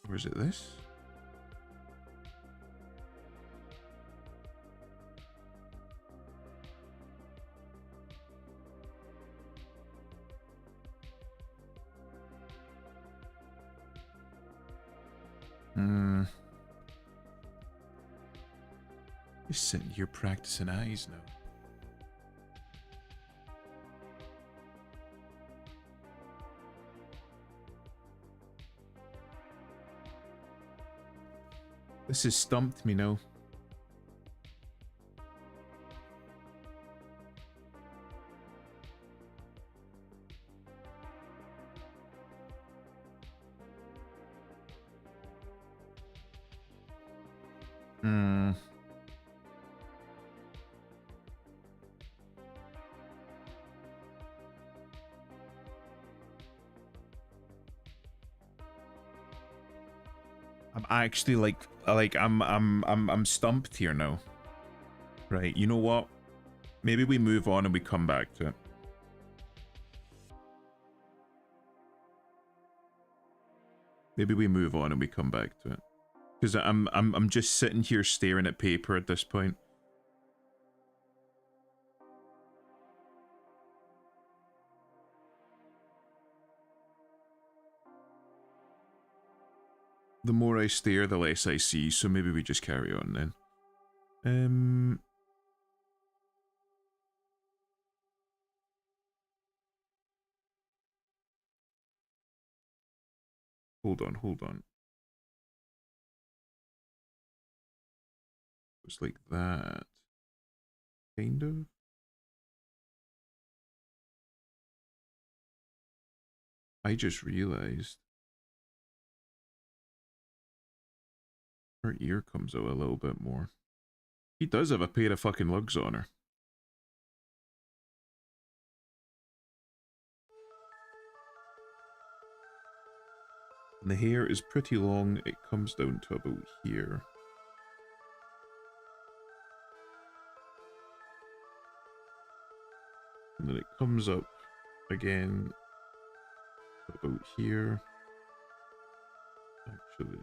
or is it this? Just sitting here practicing eyes now. This has stumped me now. I'm actually like I'm stumped here now. Right, you know what? Maybe we move on and we come back to it. Maybe we move on and we come back to it. Because I'm just sitting here staring at paper at this point. The more I stare, the less I see, so maybe we just carry on then. Hold on. It's like that. Kind of. I just realized her ear comes out a little bit more. He does have a pair of fucking lugs on her. And the hair is pretty long. It comes down to about here. And then it comes up again to about here. Actually.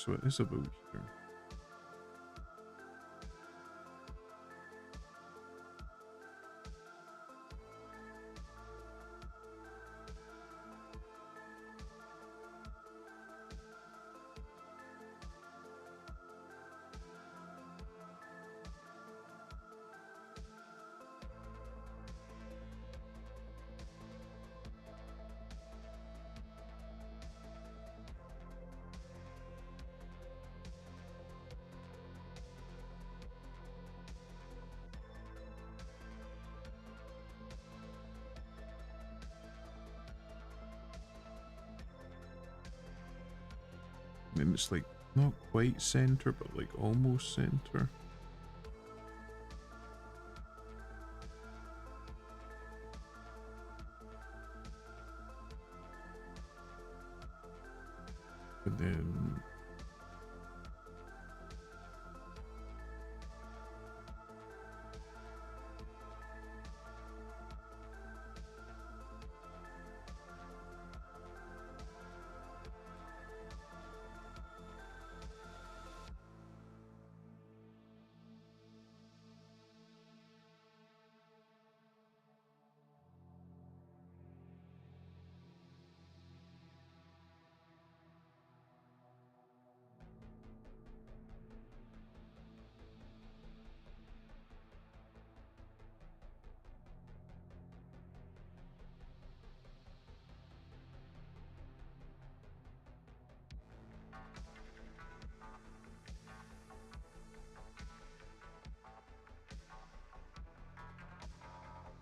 so it is about here. And it's like not quite center, but like almost center. And then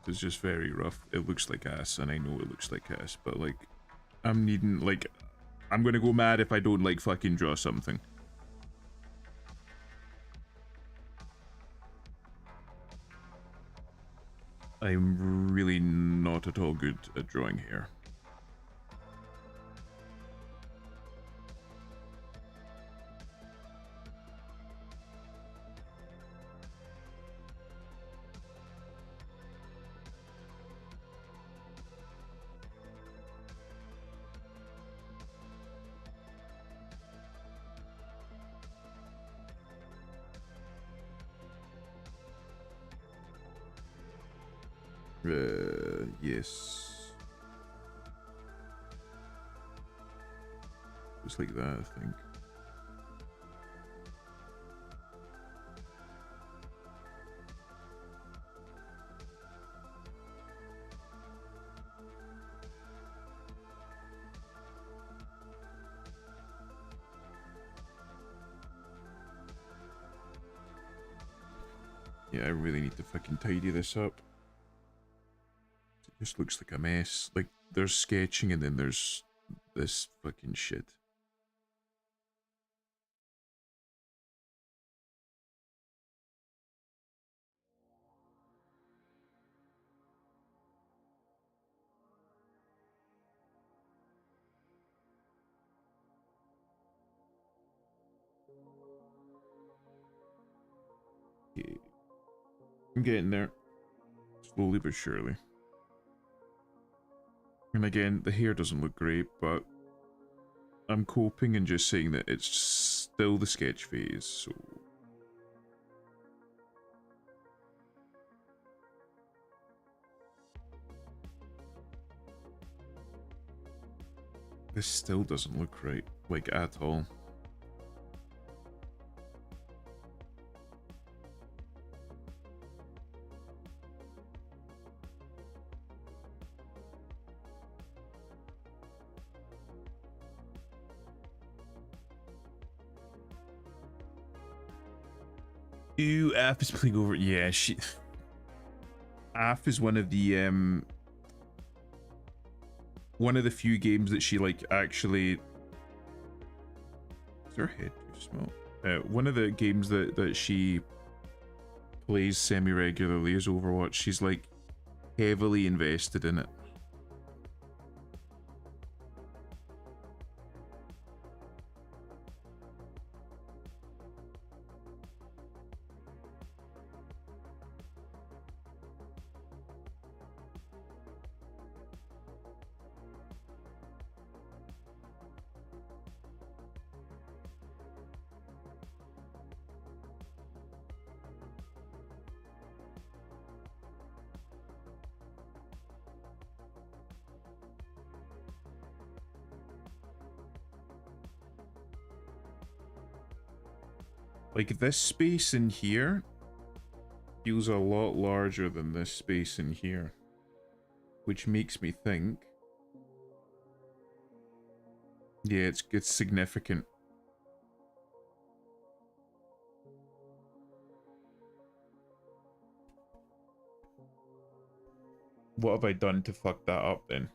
it's just very rough. It looks like ass, and I know it looks like ass, but like I'm needing, like, I'm gonna go mad if I don't like fucking draw something. I'm really not at all good at drawing here. Yes. Just like that, I think. Yeah, I really need to fucking tidy this up. It just looks like a mess. Like, there's sketching and then there's this fucking shit. Okay. I'm getting there. Slowly but surely. And again, the hair doesn't look great, but I'm coping and just saying that it's still the sketch phase, so... This still doesn't look right, like, at all. Ooh, Af is playing over. Yeah, she. Af is one of the few games that she like actually. Is her head too small? One of the games that she plays semi regularly is Overwatch. She's like heavily invested in it. Like, this space in here feels a lot larger than this space in here, which makes me think, yeah, it's significant. What have I done to fuck that up then?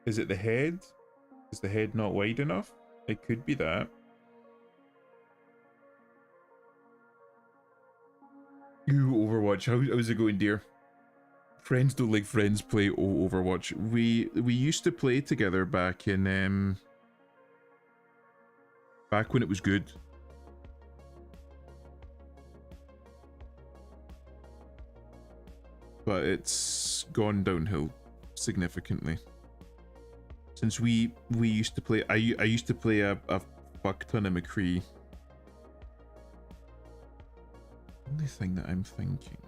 Is it the head? Is the head not wide enough? It could be that. Ooh, Overwatch. How's it going, dear? Friends don't like friends play Overwatch. We used to play together back in back when it was good. But it's gone downhill significantly. Since we used to play, I used to play a fuck ton of McCree. Only thing that I'm thinking,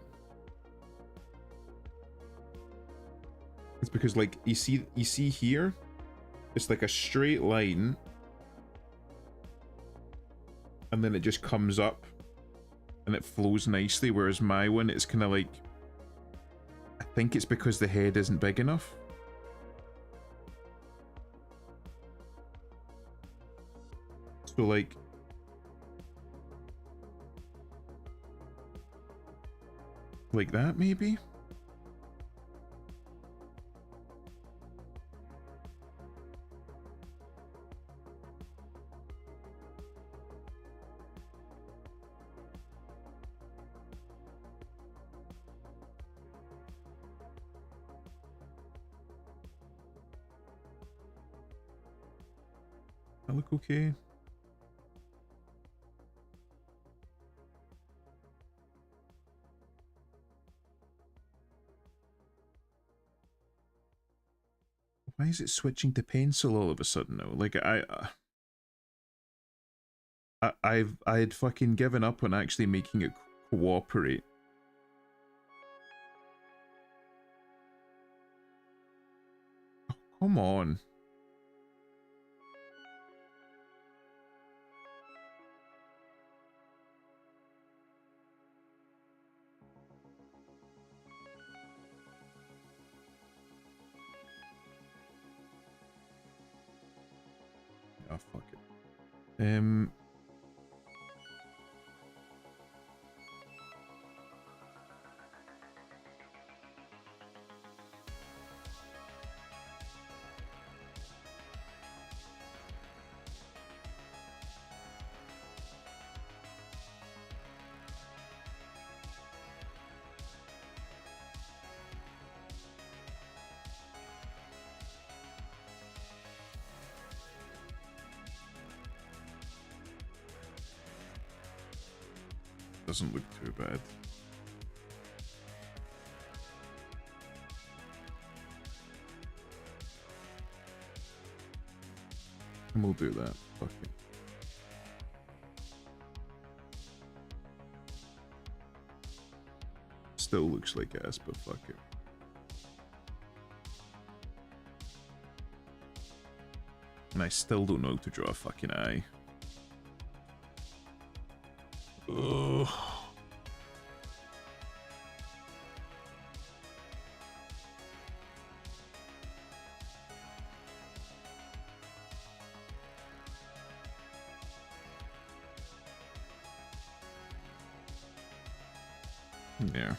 it's because, like, you see here, it's like a straight line, and then it just comes up, and it flows nicely. Whereas my one, it's kind of like, I think it's because the head isn't big enough. So, like, that maybe? I look okay. Why is it switching to pencil all of a sudden now? Like, I had fucking given up on actually making it cooperate. Oh, come on. Oh, fuck it. Doesn't look too bad. And we'll do that. Fuck it. Still looks like ass, but fuck it. And I still don't know how to draw a fucking eye. Ugh. Yeah.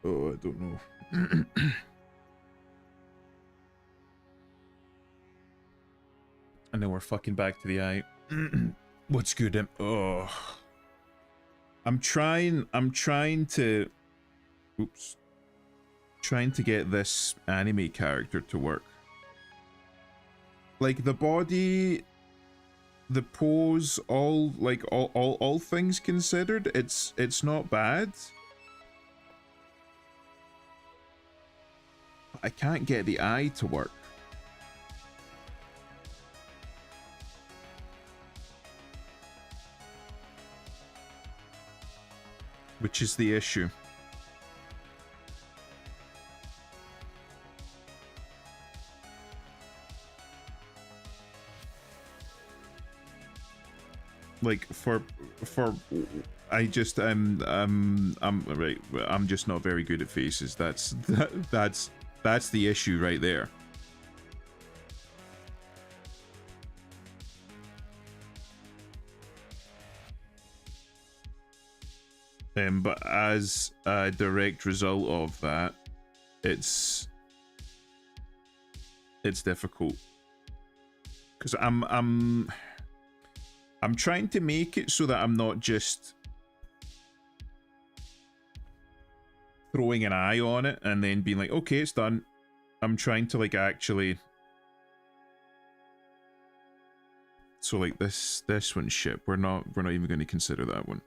Oh, I don't know. And then we're fucking back to the eye. What's good? Oh, I'm trying to, oops, trying to get this anime character to work. Like, the body the pose, all things considered, it's not bad. I can't get the eye to work. Which is the issue. Like I just I'm right. I'm just not very good at faces. That's the issue right there. But as a direct result of that, it's difficult because I'm trying to make it so that I'm not just throwing an eye on it and then being like, okay, it's done. I'm trying to like actually. So like this one's shit. We're not even going to consider that one.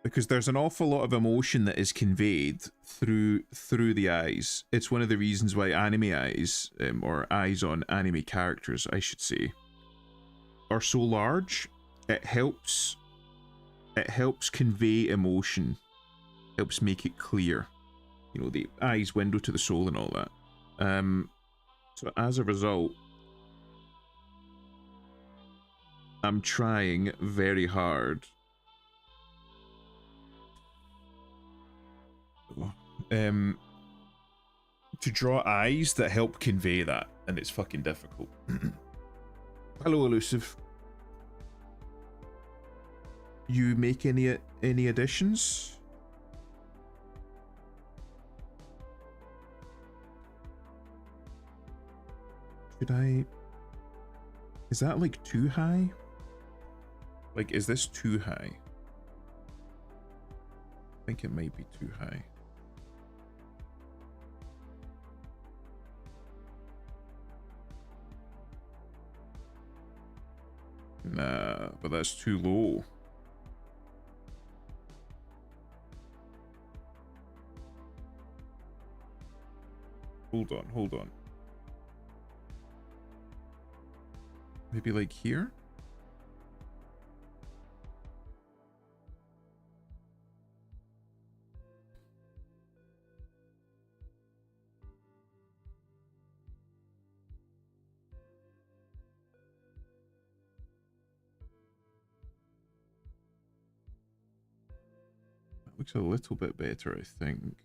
Because there's an awful lot of emotion that is conveyed through the eyes. It's one of the reasons why anime eyes, or eyes on anime characters, I should say, are so large. It helps convey emotion, helps make it clear. You know, the eyes, window to the soul, and all that. So as a result, I'm trying very hard. To draw eyes that help convey that, and it's fucking difficult. Hello, Elusive. You make any additions? Should I? Is that like too high? Like, is this too high? I think it might be too high. Nah, but that's too low. Hold on. Maybe like here? Looks a little bit better, I think.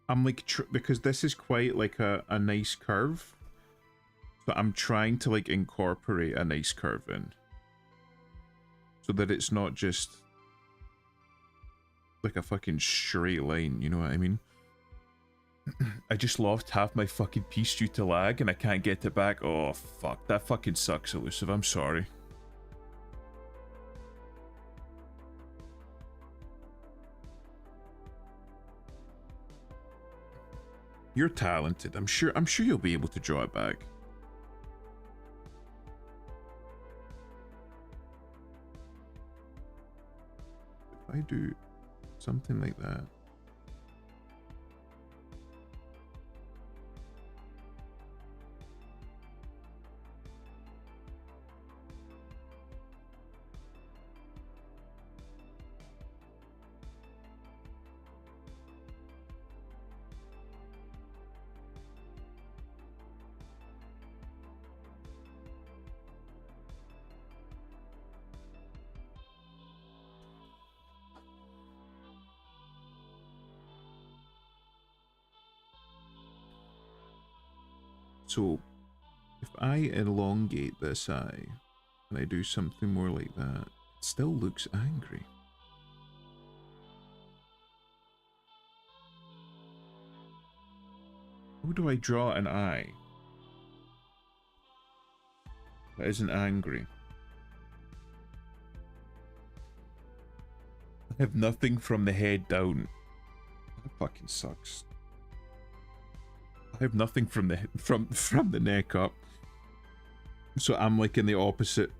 I'm like, because this is quite like a nice curve. So I'm trying to like incorporate a nice curve in. So that it's not just like a fucking straight line, you know what I mean? I just lost half my fucking piece due to lag and I can't get it back. Oh fuck, that fucking sucks, Elusive. I'm sorry. You're talented. I'm sure you'll be able to draw it back. If I do something like that. So, if I elongate this eye, and I do something more like that, it still looks angry. How do I draw an eye? That isn't angry. I have nothing from the head down. That fucking sucks. I have nothing from the from the neck up. So I'm like in the opposite.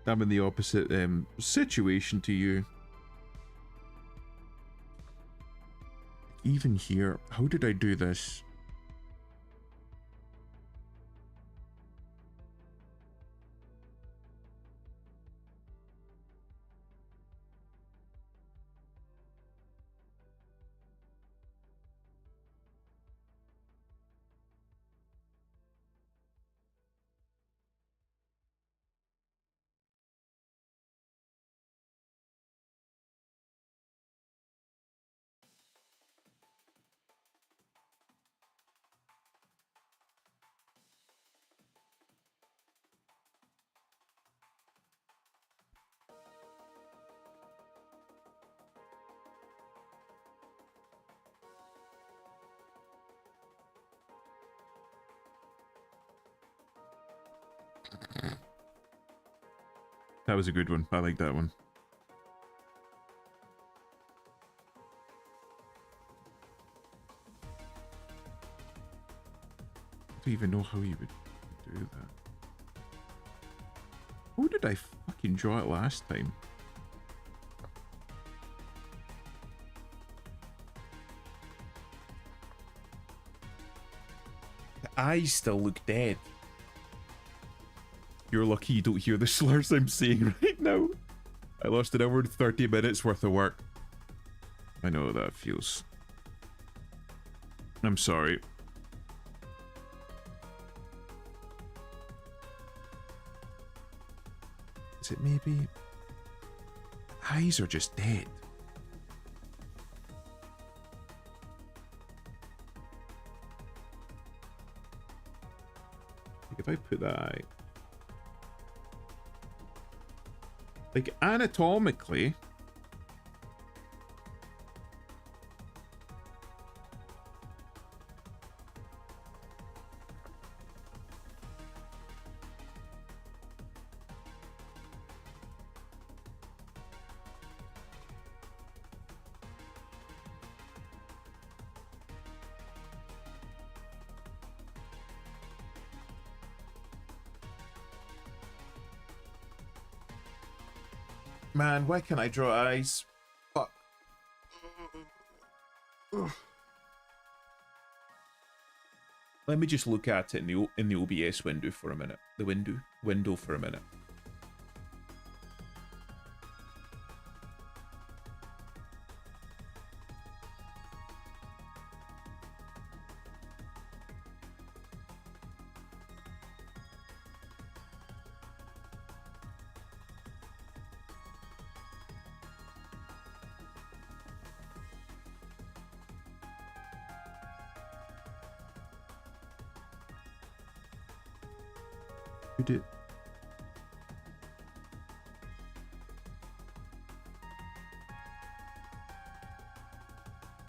I'm in the opposite situation to you. Even here, how did I do this? That was a good one. I like that one. I don't even know how he would do that. How did I fucking draw it last time? The eyes still look dead. You're lucky you don't hear the slurs I'm saying right now. I lost an hour and 30 minutes worth of work. I know how that feels. I'm sorry. Is it maybe... Eyes are just dead. Like if I put that eye... Like, anatomically... Man, why can't I draw eyes? Fuck. Let me just look at it in the OBS window for a minute. The window for a minute. Who did?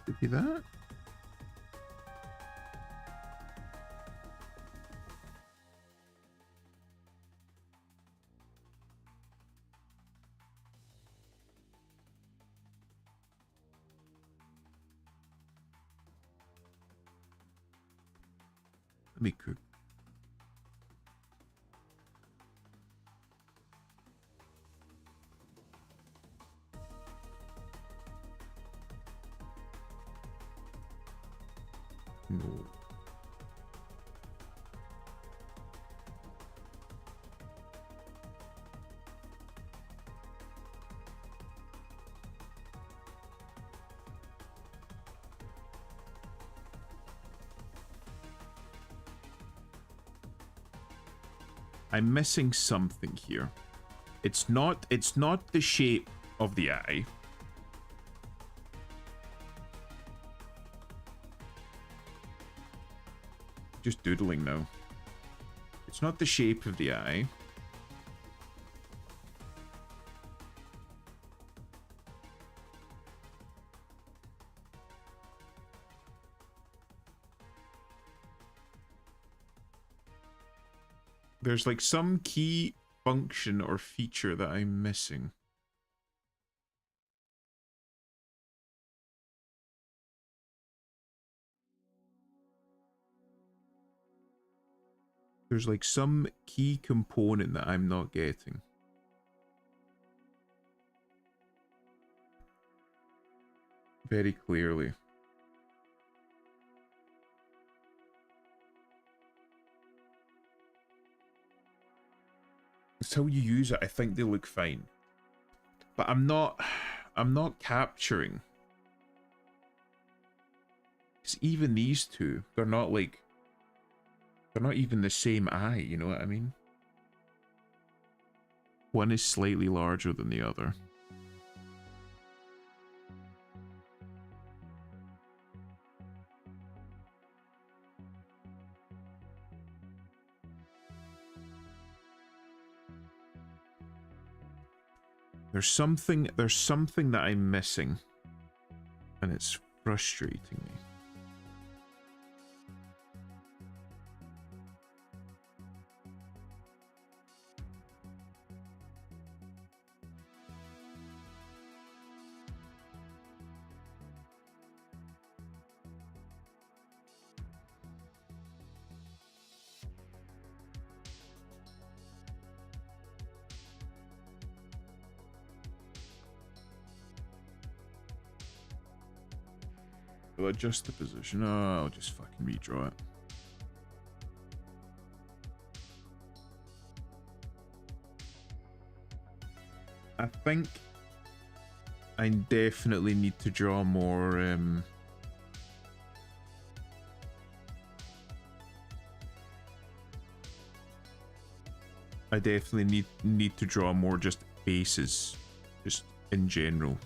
Could be that? Let me cook. No. I'm missing something here. It's not the shape of the eye. Just doodling now. It's not the shape of the eye. There's like some key function or feature that I'm missing. There's like some key component that I'm not getting. Very clearly. It's how you use it. I think they look fine. But I'm not capturing. Because even these two, they're not even the same eye, you know what I mean? One is slightly larger than the other. There's something that I'm missing, and it's frustrating me. Will adjust the position. Oh, I'll just fucking redraw it. I think I definitely need to draw more I definitely need to draw more just faces, just in general.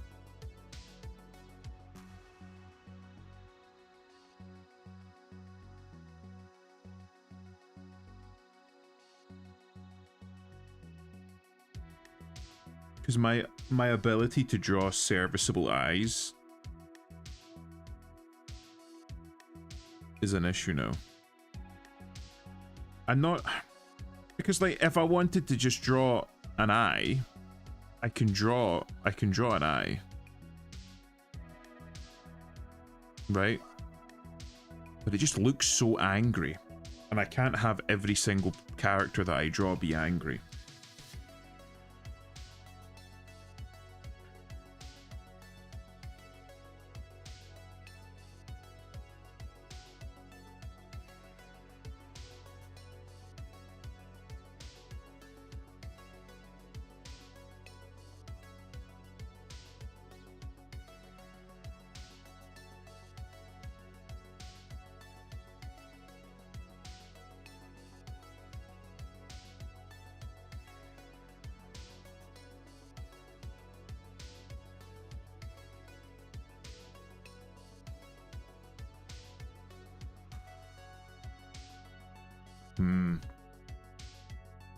Because my ability to draw serviceable eyes is an issue now. I'm not... Because, like, if I wanted to just draw an eye, I can draw an eye. Right? But it just looks so angry. And I can't have every single character that I draw be angry.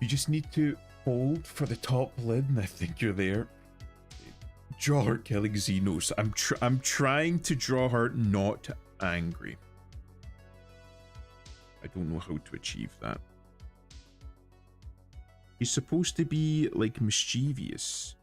You just need to hold for the top lid, and I think you're there. Draw her killing Xenos. I'm trying to draw her not angry. I don't know how to achieve that. She's supposed to be like mischievous.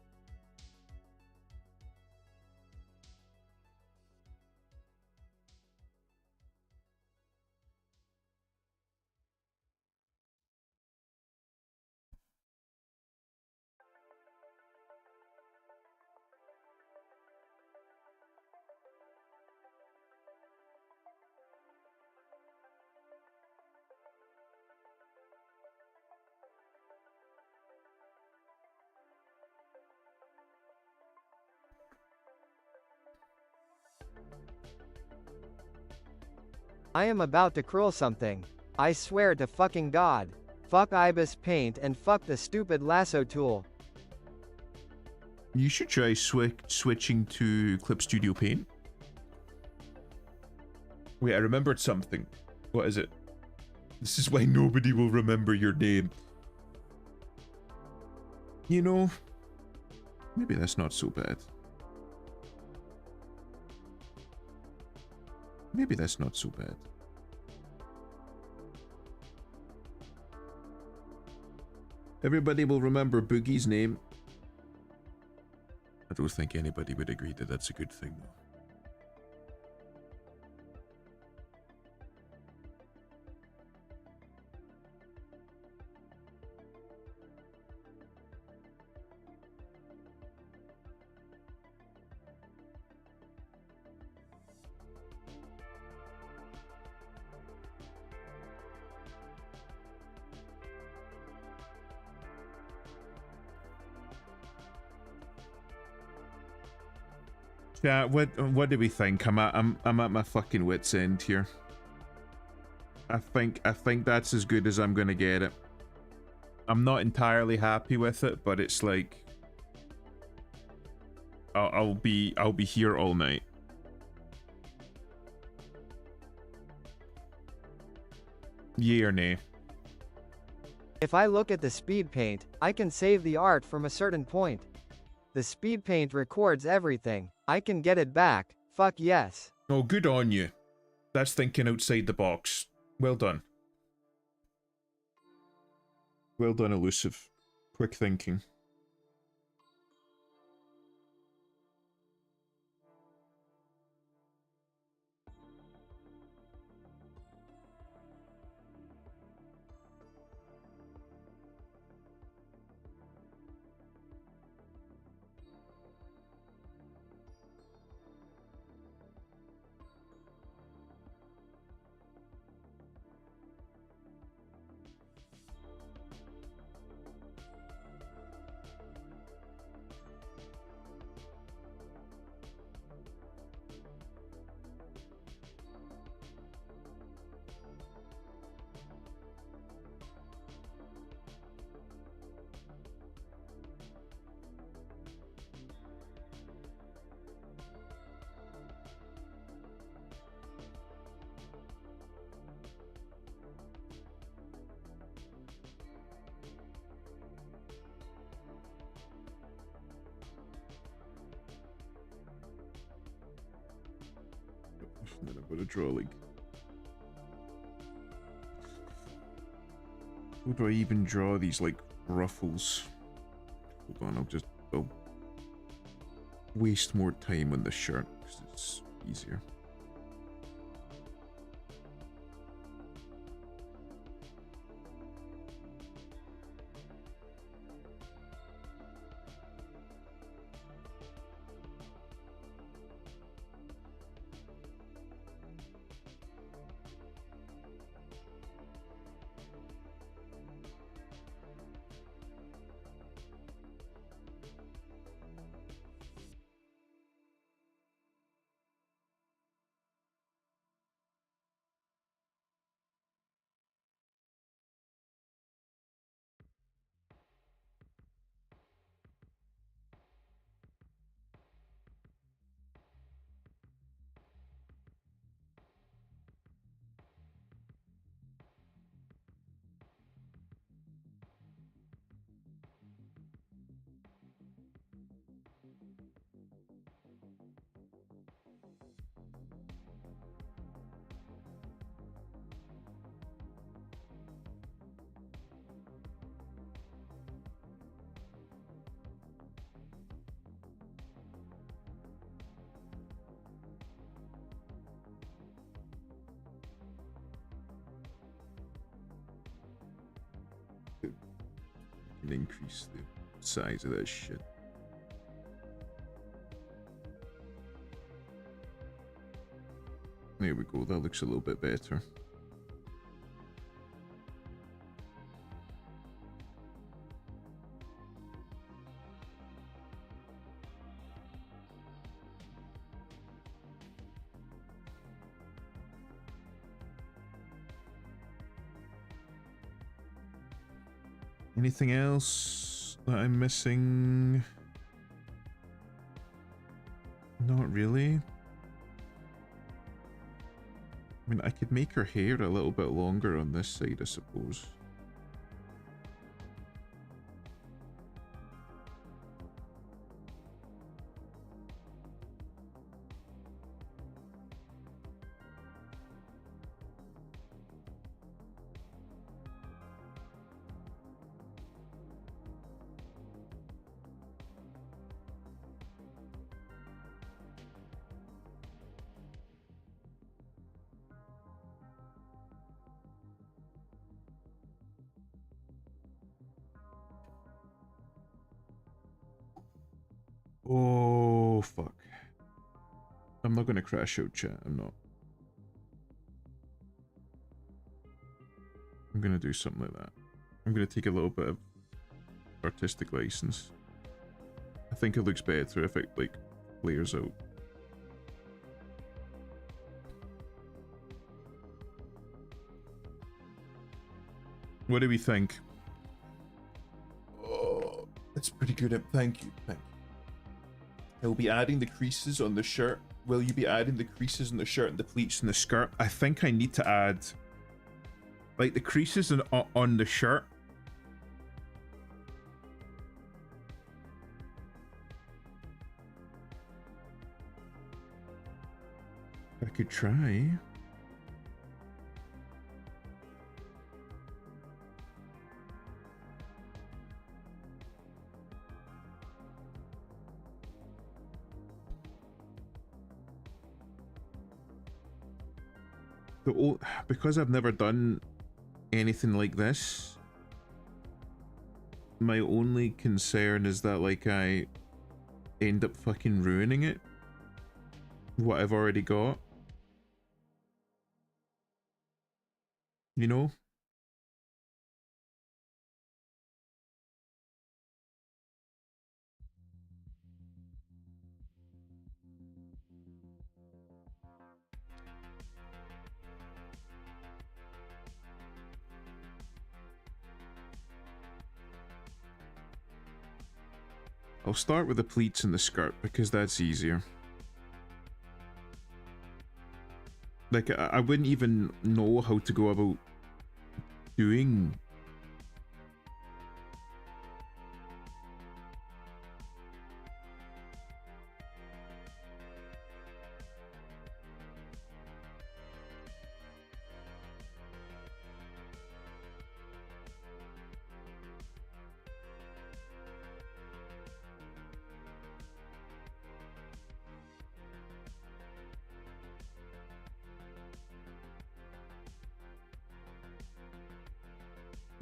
I am about to curl something. I swear to fucking God. Fuck Ibis Paint and fuck the stupid lasso tool. You should try switching to Clip Studio Paint. Wait, I remembered something. What is it? This is why nobody will remember your name. You know, maybe that's not so bad. Maybe that's not so bad. Everybody will remember Boogie's name. I don't think anybody would agree that that's a good thing, though. Yeah, what do we think? I'm at my fucking wit's end here. I think that's as good as I'm gonna get it. I'm not entirely happy with it, but it's like I'll be here all night. Yay or nay? If I look at the speed paint, I can save the art from a certain point. The speed paint records everything. I can get it back. Fuck yes. Oh, good on you. That's thinking outside the box. Well done. Well done, Elusive. Quick thinking. And then I've got to draw like... How do I even draw these like ruffles? Hold on, I'll waste more time on the shirt because it's easier. And increase the size of that shit. There we go, that looks a little bit better. Anything else that I'm missing? Not really. I mean, I could make her hair a little bit longer on this side, I suppose. fuck. I'm not gonna crash out, chat. I'm not. I'm gonna do something like that. I'm gonna take a little bit of artistic license. I think it looks better if it like layers out. What do we think? Oh, it's pretty good. Thank you. Thank you. I will be adding the creases on the shirt. Will you be adding the creases on the shirt and the pleats in the skirt? I think I need to add like the creases on the shirt. I could try. Because I've never done anything like this, my only concern is that like I end up fucking ruining it, what I've already got, you know? I'll start with the pleats and the skirt because that's easier. Like, I wouldn't even know how to go about doing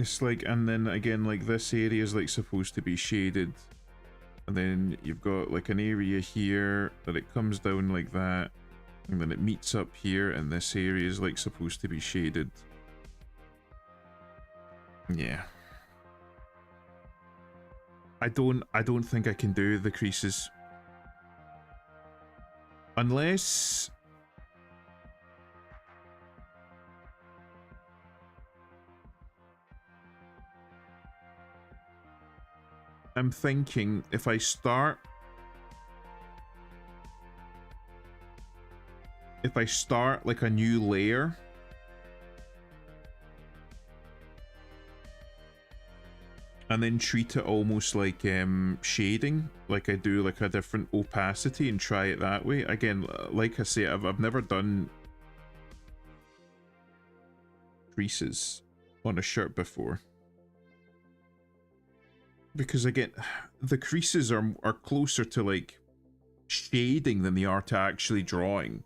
it's like, and then again, like this area is like supposed to be shaded, and then you've got like an area here that it comes down like that, and then it meets up here, and this area is like supposed to be shaded. Yeah. I don't think I can do the creases unless I'm thinking if I start like a new layer, and then treat it almost like shading, like I do like a different opacity, and try it that way. Again, like I say, I've never done creases on a shirt before. Because again, the creases are closer to like shading than they are to actually drawing.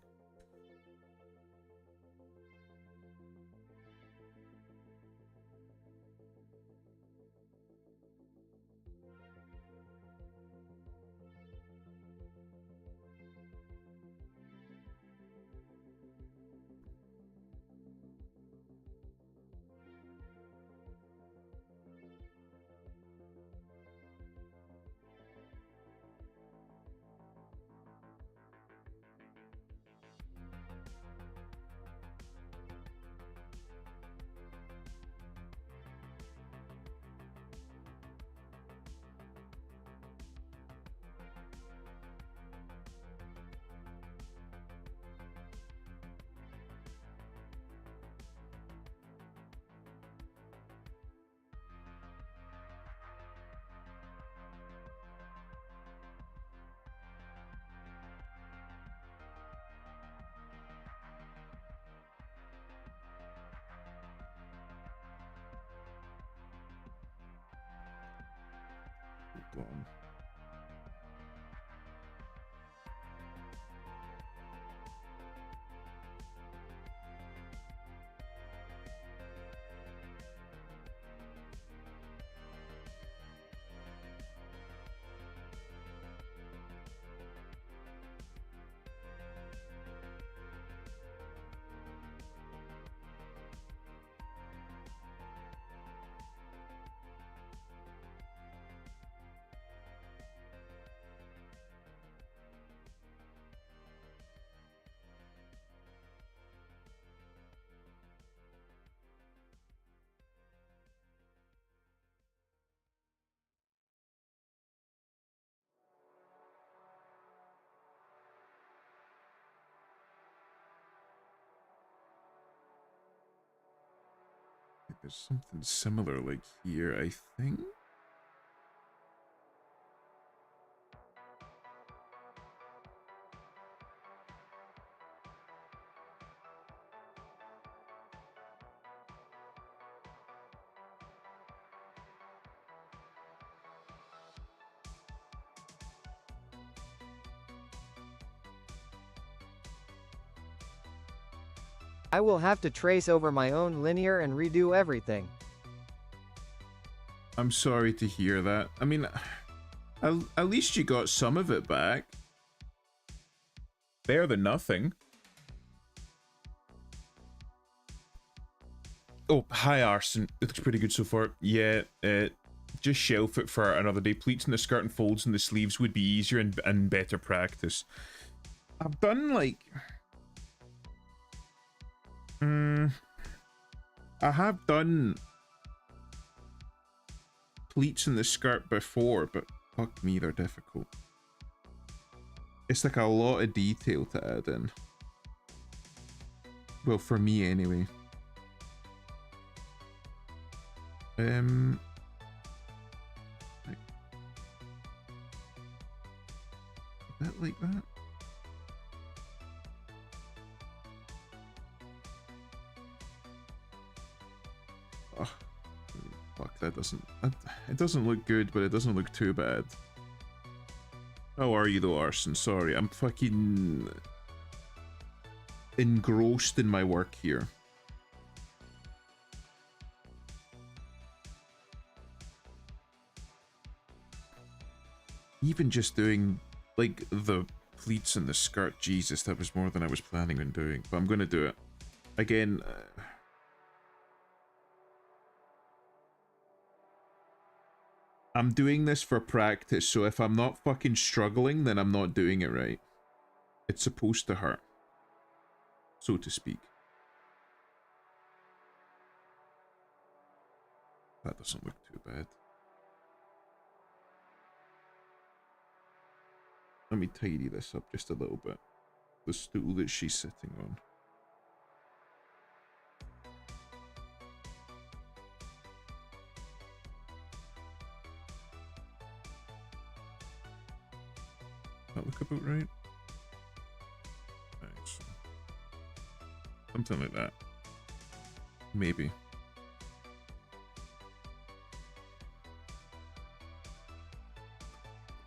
Hold on. There's something similar like here, I think. I will have to trace over my own linear and redo everything. I'm sorry to hear that. I mean, at least you got some of it back. Better than nothing. Oh, hi Arson. It looks pretty good so far. Yeah, just shelf it for another day. Pleats in the skirt and folds in the sleeves would be easier and better practice. I've done like... I have done pleats in the skirt before, but fuck me, they're difficult. It's like a lot of detail to add in. Well, for me anyway. Like, a bit like that. Oh, fuck, that doesn't... It doesn't look good, but it doesn't look too bad. How are you though, Arson? Sorry, I'm fucking... engrossed in my work here. Even just doing, like, the pleats and the skirt, Jesus, that was more than I was planning on doing. But I'm gonna do it. Again... I'm doing this for practice, so if I'm not fucking struggling, then I'm not doing it right. It's supposed to hurt, so to speak. That doesn't look too bad. Let me tidy this up just a little bit. The stool that she's sitting on. That look about right? Nice. Something like that. Maybe.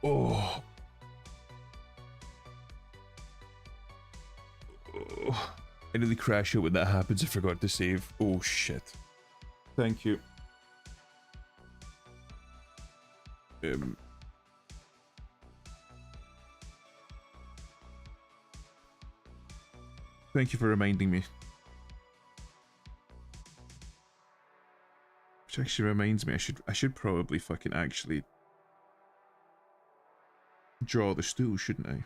Oh. Oh. I nearly crash out when that happens. I forgot to save. Oh shit. Thank you. Thank you for reminding me. Which actually reminds me, I should probably fucking actually draw the stool, shouldn't I?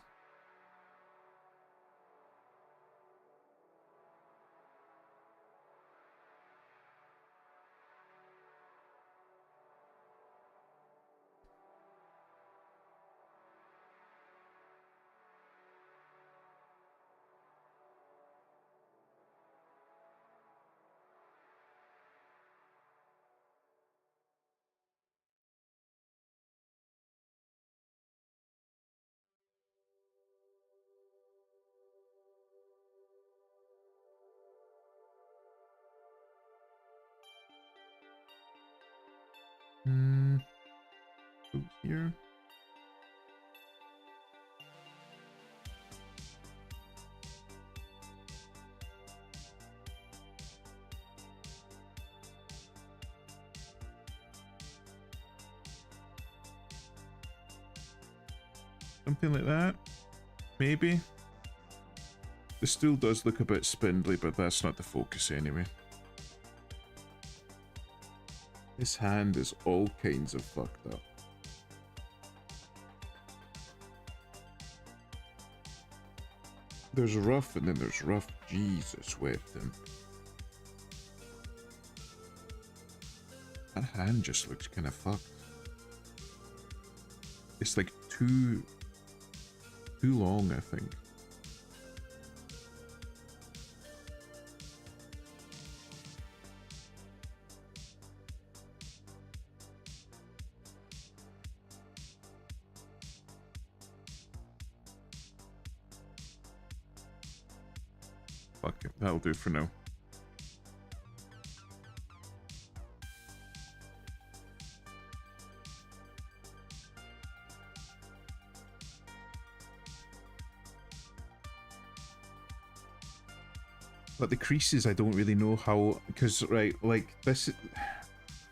Out here. Something like that. Maybe. The stool does look a bit spindly, but that's not the focus anyway. This hand is all kinds of fucked up. There's rough and then there's rough. Jesus wept him. That hand just looks kind of fucked. It's like too long, I think. Fuck it, that'll do for now. But the creases, I don't really know how, because, right, like, this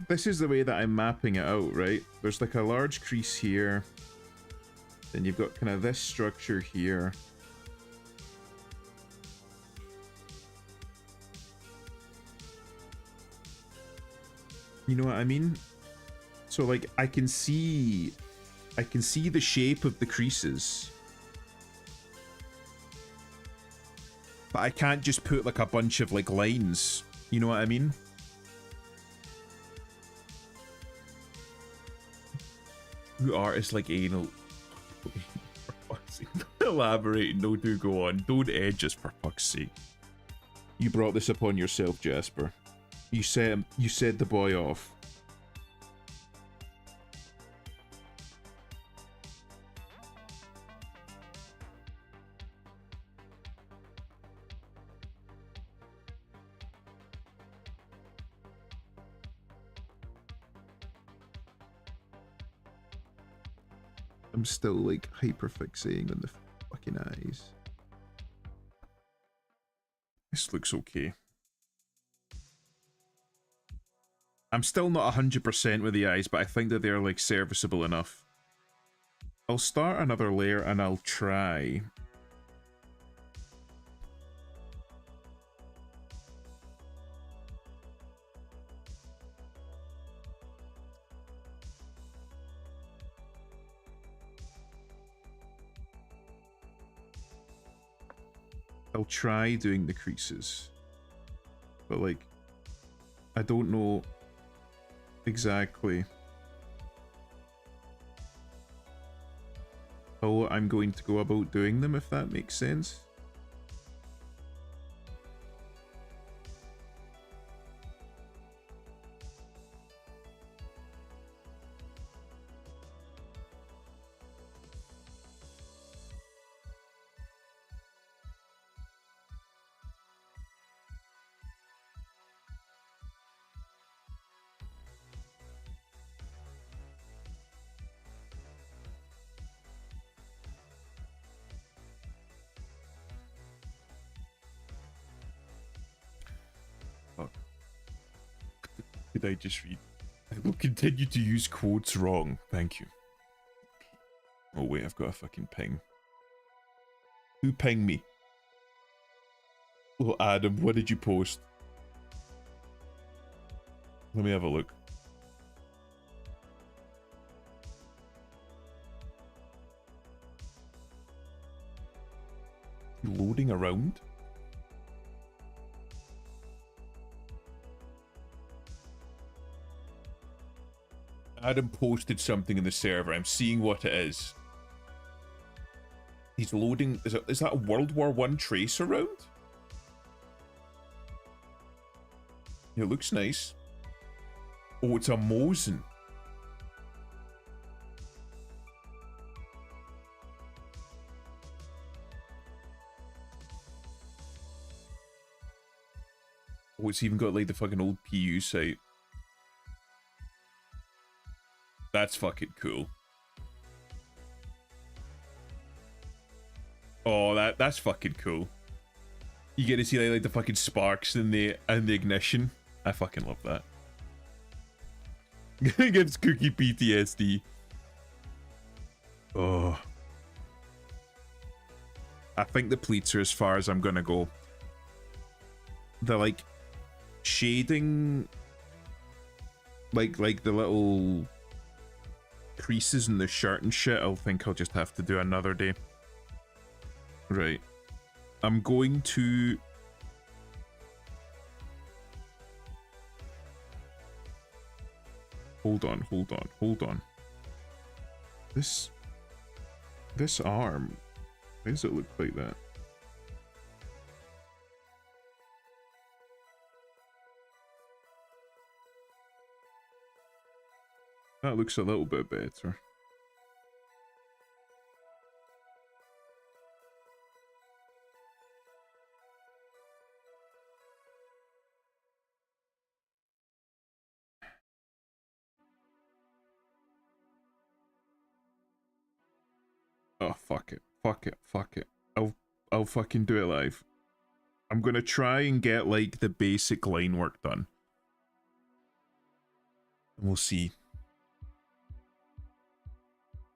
is the way that I'm mapping it out, right? There's like a large crease here, then you've got kind of this structure here. You know what I mean? So like I can see the shape of the creases. But I can't just put like a bunch of like lines. You know what I mean? Who artists like anal? Elaborate, no, do go on. Don't edge us for fuck's sake. You brought this upon yourself, Jasper. You said the boy off. I'm still like hyper fixating on the fucking eyes. This looks okay. I'm still not 100% with the eyes, but I think that they're like serviceable enough. I'll start another layer and I'll try. I'll try doing the creases, but like, I don't know exactly how I'm going to go about doing them, if that makes sense. Did I just read? I will continue to use quotes wrong. Thank you. Oh wait, I've got a fucking ping. Who pinged me? Oh, Adam, what did you post? Let me have a look. Loading around? Adam posted something in the server. I'm seeing what it is. He's loading. Is that a World War I tracer round? It looks nice. Oh, it's a Mosin. Oh, it's even got like the fucking old PU site. That's fucking cool. Oh, that's fucking cool. You get to see like the fucking sparks in the ignition. I fucking love that. Gives Cookie PTSD. Oh. I think the pleats are as far as I'm gonna go. The like shading, like the little creases in the shirt and shit, I think I'll just have to do another day. Right. I'm going to... Hold on. This arm, why does it look like that? That looks a little bit better. Oh, fuck it. Fuck it. Fuck it. I'll fucking do it live. I'm gonna try and get, like, the basic line work done. And we'll see.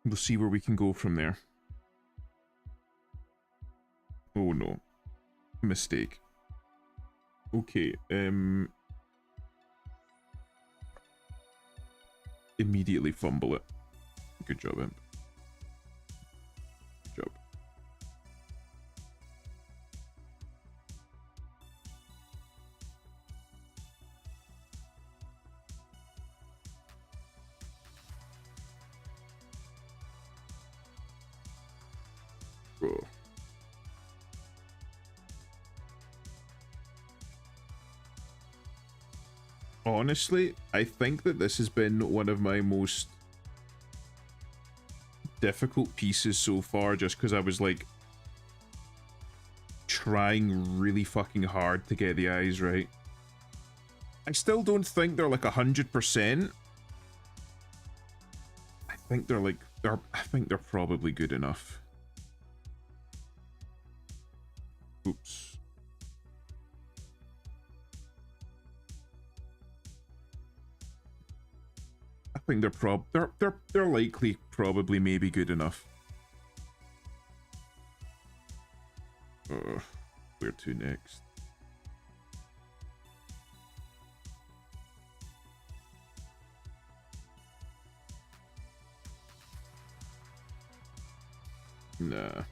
We'll see where we can go from there. Oh no. Mistake. Okay, immediately fumble it. Good job, Imp. Good job. Oh. Honestly, I think that this has been one of my most difficult pieces so far, just because I was like trying really fucking hard to get the eyes right. I still don't think they're like 100%. I think they're like I think they're probably good enough. Oops. I think they're likely probably maybe good enough. Where to next? Nah.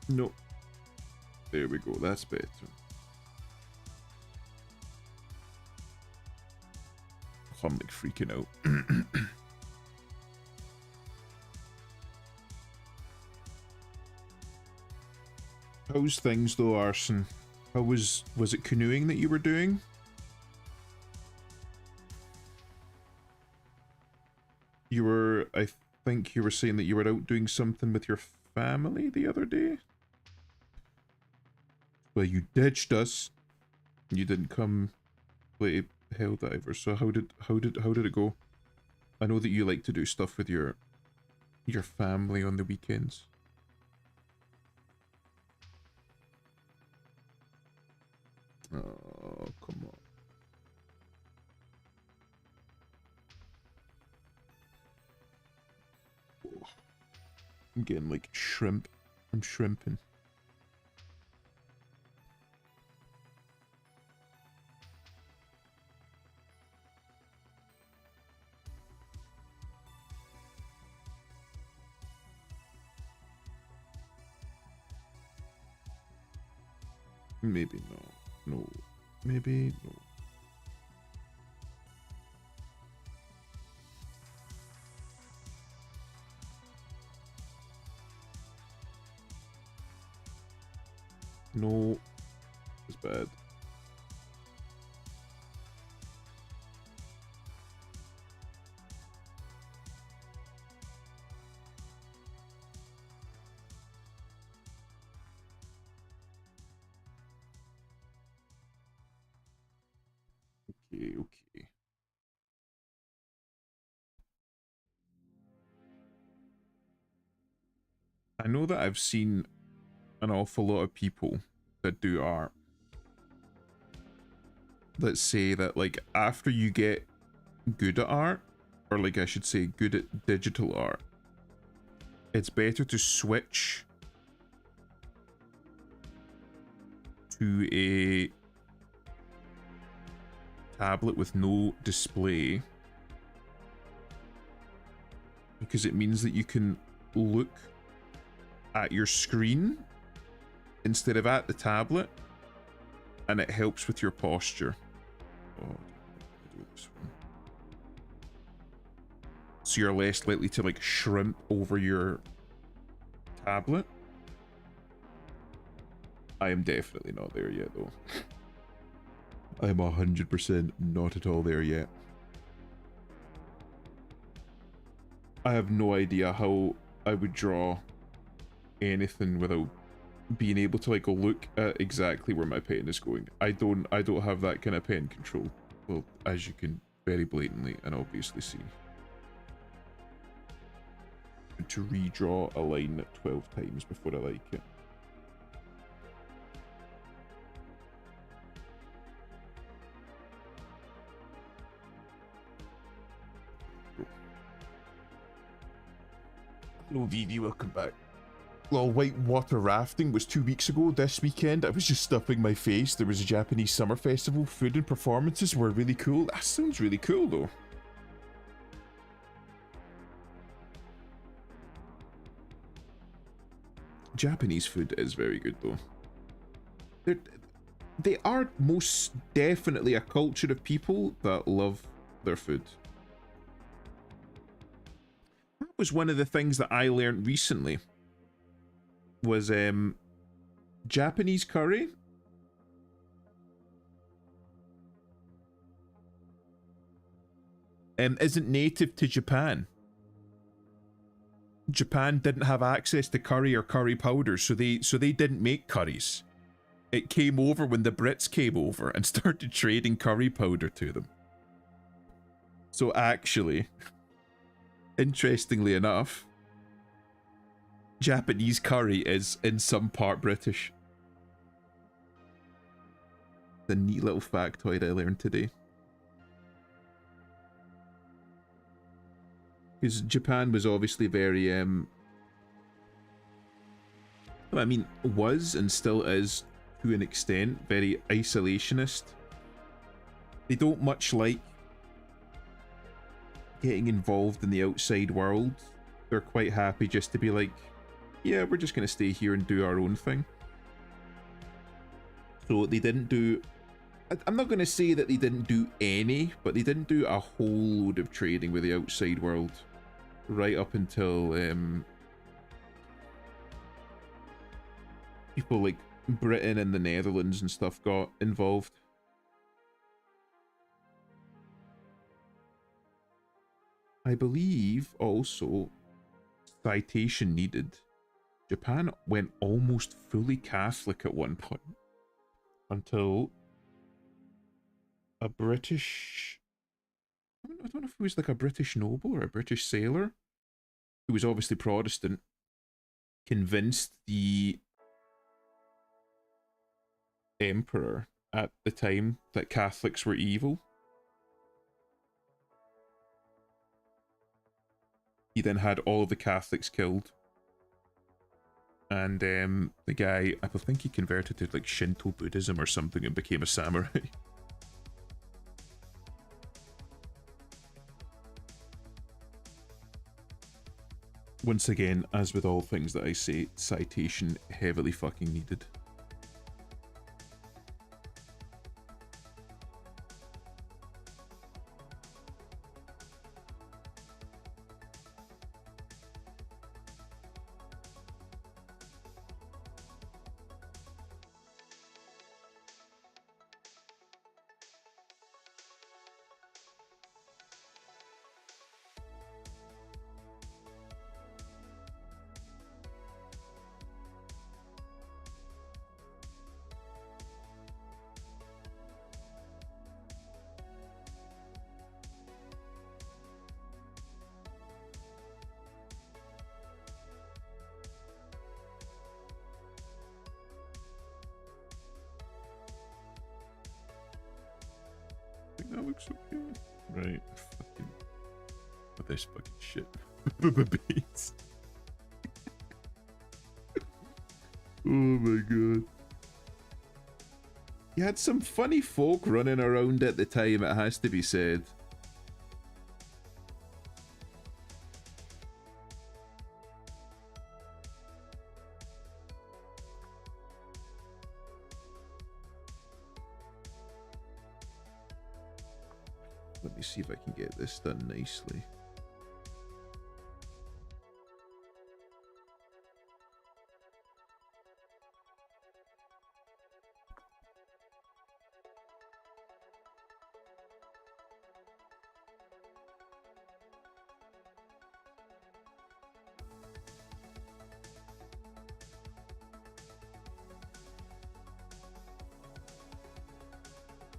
No. There we go, that's better. I'm like freaking out. How's things though, Arson? How was it canoeing that you were doing? You were, I think you were saying that you were out doing something with your family the other day? Well, you ditched us. You didn't come play Helldiver. So how did it go? I know that you like to do stuff with your family on the weekends. Oh, come on. Oh. I'm getting like shrimp. I'm shrimping. Maybe no. No. Maybe no. No. It's bad. Okay. I know that I've seen an awful lot of people that do art that say that, like, after you get good at art, or like I should say good at digital art, it's better to switch to a tablet with no display, because it means that you can look at your screen instead of at the tablet, and it helps with your posture. Oh, I'll do this one. So you're less likely to like shrimp over your tablet. I am definitely not there yet though. I am 100% not at all there yet. I have no idea how I would draw anything without being able to like look at exactly where my pen is going. I don't have that kind of pen control. Well, as you can very blatantly and obviously see. to redraw a line 12 times before I like it. Hello Vivi, welcome back. Well, whitewater rafting was 2 weeks ago. This weekend, I was just stuffing my face. There was a Japanese summer festival. Food and performances were really cool. That sounds really cool, though. Japanese food is very good, though. They are most definitely a culture of people that love their food. That was one of the things that I learned recently. Was Japanese curry isn't native to Japan. Japan didn't have access to curry or curry powder, so they didn't make curries. It came over when the Brits came over and started trading curry powder to them. So actually, interestingly enough, Japanese curry is in some part British. The neat little factoid I learned today. Because Japan was obviously very, I mean, was and still is, to an extent, very isolationist. They don't much like getting involved in the outside world. They're quite happy just to be like, yeah, we're just going to stay here and do our own thing. So they didn't do... I'm not going to say that they didn't do any, but they didn't do a whole load of trading with the outside world. Right up until people like Britain and the Netherlands and stuff got involved. I believe also, citation needed, Japan went almost fully Catholic at one point until a British, I don't know if it was like a British noble or a British sailor who was obviously Protestant, convinced the emperor at the time that Catholics were evil. He then had all of the Catholics killed. And the guy, I think he converted to like Shinto Buddhism or something and became a samurai. Once again, as with all things that I say, citation heavily fucking needed. That looks okay. Right. Fucking. With this fucking shit. Beats. Oh my god. You had some funny folk running around at the time, it has to be said. Let me see if I can get this done nicely.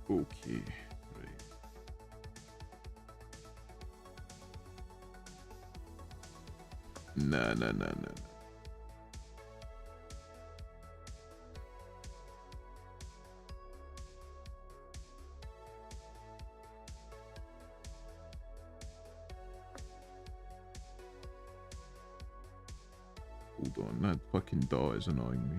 Okay. Nah, nah, nah, nah. Hold on, that fucking dot is annoying me.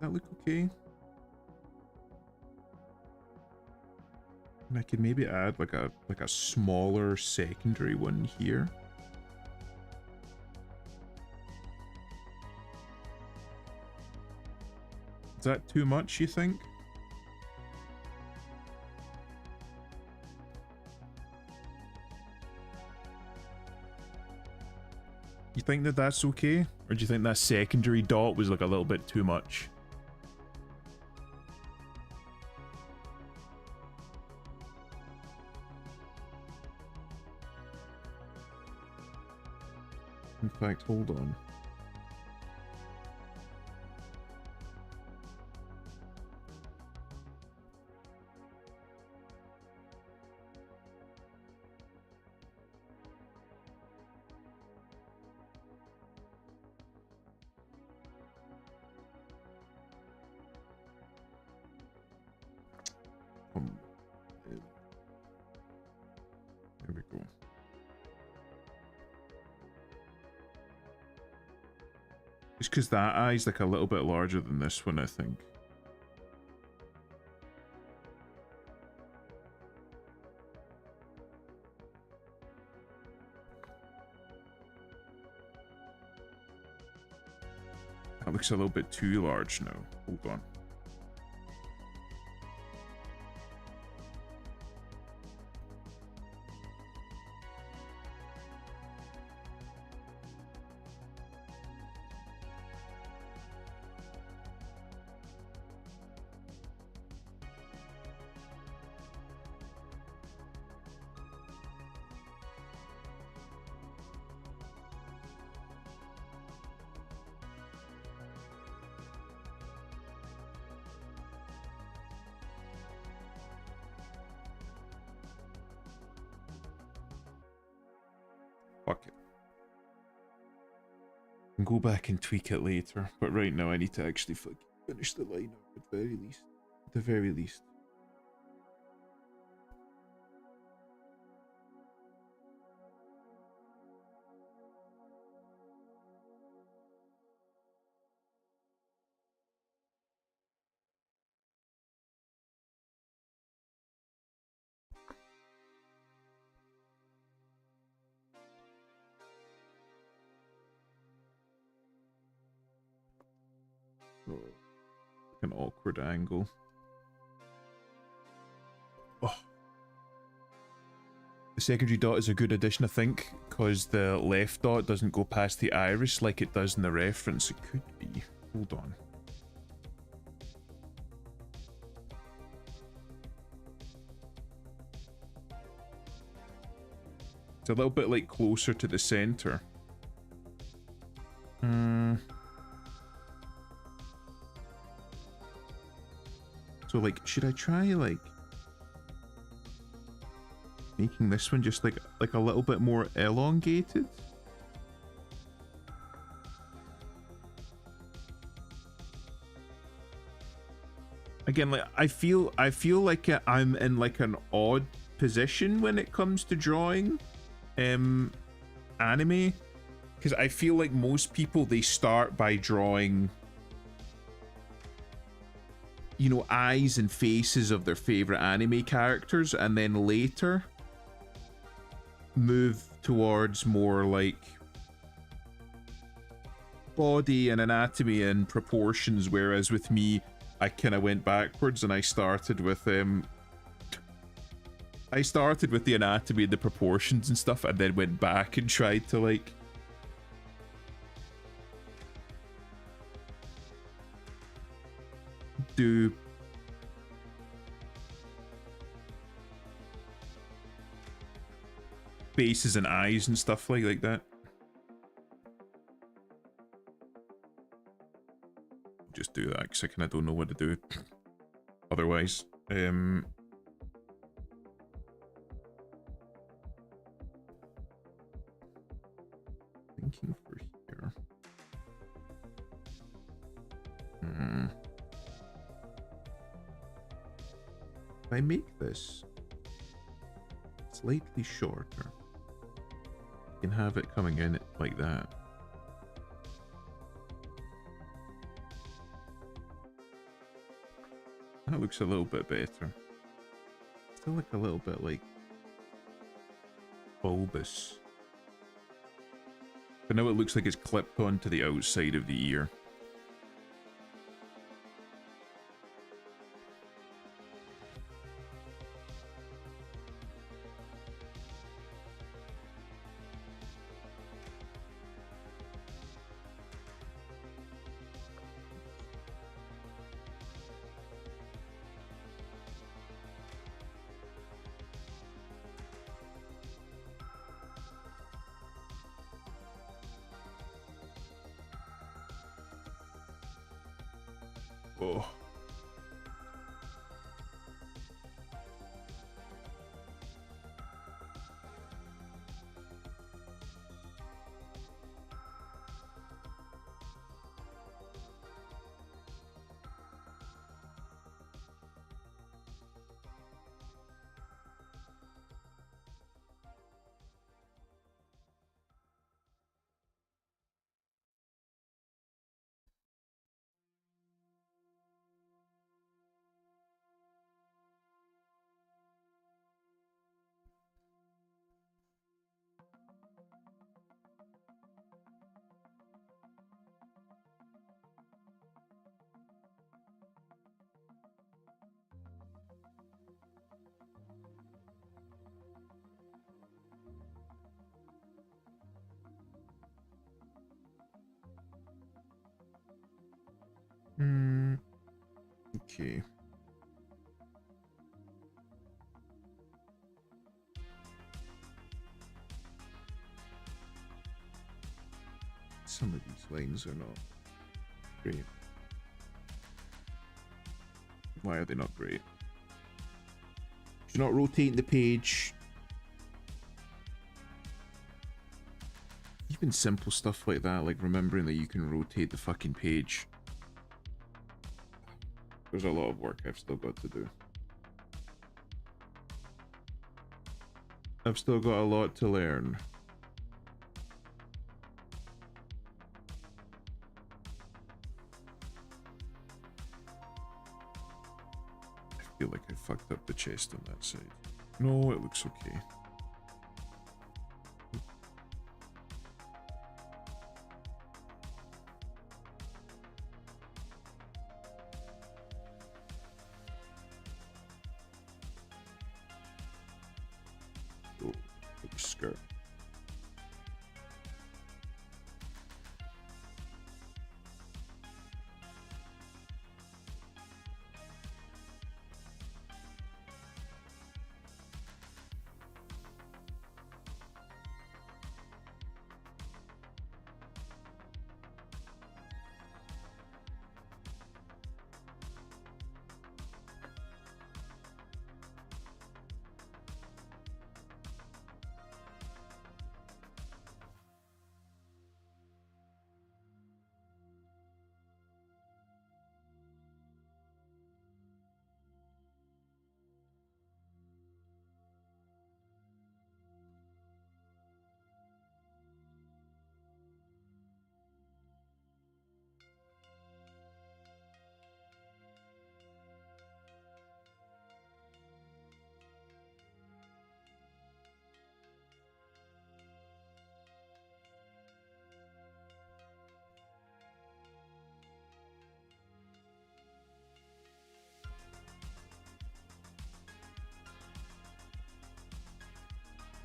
That look okay? And I could maybe add like a smaller secondary one here. Is that too much, you think? You think that that's okay? Or do you think that secondary dot was like a little bit too much? In fact, hold on. There we go. Just because that eye's like a little bit larger than this one, I think. That looks a little bit too large now. Hold on. Fuck it. Can go back and tweak it later, but right now I need to actually finish the line up at very least. At the very least. Oh, an awkward angle. Oh. The secondary dot is a good addition, I think, because the left dot doesn't go past the iris like it does in the reference. It could be. Hold on. It's a little bit like closer to the center. So like, should I try like making this one just like a little bit more elongated? Again, like I feel like I'm in like an odd position when it comes to drawing anime, because I feel like most people, they start by drawing you know, eyes and faces of their favorite anime characters, and then later move towards more like body and anatomy and proportions, whereas with me, I kind of went backwards and I started with the anatomy and the proportions and stuff, and then went back and tried to like do faces and eyes and stuff like that. Just do that because I kind of don't know what to do otherwise. Thinking for here. If I make this slightly shorter, I can have it coming in like that. That looks a little bit better. Still look a little bit like bulbous. But now it looks like it's clipped onto the outside of the ear. Oh. Okay. Some of these lines are not great. Why are they not great? You're not rotating the page. Even simple stuff like that, like remembering that you can rotate the fucking page. There's a lot of work I've still got to do. I've still got a lot to learn. I feel like I fucked up the chest on that side. No, it looks okay. Skirt.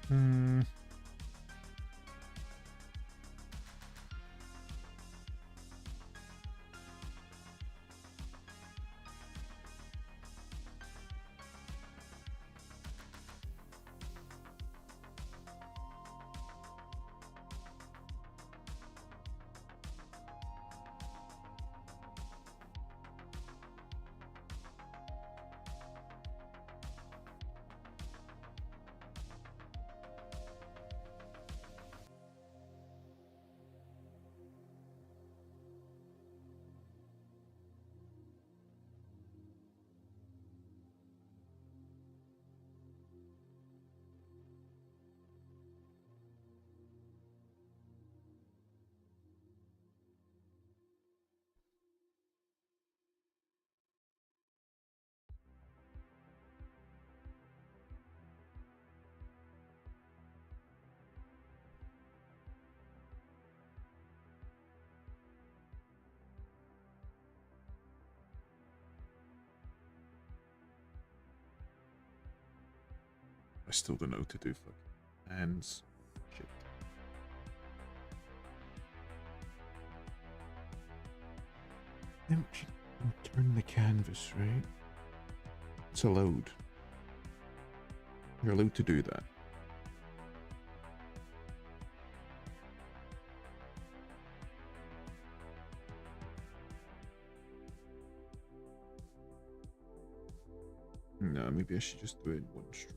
Hmm. I still don't know what to do. Fucking hands. Shit. Empty. Turn the canvas, right? It's allowed. You're allowed to do that. No, maybe I should just do it in one stroke.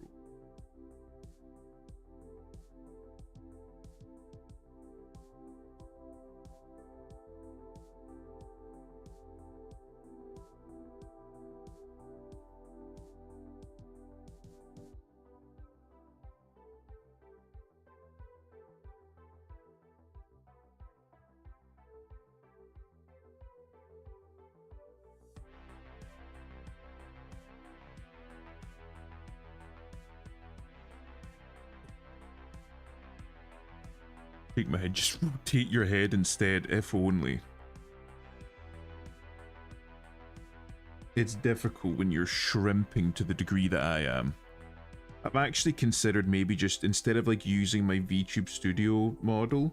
Take my head, just rotate your head instead, if only. It's difficult when you're shrimping to the degree that I am. I've actually considered maybe just, instead of like using my VTube Studio model,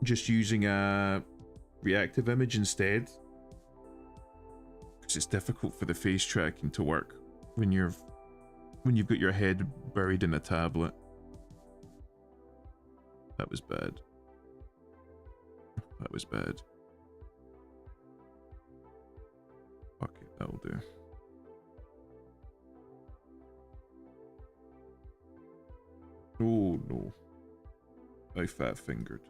just using a reactive image instead. Because it's difficult for the face tracking to work when you've got your head buried in a tablet. That was bad. That was bad. Fuck it, that'll do. Oh no. I fat fingered.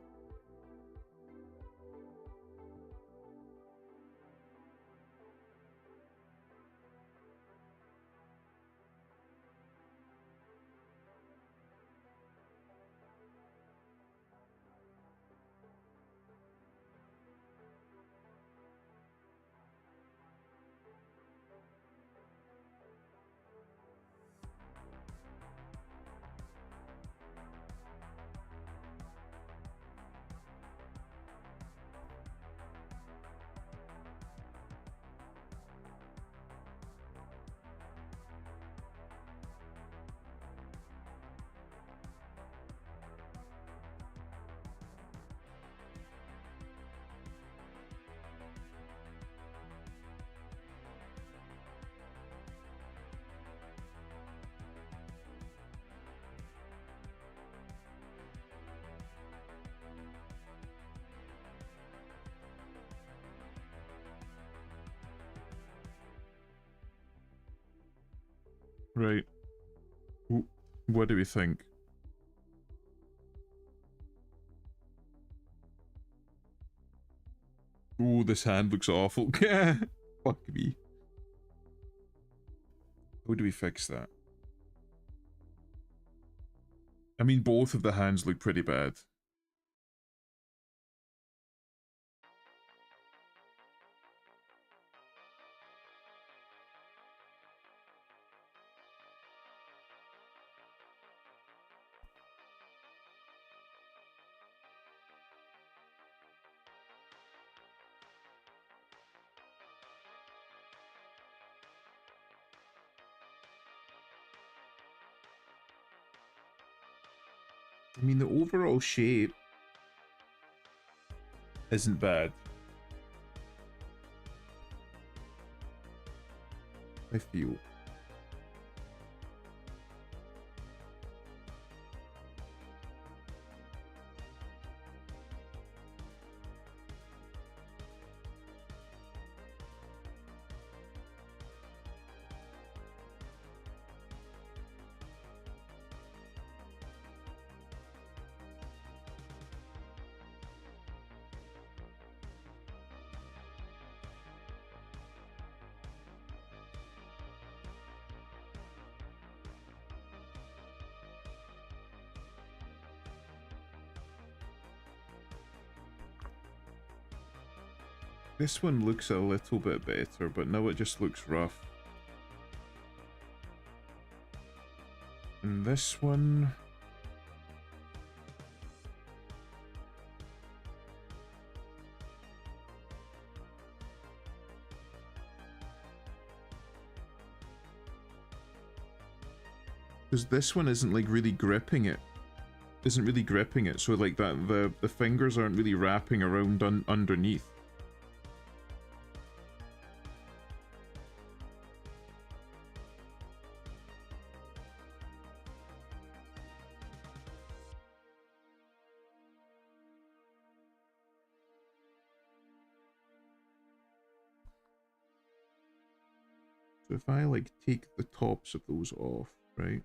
Right. What do we think? Oh, this hand looks awful. Fuck me. How do we fix that? I mean, both of the hands look pretty bad. I mean, the overall shape isn't bad. I feel. This one looks a little bit better, but now it just looks rough. And this one... because this one isn't like really gripping it. Isn't really gripping it, so like that the fingers aren't really wrapping around underneath. So if I like take the tops of those off, right?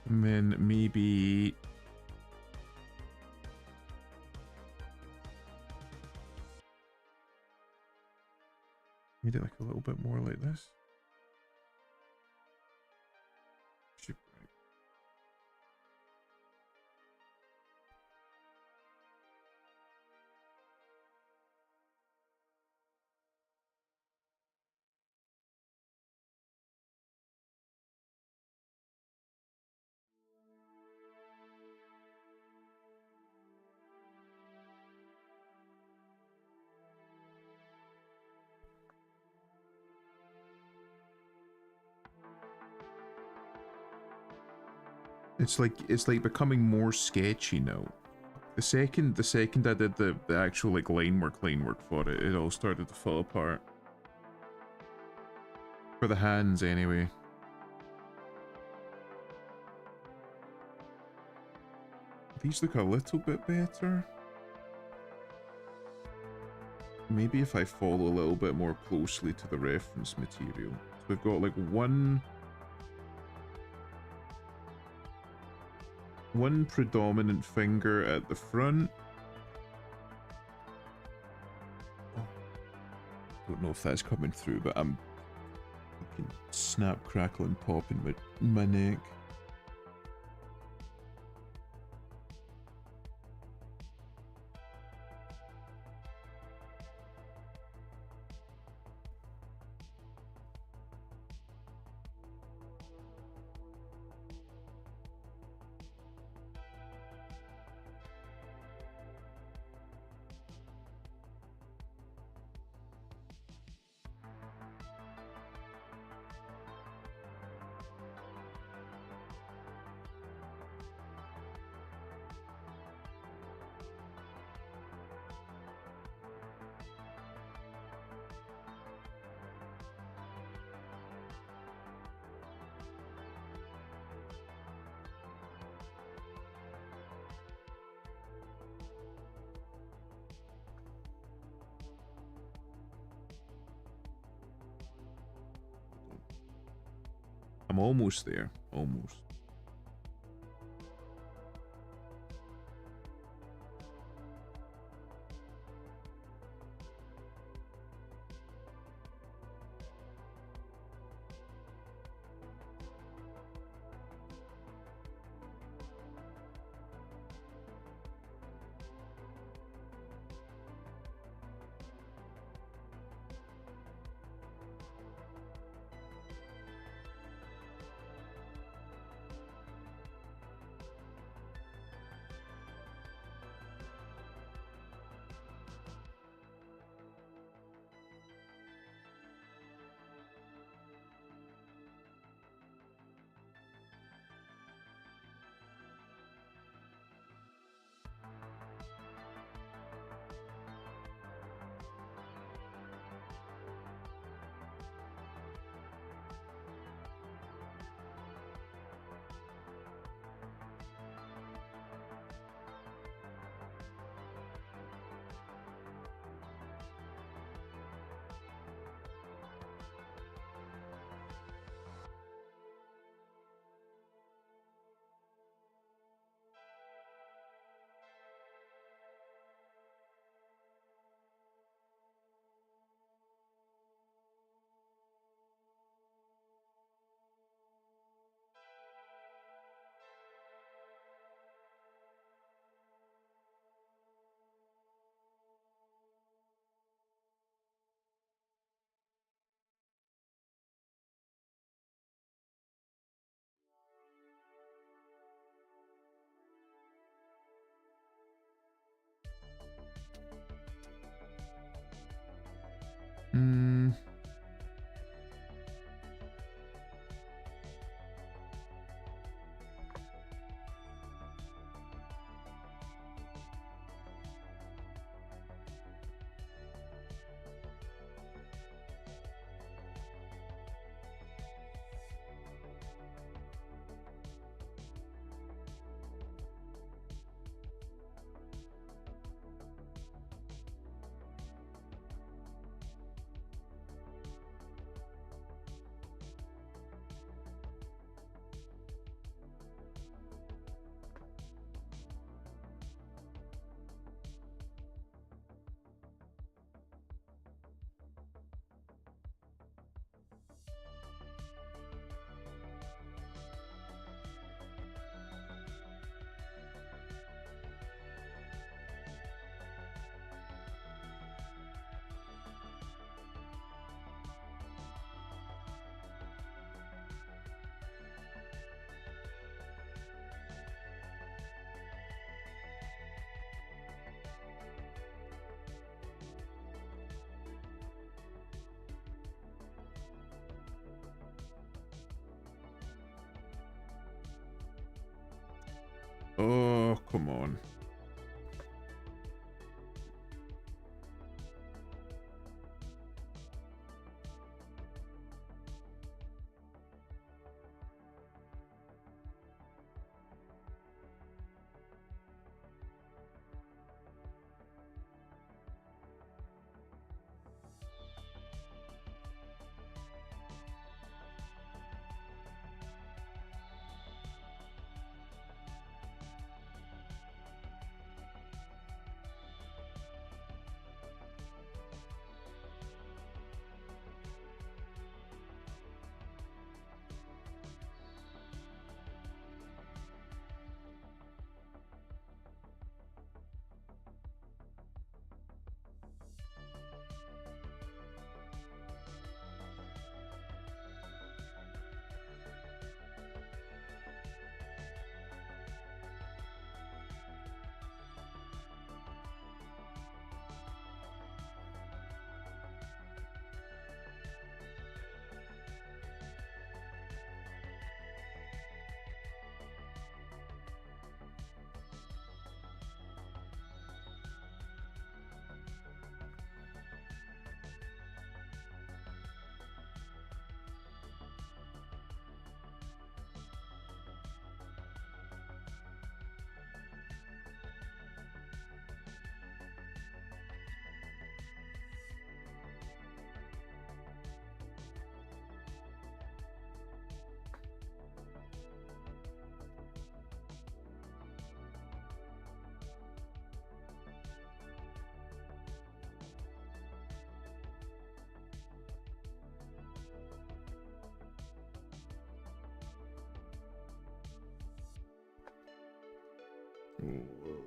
And then maybe... made it like a little bit more like this. Should be right. It's like becoming more sketchy now. The second I did the actual like line work for it, it all started to fall apart. For the hands anyway. These look a little bit better. Maybe if I follow a little bit more closely to the reference material. So we've got like one predominant finger at the front. Oh, don't know if that's coming through, but I'm fucking snap, crackle, and pop in my neck. I'm almost there. Almost. Hmm. Oh, come on.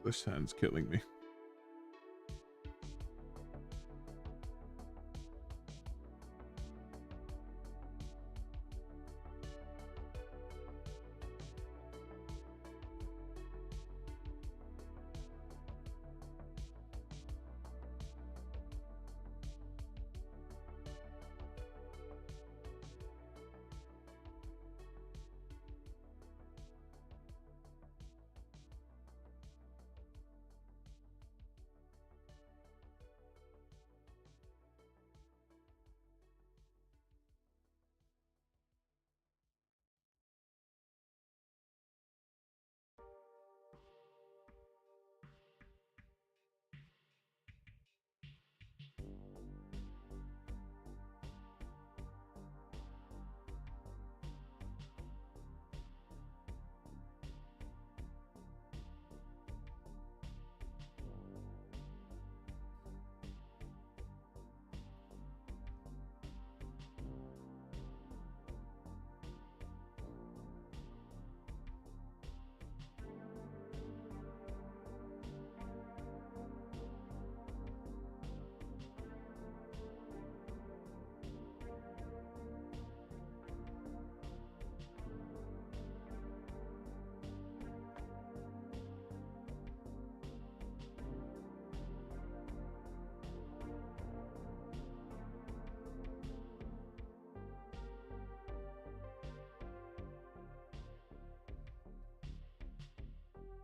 this hand's killing me.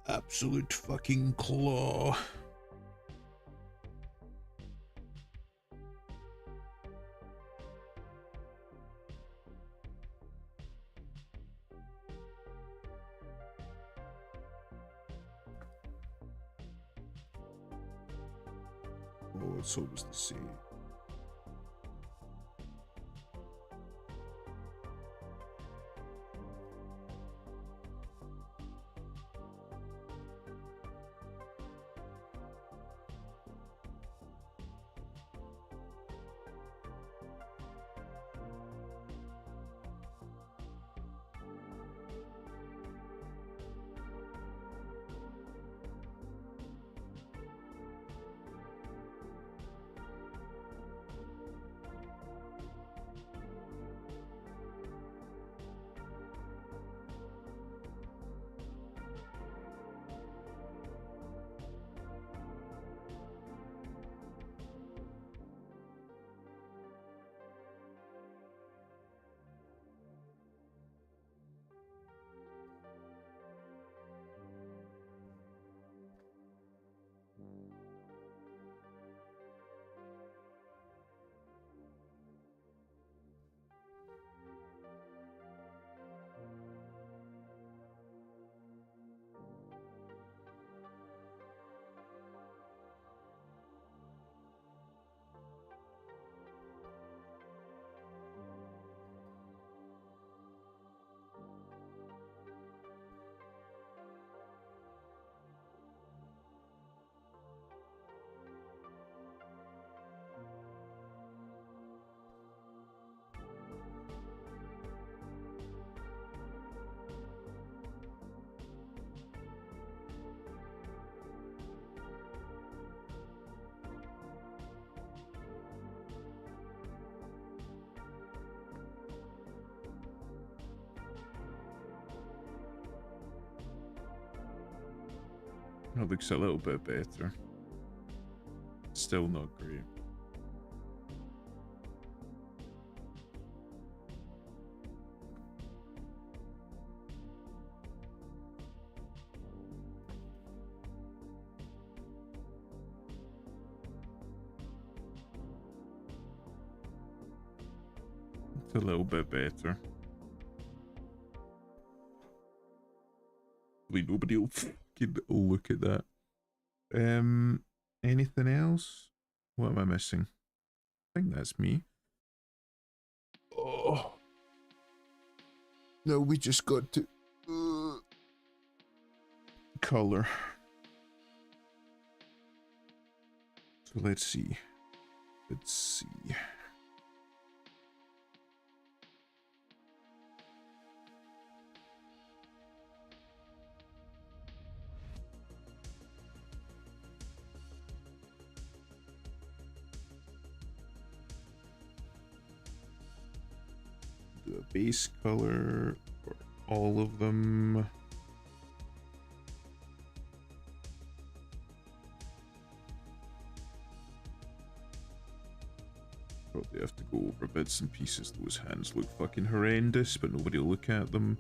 Absolute fucking claw. Oh, it's always the same. That looks a little bit better. Still not great. It's a little bit better. Nobody will fucking look at that. Anything else? What am I missing? I think that's me. Oh. No, we just got to color. So let's see. Let's see. do a base color for all of them. Probably have to go over bits and pieces. Those hands look fucking horrendous, but nobody will look at them.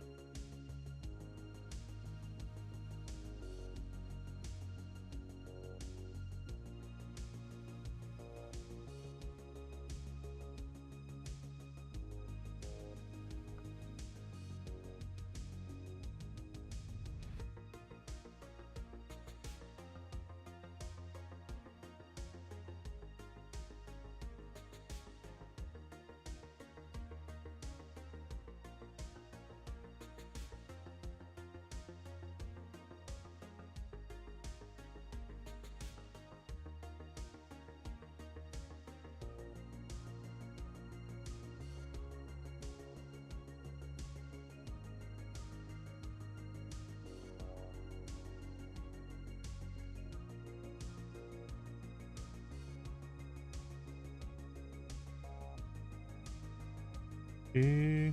Okay.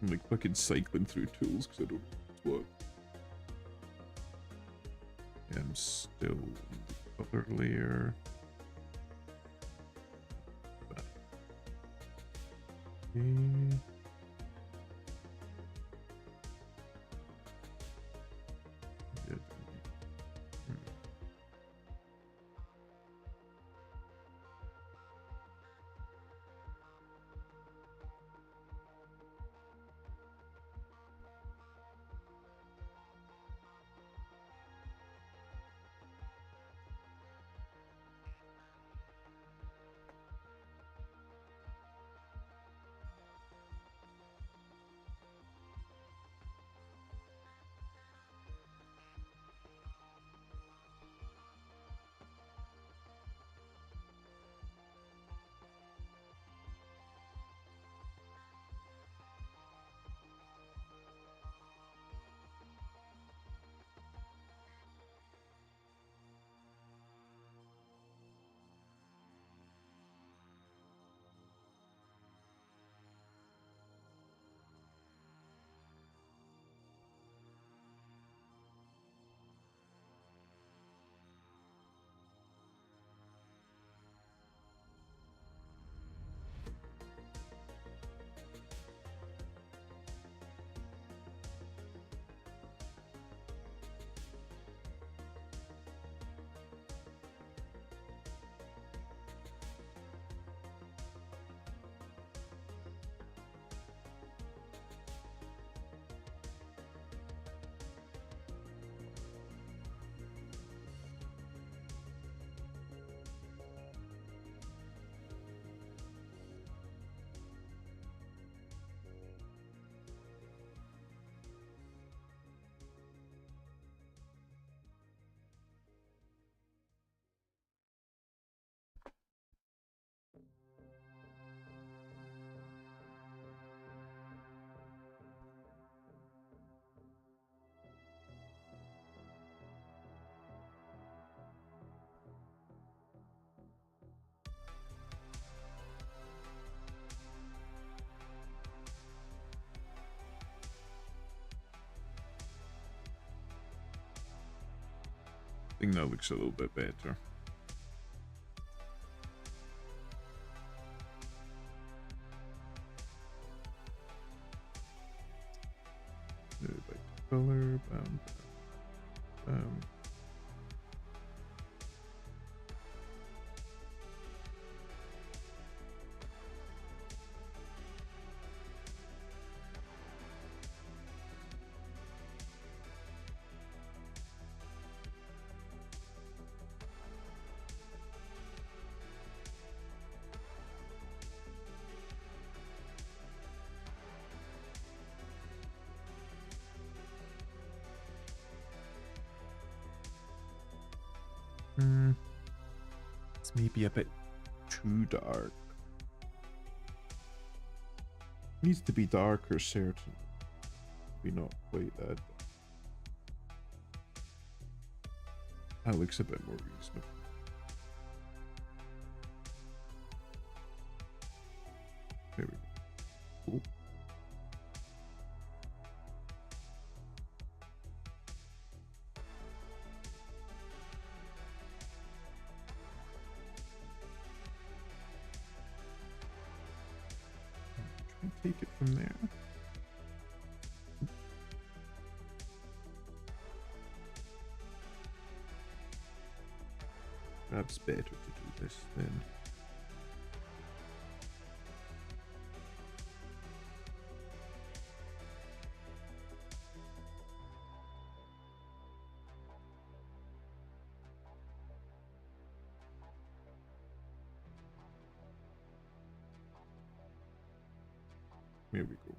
I'm like fucking cycling through tools because I don't know what. Yeah, I'm still in the other layer. Okay. Yeah. I think that looks a little bit better. Back to color, bam, bam, bam. It's maybe a bit too dark. Needs to be darker, certainly. Maybe not quite that. That looks a bit more reasonable. take it from there. Perhaps better to do this then. Here we go.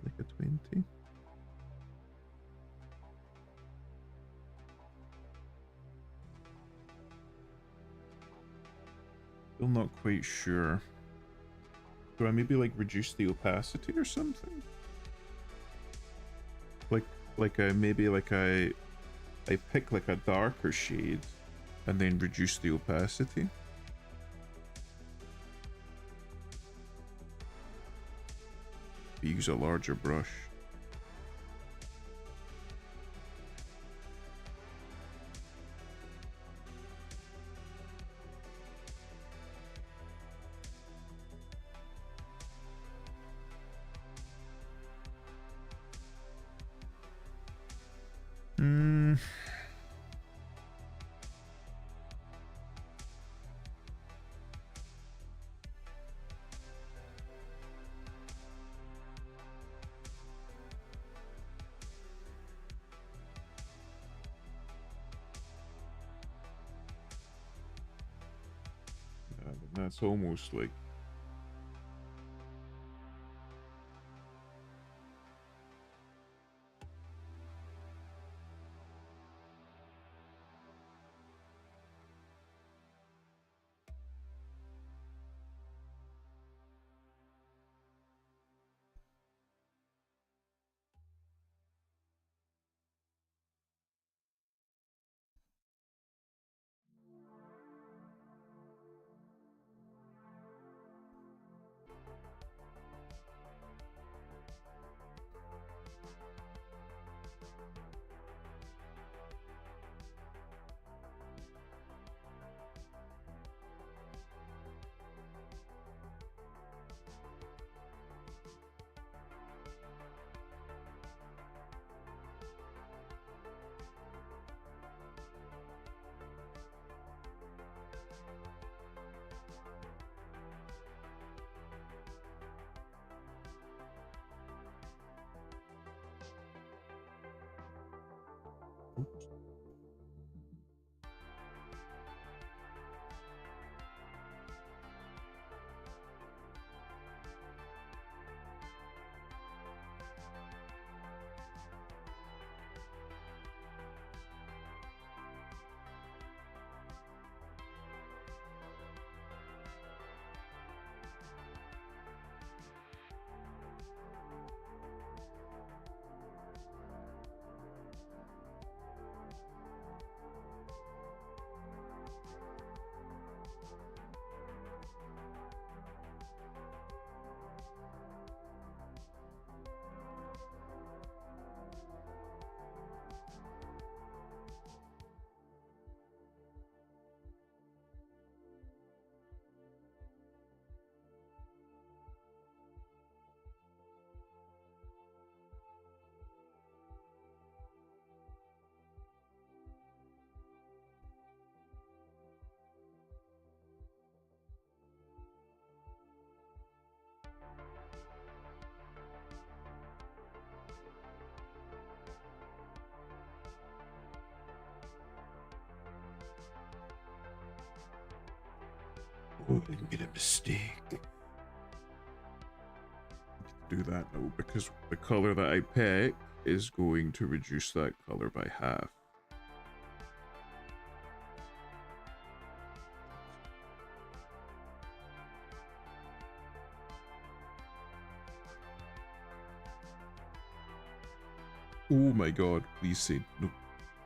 Like a 20. Still not quite sure. Do I maybe like reduce the opacity or something? Like I maybe like I pick like a darker shade and then reduce the opacity. Use a larger brush. That's almost like oh, I didn't get a mistake. Do that now because the color that I pick is going to reduce that color by half. Oh my god, please say no.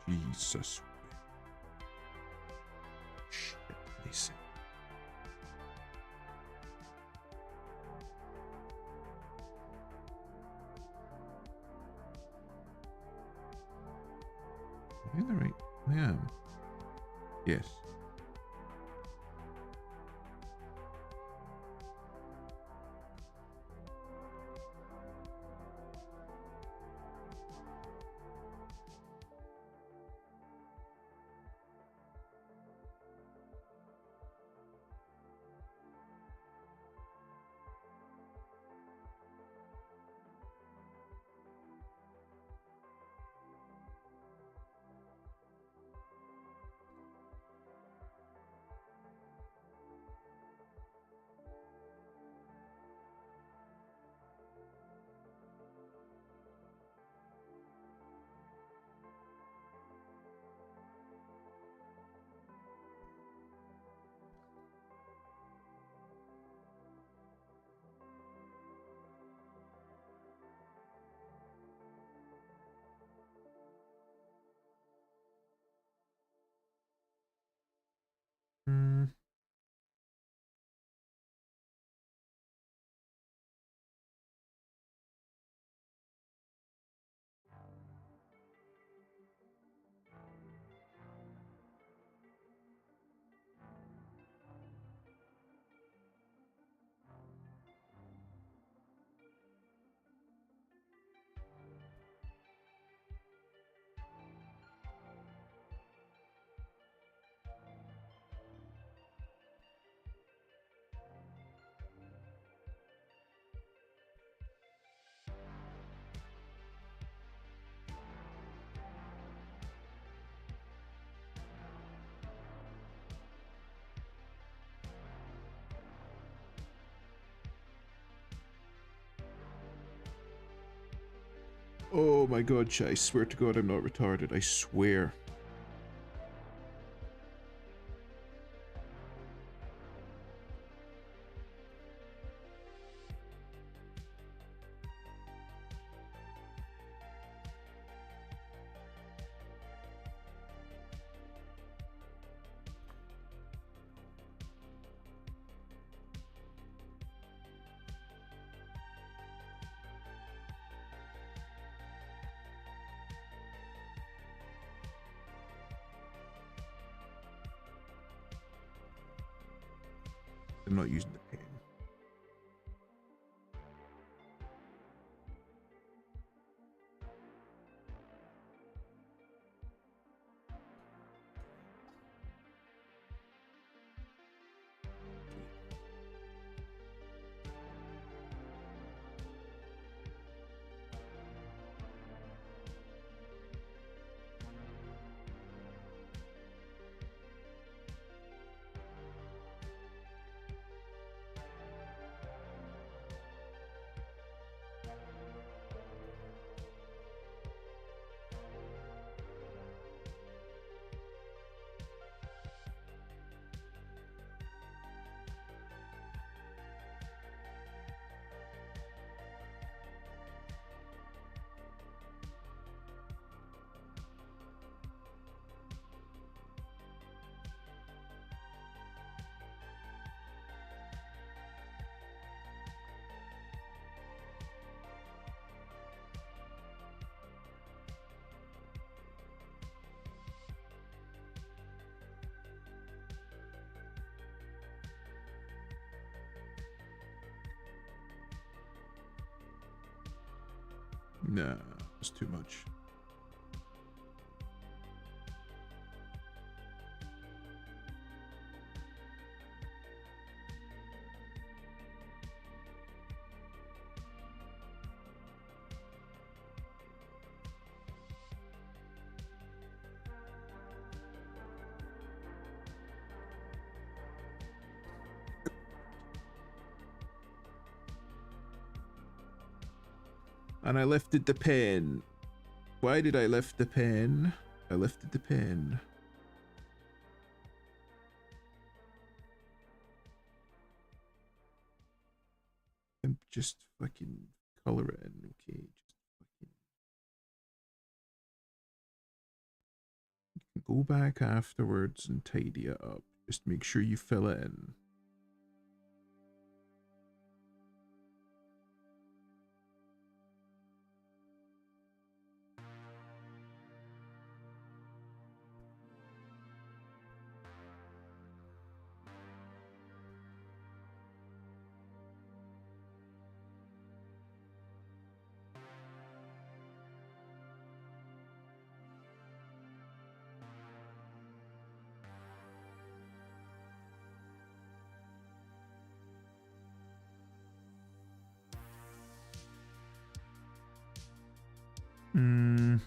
Jesus. Shit, please say. Am I in the right? I am. Yes. Hmm. Oh my god, I swear to god I'm not retarded. I swear. I'm not using the pen. Nah, it's too much. And I lifted the pen. Why did I lift the pen? I lifted the pen. And just fucking color it in, okay? Just fucking Go back afterwards and tidy it up. Just make sure you fill it in. Can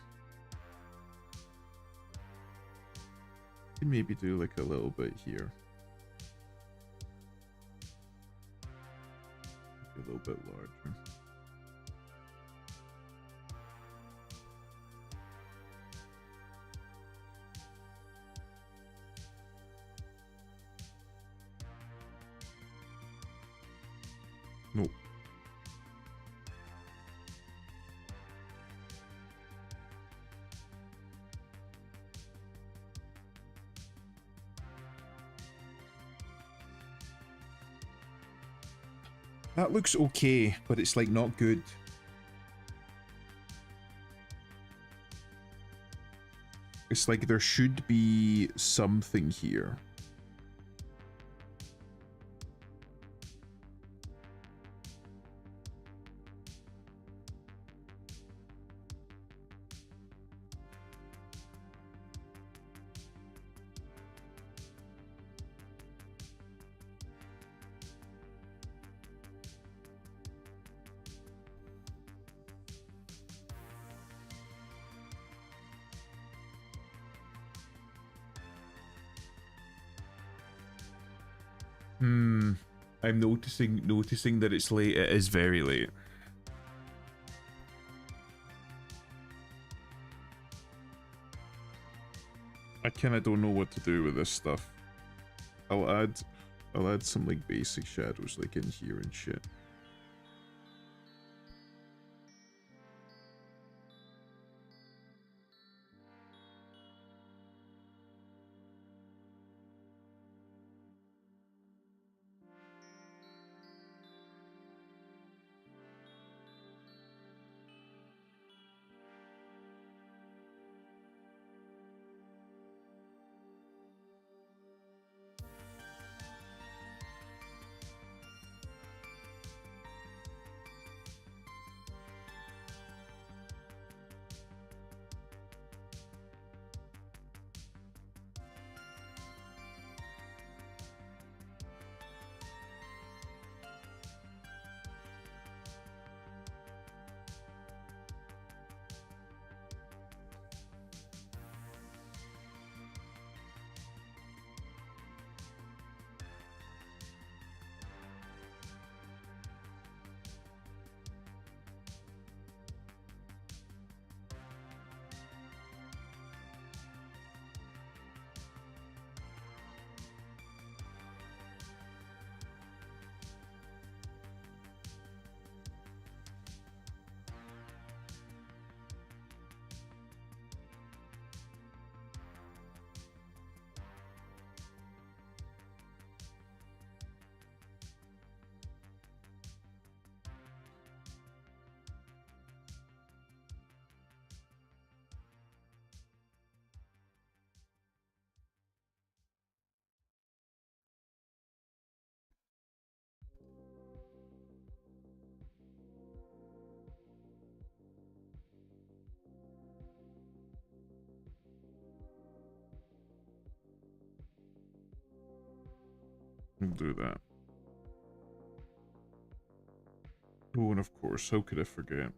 maybe do like a little bit here. A little bit larger. Nope. That looks okay, but it's like not good. It's like there should be something here. I'm noticing that it's late. It is very late. I kinda don't know what to do with this stuff. I'll add some like basic shadows like in here and shit. We'll do that. Oh, and of course, how could I forget?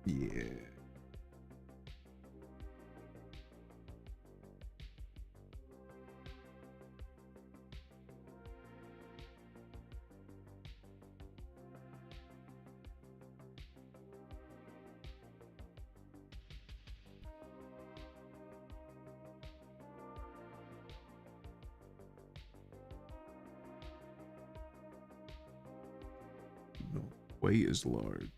Yeah. quite as large.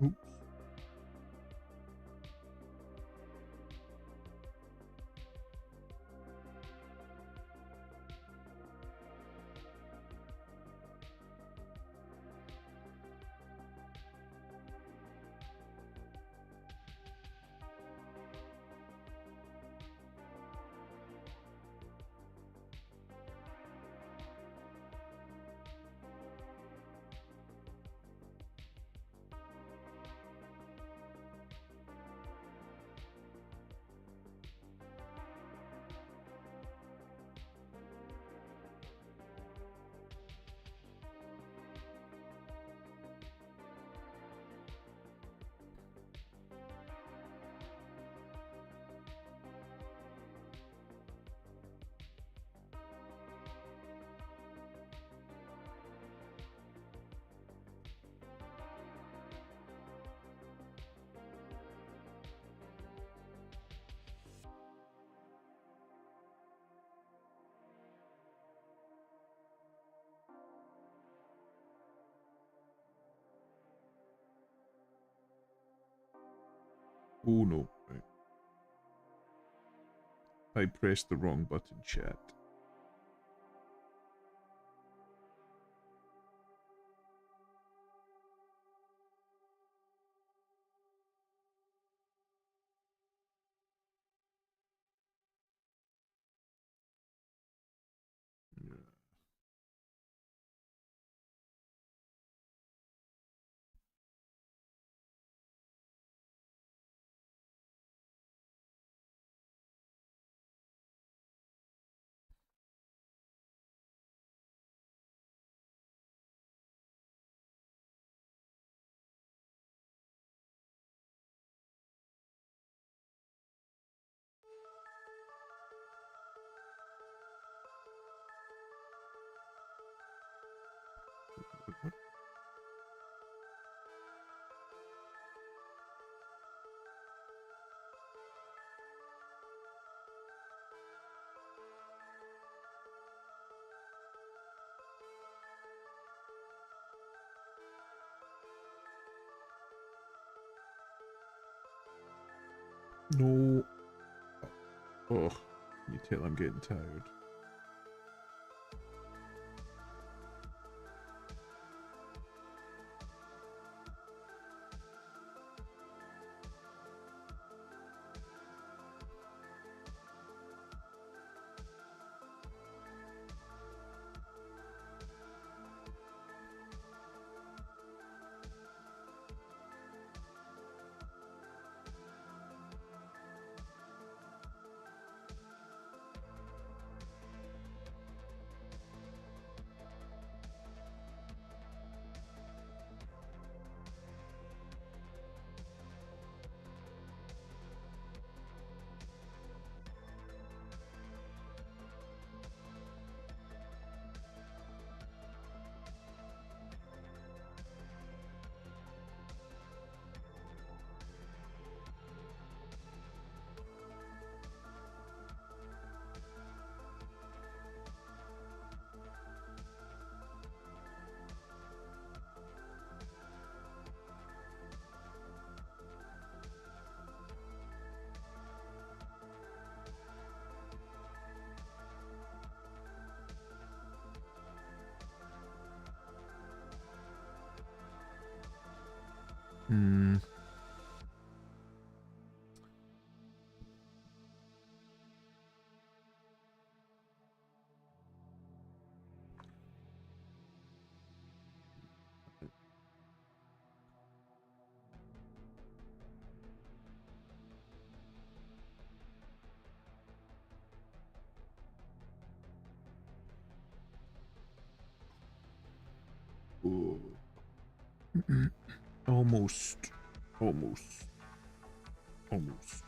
Oops. Oh no. Right. I pressed the wrong button, chat. Yeah. No. Oh, you tell I'm getting tired. Hmm. Oh. Almost. Almost. Almost.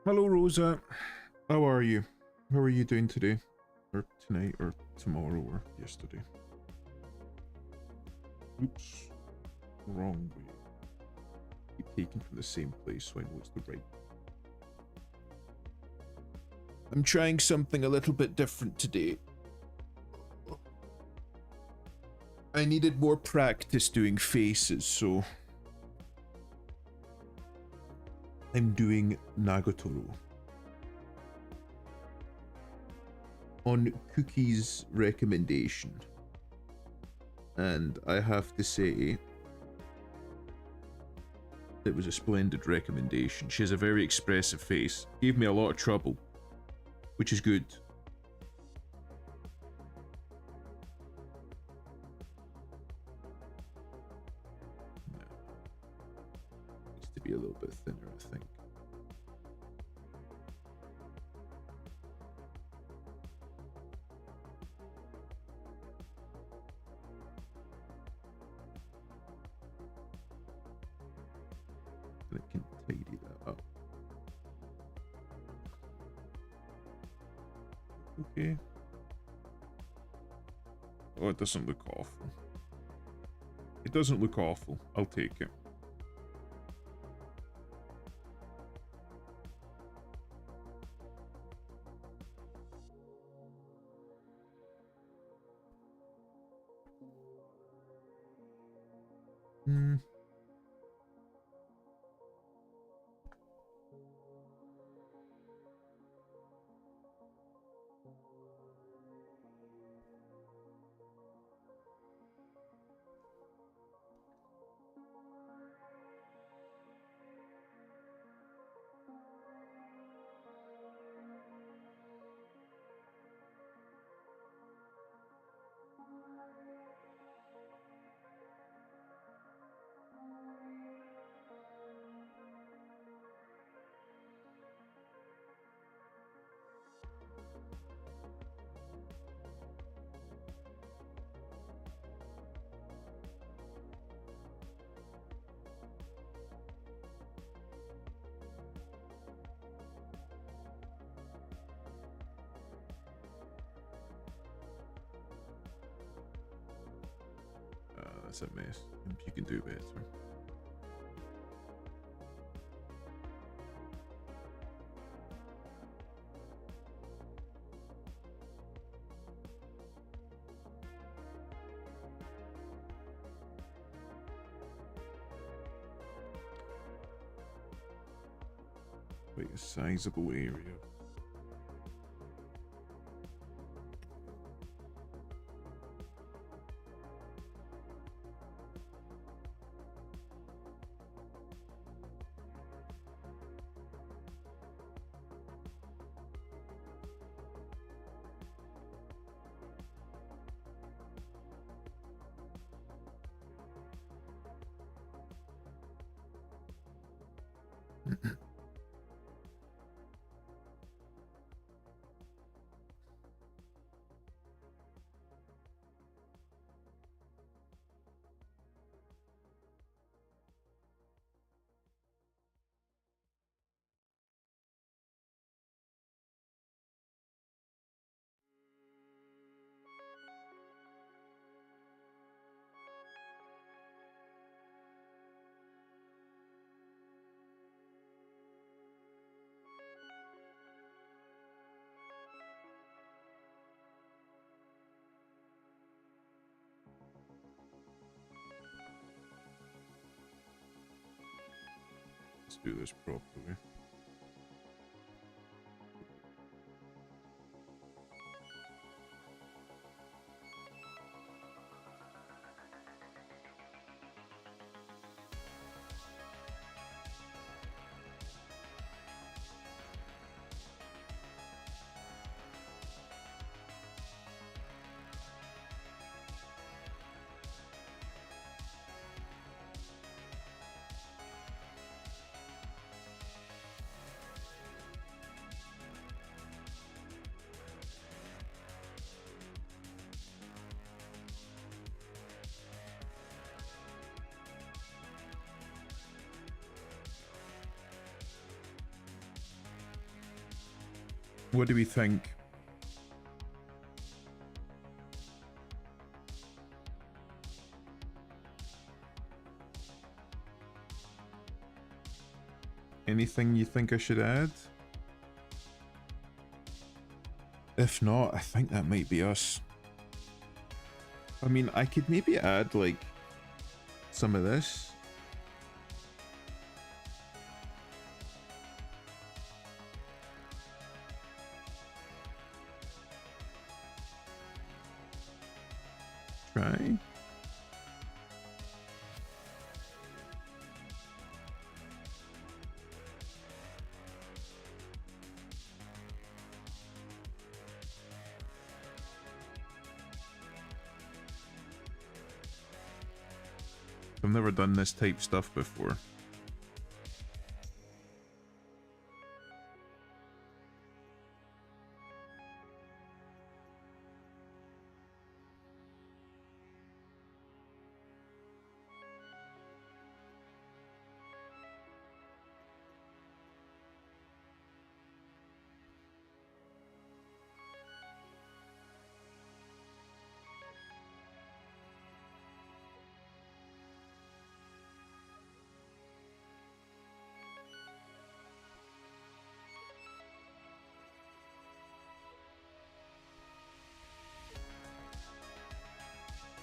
Hello, Rosa. How are you? How are you doing today? Or tonight, or tomorrow, or yesterday? Oops. Wrong way. Keep taking from the same place so I know it's the right. I'm trying something a little bit different today. I needed more practice doing faces, so I'm doing Nagatoro. On Cookie's recommendation. And I have to say, it was a splendid recommendation. She has a very expressive face. Gave me a lot of trouble, which is good. Needs to be a little bit thinner, I think. And it can tidy that up. Okay. Oh, it doesn't look awful. It doesn't look awful. I'll take it. Hmm. That's a mess. You can do better. Quite a sizable area. Let's do this properly. What do we think? Anything you think I should add? If not, I think that might be us. I mean, I could maybe add like some of this. Try. I've never done this type stuff before.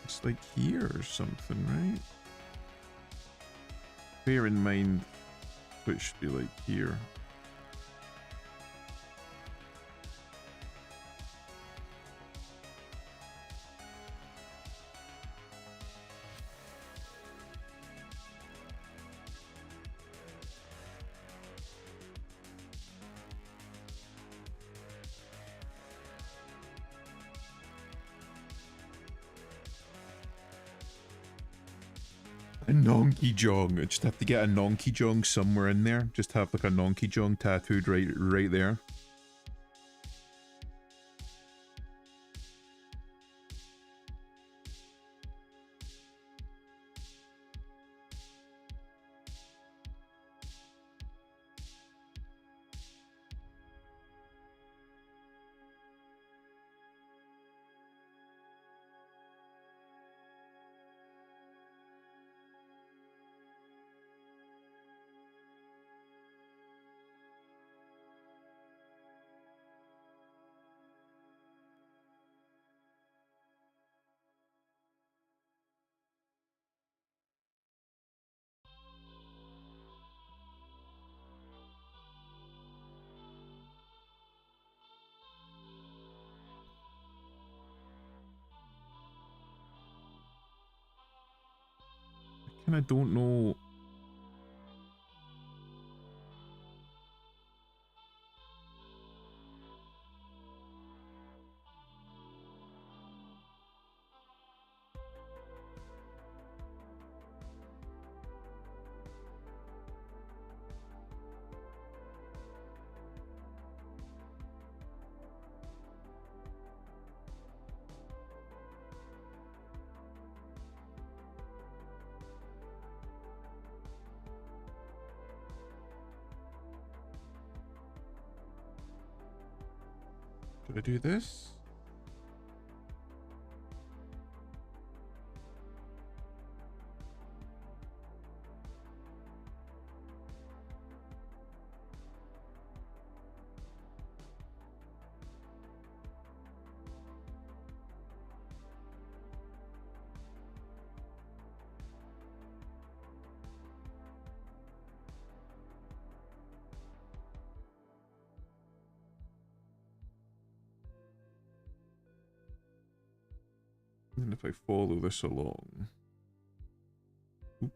It's like here or something, right? Bear in mind, it should be like here. A Nonky Jong. I just have to get a Nonky Jong somewhere in there. Just have like a Nonky Jong tattooed right there. kind of don't know. Should I do this? And if I follow this along. Oops.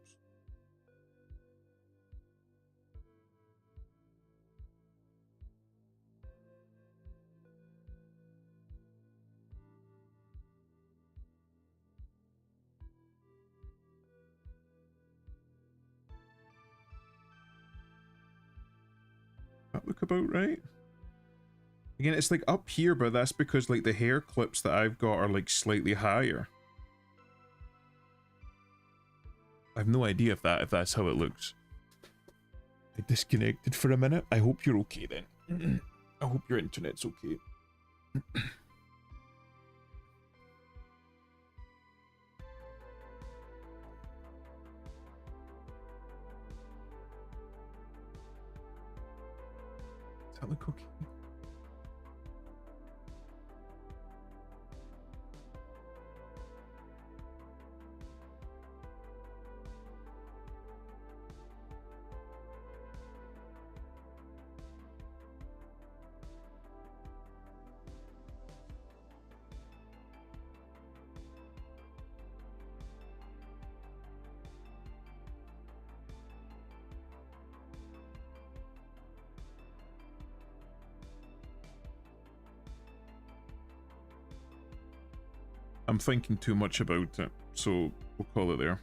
That look about right? Again, it's like up here, but that's because like the hair clips that I've got are like slightly higher. I have no idea if that's how it looks. I disconnected for a minute. I hope you're okay then. I hope your internet's okay. Does that look okay? I'm thinking too much about it, so we'll call it there.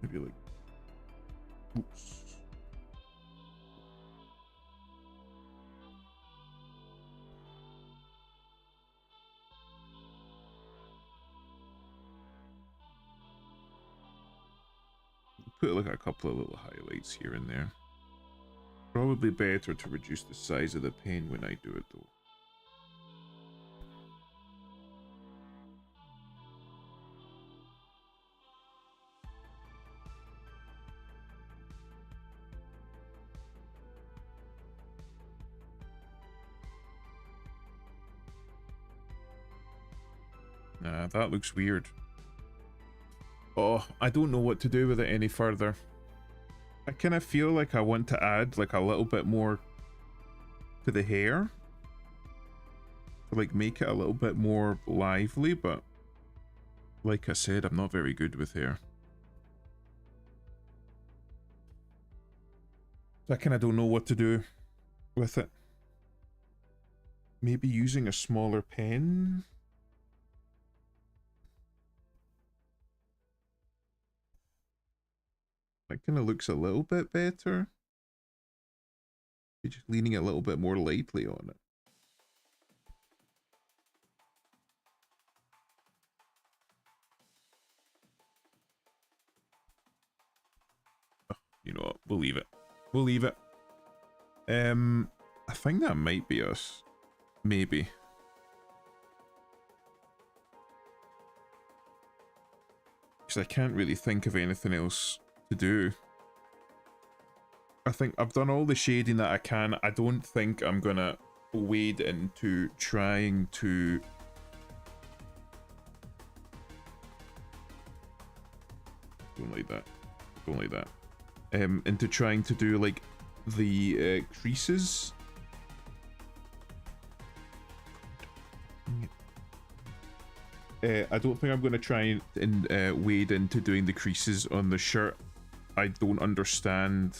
Maybe like... Oops. Put like a couple of little highlights here and there. Probably better to reduce the size of the pen when I do it though. Nah, that looks weird. Oh, I don't know what to do with it any further. I kind of feel like I want to add like a little bit more to the hair. To like make it a little bit more lively, but like I said, I'm not very good with hair. So I kind of don't know what to do with it. Maybe using a smaller pen? That kind of looks a little bit better. You're just leaning a little bit more lightly on it. Oh, you know what? We'll leave it. We'll leave it. I think that might be us. Maybe. Because I can't really think of anything else to do. I think I've done all the shading that I can. I don't think I'm gonna wade into trying to don't like that. Don't like that. Into trying to do like the creases. I don't think I'm going to try and wade into doing the creases on the shirt. I don't understand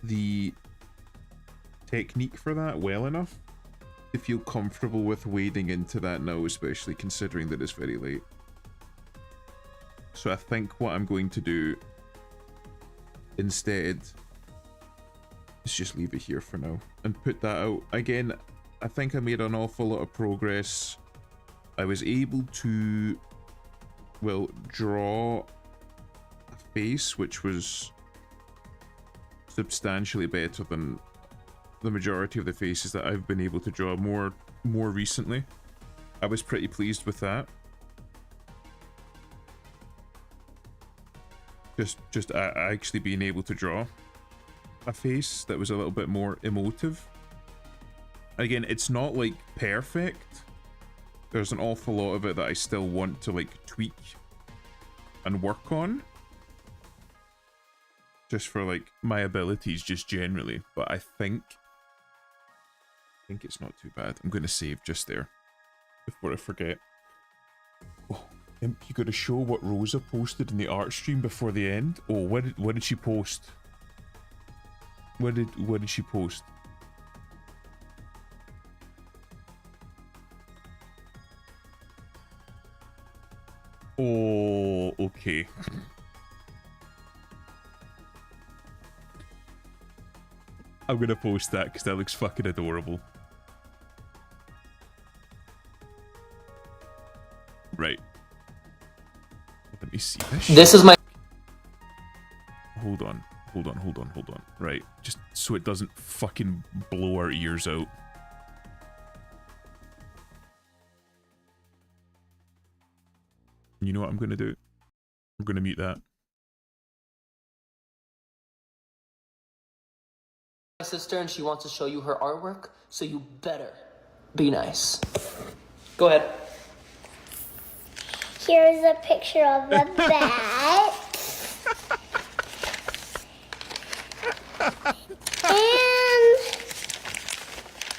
the technique for that well enough to feel comfortable with wading into that now, especially considering that it's very late. So I think what I'm going to do instead is just leave it here for now and put that out. Again, I think I made an awful lot of progress. I was able to, well, draw a face which was substantially better than the majority of the faces that I've been able to draw more recently. I was pretty pleased with that. Just actually being able to draw a face that was a little bit more emotive. Again, it's not like perfect. There's an awful lot of it that I still want to like tweak and work on, just for like my abilities just generally, but I think it's not too bad. I'm going to save just there before I forget. Oh, Imp, you got to show what Rosa posted in the art stream before the end. Oh, what did she post? What did she post? Oh, okay. I'm gonna post that because that looks fucking adorable. Right. Let me see this. This is my. Hold on. Right. Just so it doesn't fucking blow our ears out. You know what I'm gonna do? I'm gonna mute that. My sister, and she wants to show you her artwork, so you better be nice. Go ahead. Here's a picture of the bat.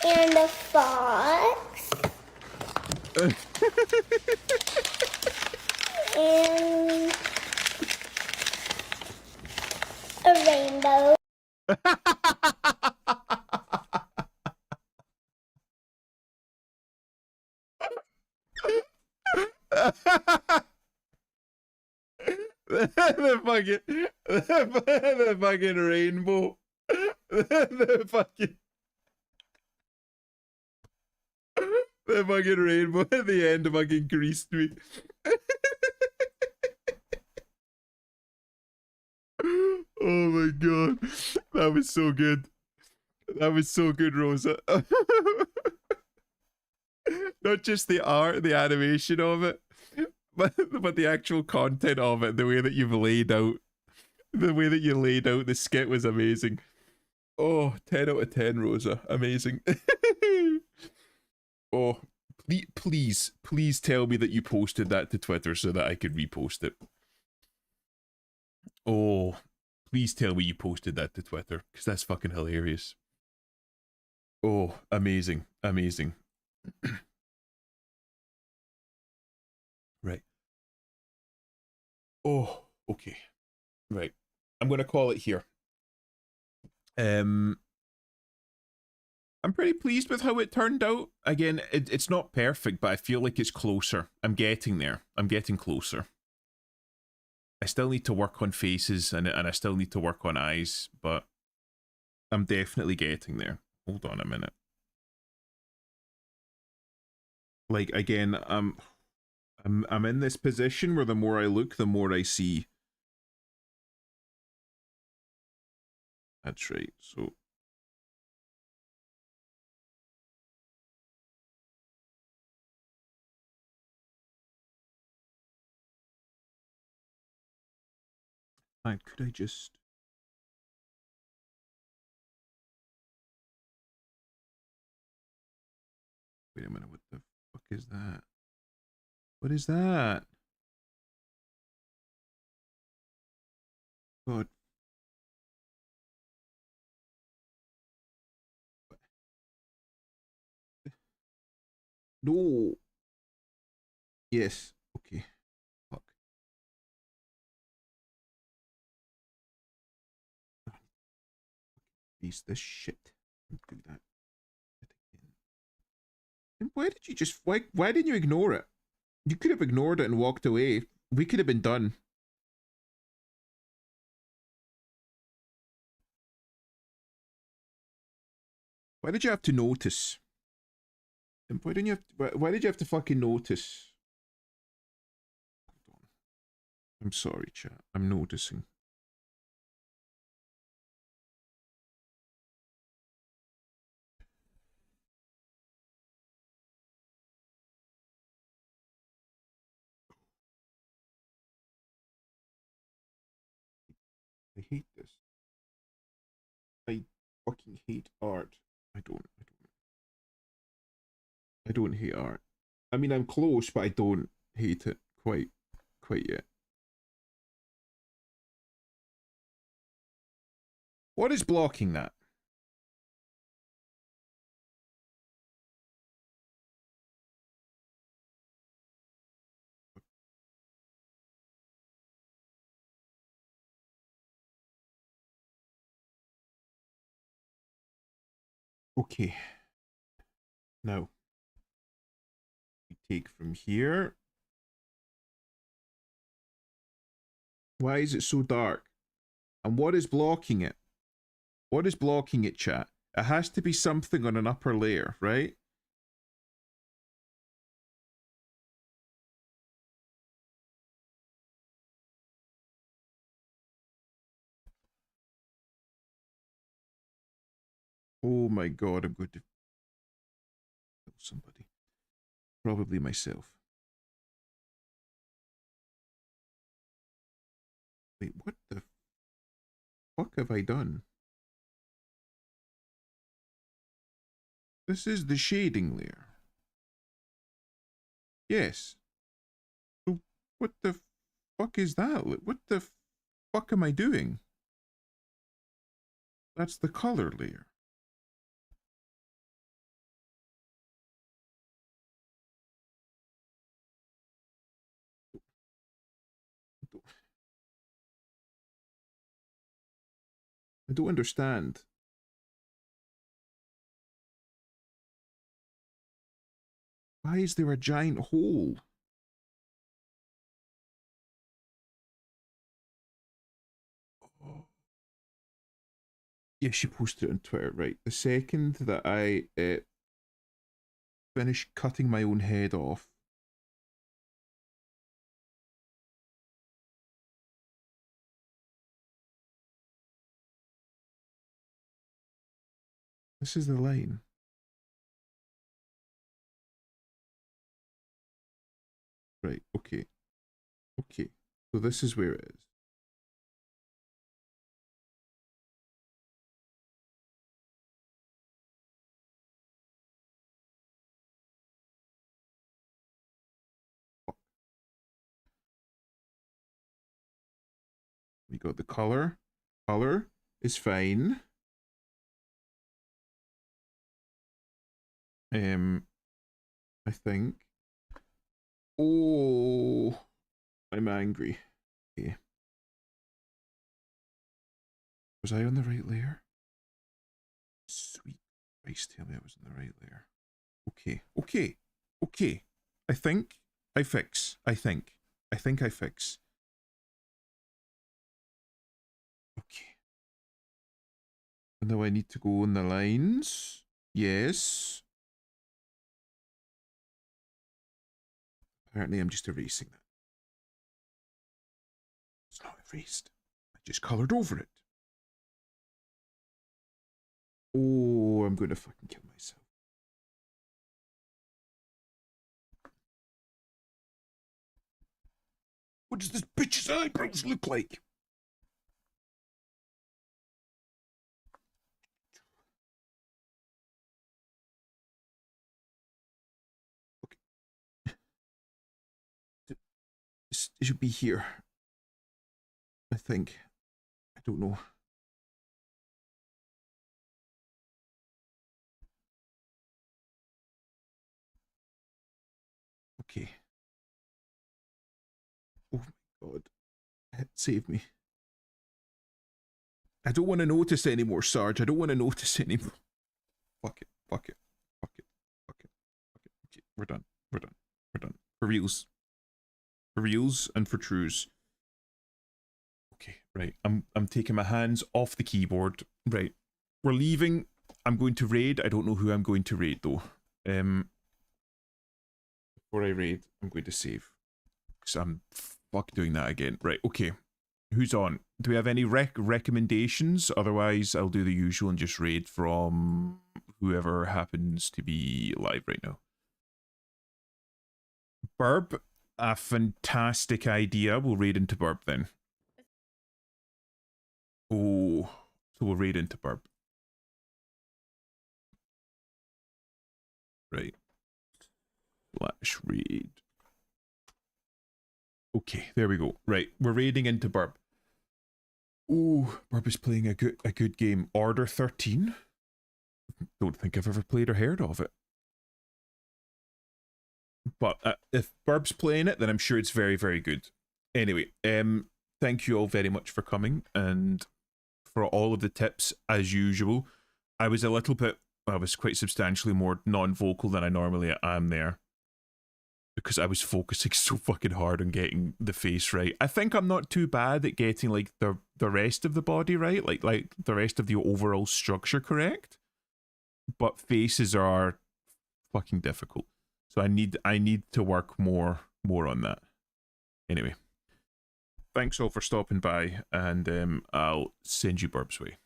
and a fox. And a rainbow. the fucking rainbow. the fucking rainbow at the end fucking creased me. Oh my god, that was so good. That was so good, Rosa. Not just the art, the animation of it, but the actual content of it, the way that you've laid out, the way that you laid out the skit was amazing. Oh, 10 out of 10, Rosa. Amazing. Oh, please tell me that you posted that to Twitter so that I could repost it. Oh, please tell me you posted that to Twitter, because that's fucking hilarious. Oh, amazing. Right. Oh, okay. Right. I'm gonna call it here. I'm pretty pleased with how it turned out. Again, it's not perfect, but I feel like it's closer. I'm getting there. I'm getting closer. I still need to work on faces and I still need to work on eyes, but I'm definitely getting there. Hold on a minute. Like, again, I'm in this position where the more I look, the more I see. That's right. So could I just... Wait a minute, what the fuck is that? What is that? God. No. Yes. Okay. Fuck. Piece this shit. Don't do that. And why did you just why didn't you ignore it? You could have ignored it and walked away. We could have been done. Why did you have to notice? And why didn't you have to, why did you have to fucking notice? Hold on. I'm sorry, chat. I'm noticing. I hate this. I fucking hate art. I don't hate art. I mean, I'm close, but I don't hate it quite yet. What is blocking that? Okay. Now, we take from here. Why is it so dark? And what is blocking it? What is blocking it, chat? It has to be something on an upper layer, right? Oh my god, I'm going to kill somebody. Probably myself. Wait, what the fuck have I done? This is the shading layer. Yes. So what the fuck is that? What the fuck am I doing? That's the color layer. I don't understand. Why is there a giant hole? Oh. Yeah, she posted it on Twitter, right? The second that I finish cutting my own head off, this is the line. Right, okay. Okay, so this is where it is. We got the color. Color is fine. I think. Oh, I'm angry. Okay. Was I on the right layer? Sweet Christ, tell me I was on the right layer. Okay, okay, okay. I think I fix. I think I fix. Okay. And now I need to go on the lines. Yes. Apparently I'm just erasing that. It's not erased. I just colored over it. Oh, I'm gonna fucking kill myself. What does this bitch's eyebrows look like? Okay. It should be here. I think. I don't know. God. Save me. I don't want to notice anymore, Sarge. I don't want to notice anymore. Fuck it. Fuck it. Fuck it. Fuck it. Fuck it. Okay, we're done. We're done. We're done. For reals. For reals and for trues. Okay, right. I'm taking my hands off the keyboard. Right. We're leaving. I'm going to raid. I don't know who I'm going to raid though. Before I raid, I'm going to save. Because I'm fuck doing that again. Right, okay. Who's on? Do we have any recommendations? Otherwise, I'll do the usual and just raid from whoever happens to be live right now. Burb, a fantastic idea. We'll raid into Burb then. Oh, so we'll raid into Burb. Right. Slash raid. Okay, there we go. Right, we're raiding into Burb. Ooh, Burb is playing a good game. Order 13? Don't think I've ever played or heard of it. But if Burb's playing it, then I'm sure it's very, very good. Anyway, thank you all very much for coming and for all of the tips as usual. I was quite substantially more non-vocal than I normally am there. Because I was focusing so fucking hard on getting the face right. I think I'm not too bad at getting like the rest of the body right, like the rest of the overall structure correct. But faces are fucking difficult. So I need to work more on that. Anyway. Thanks all for stopping by, and I'll send you Burb's way.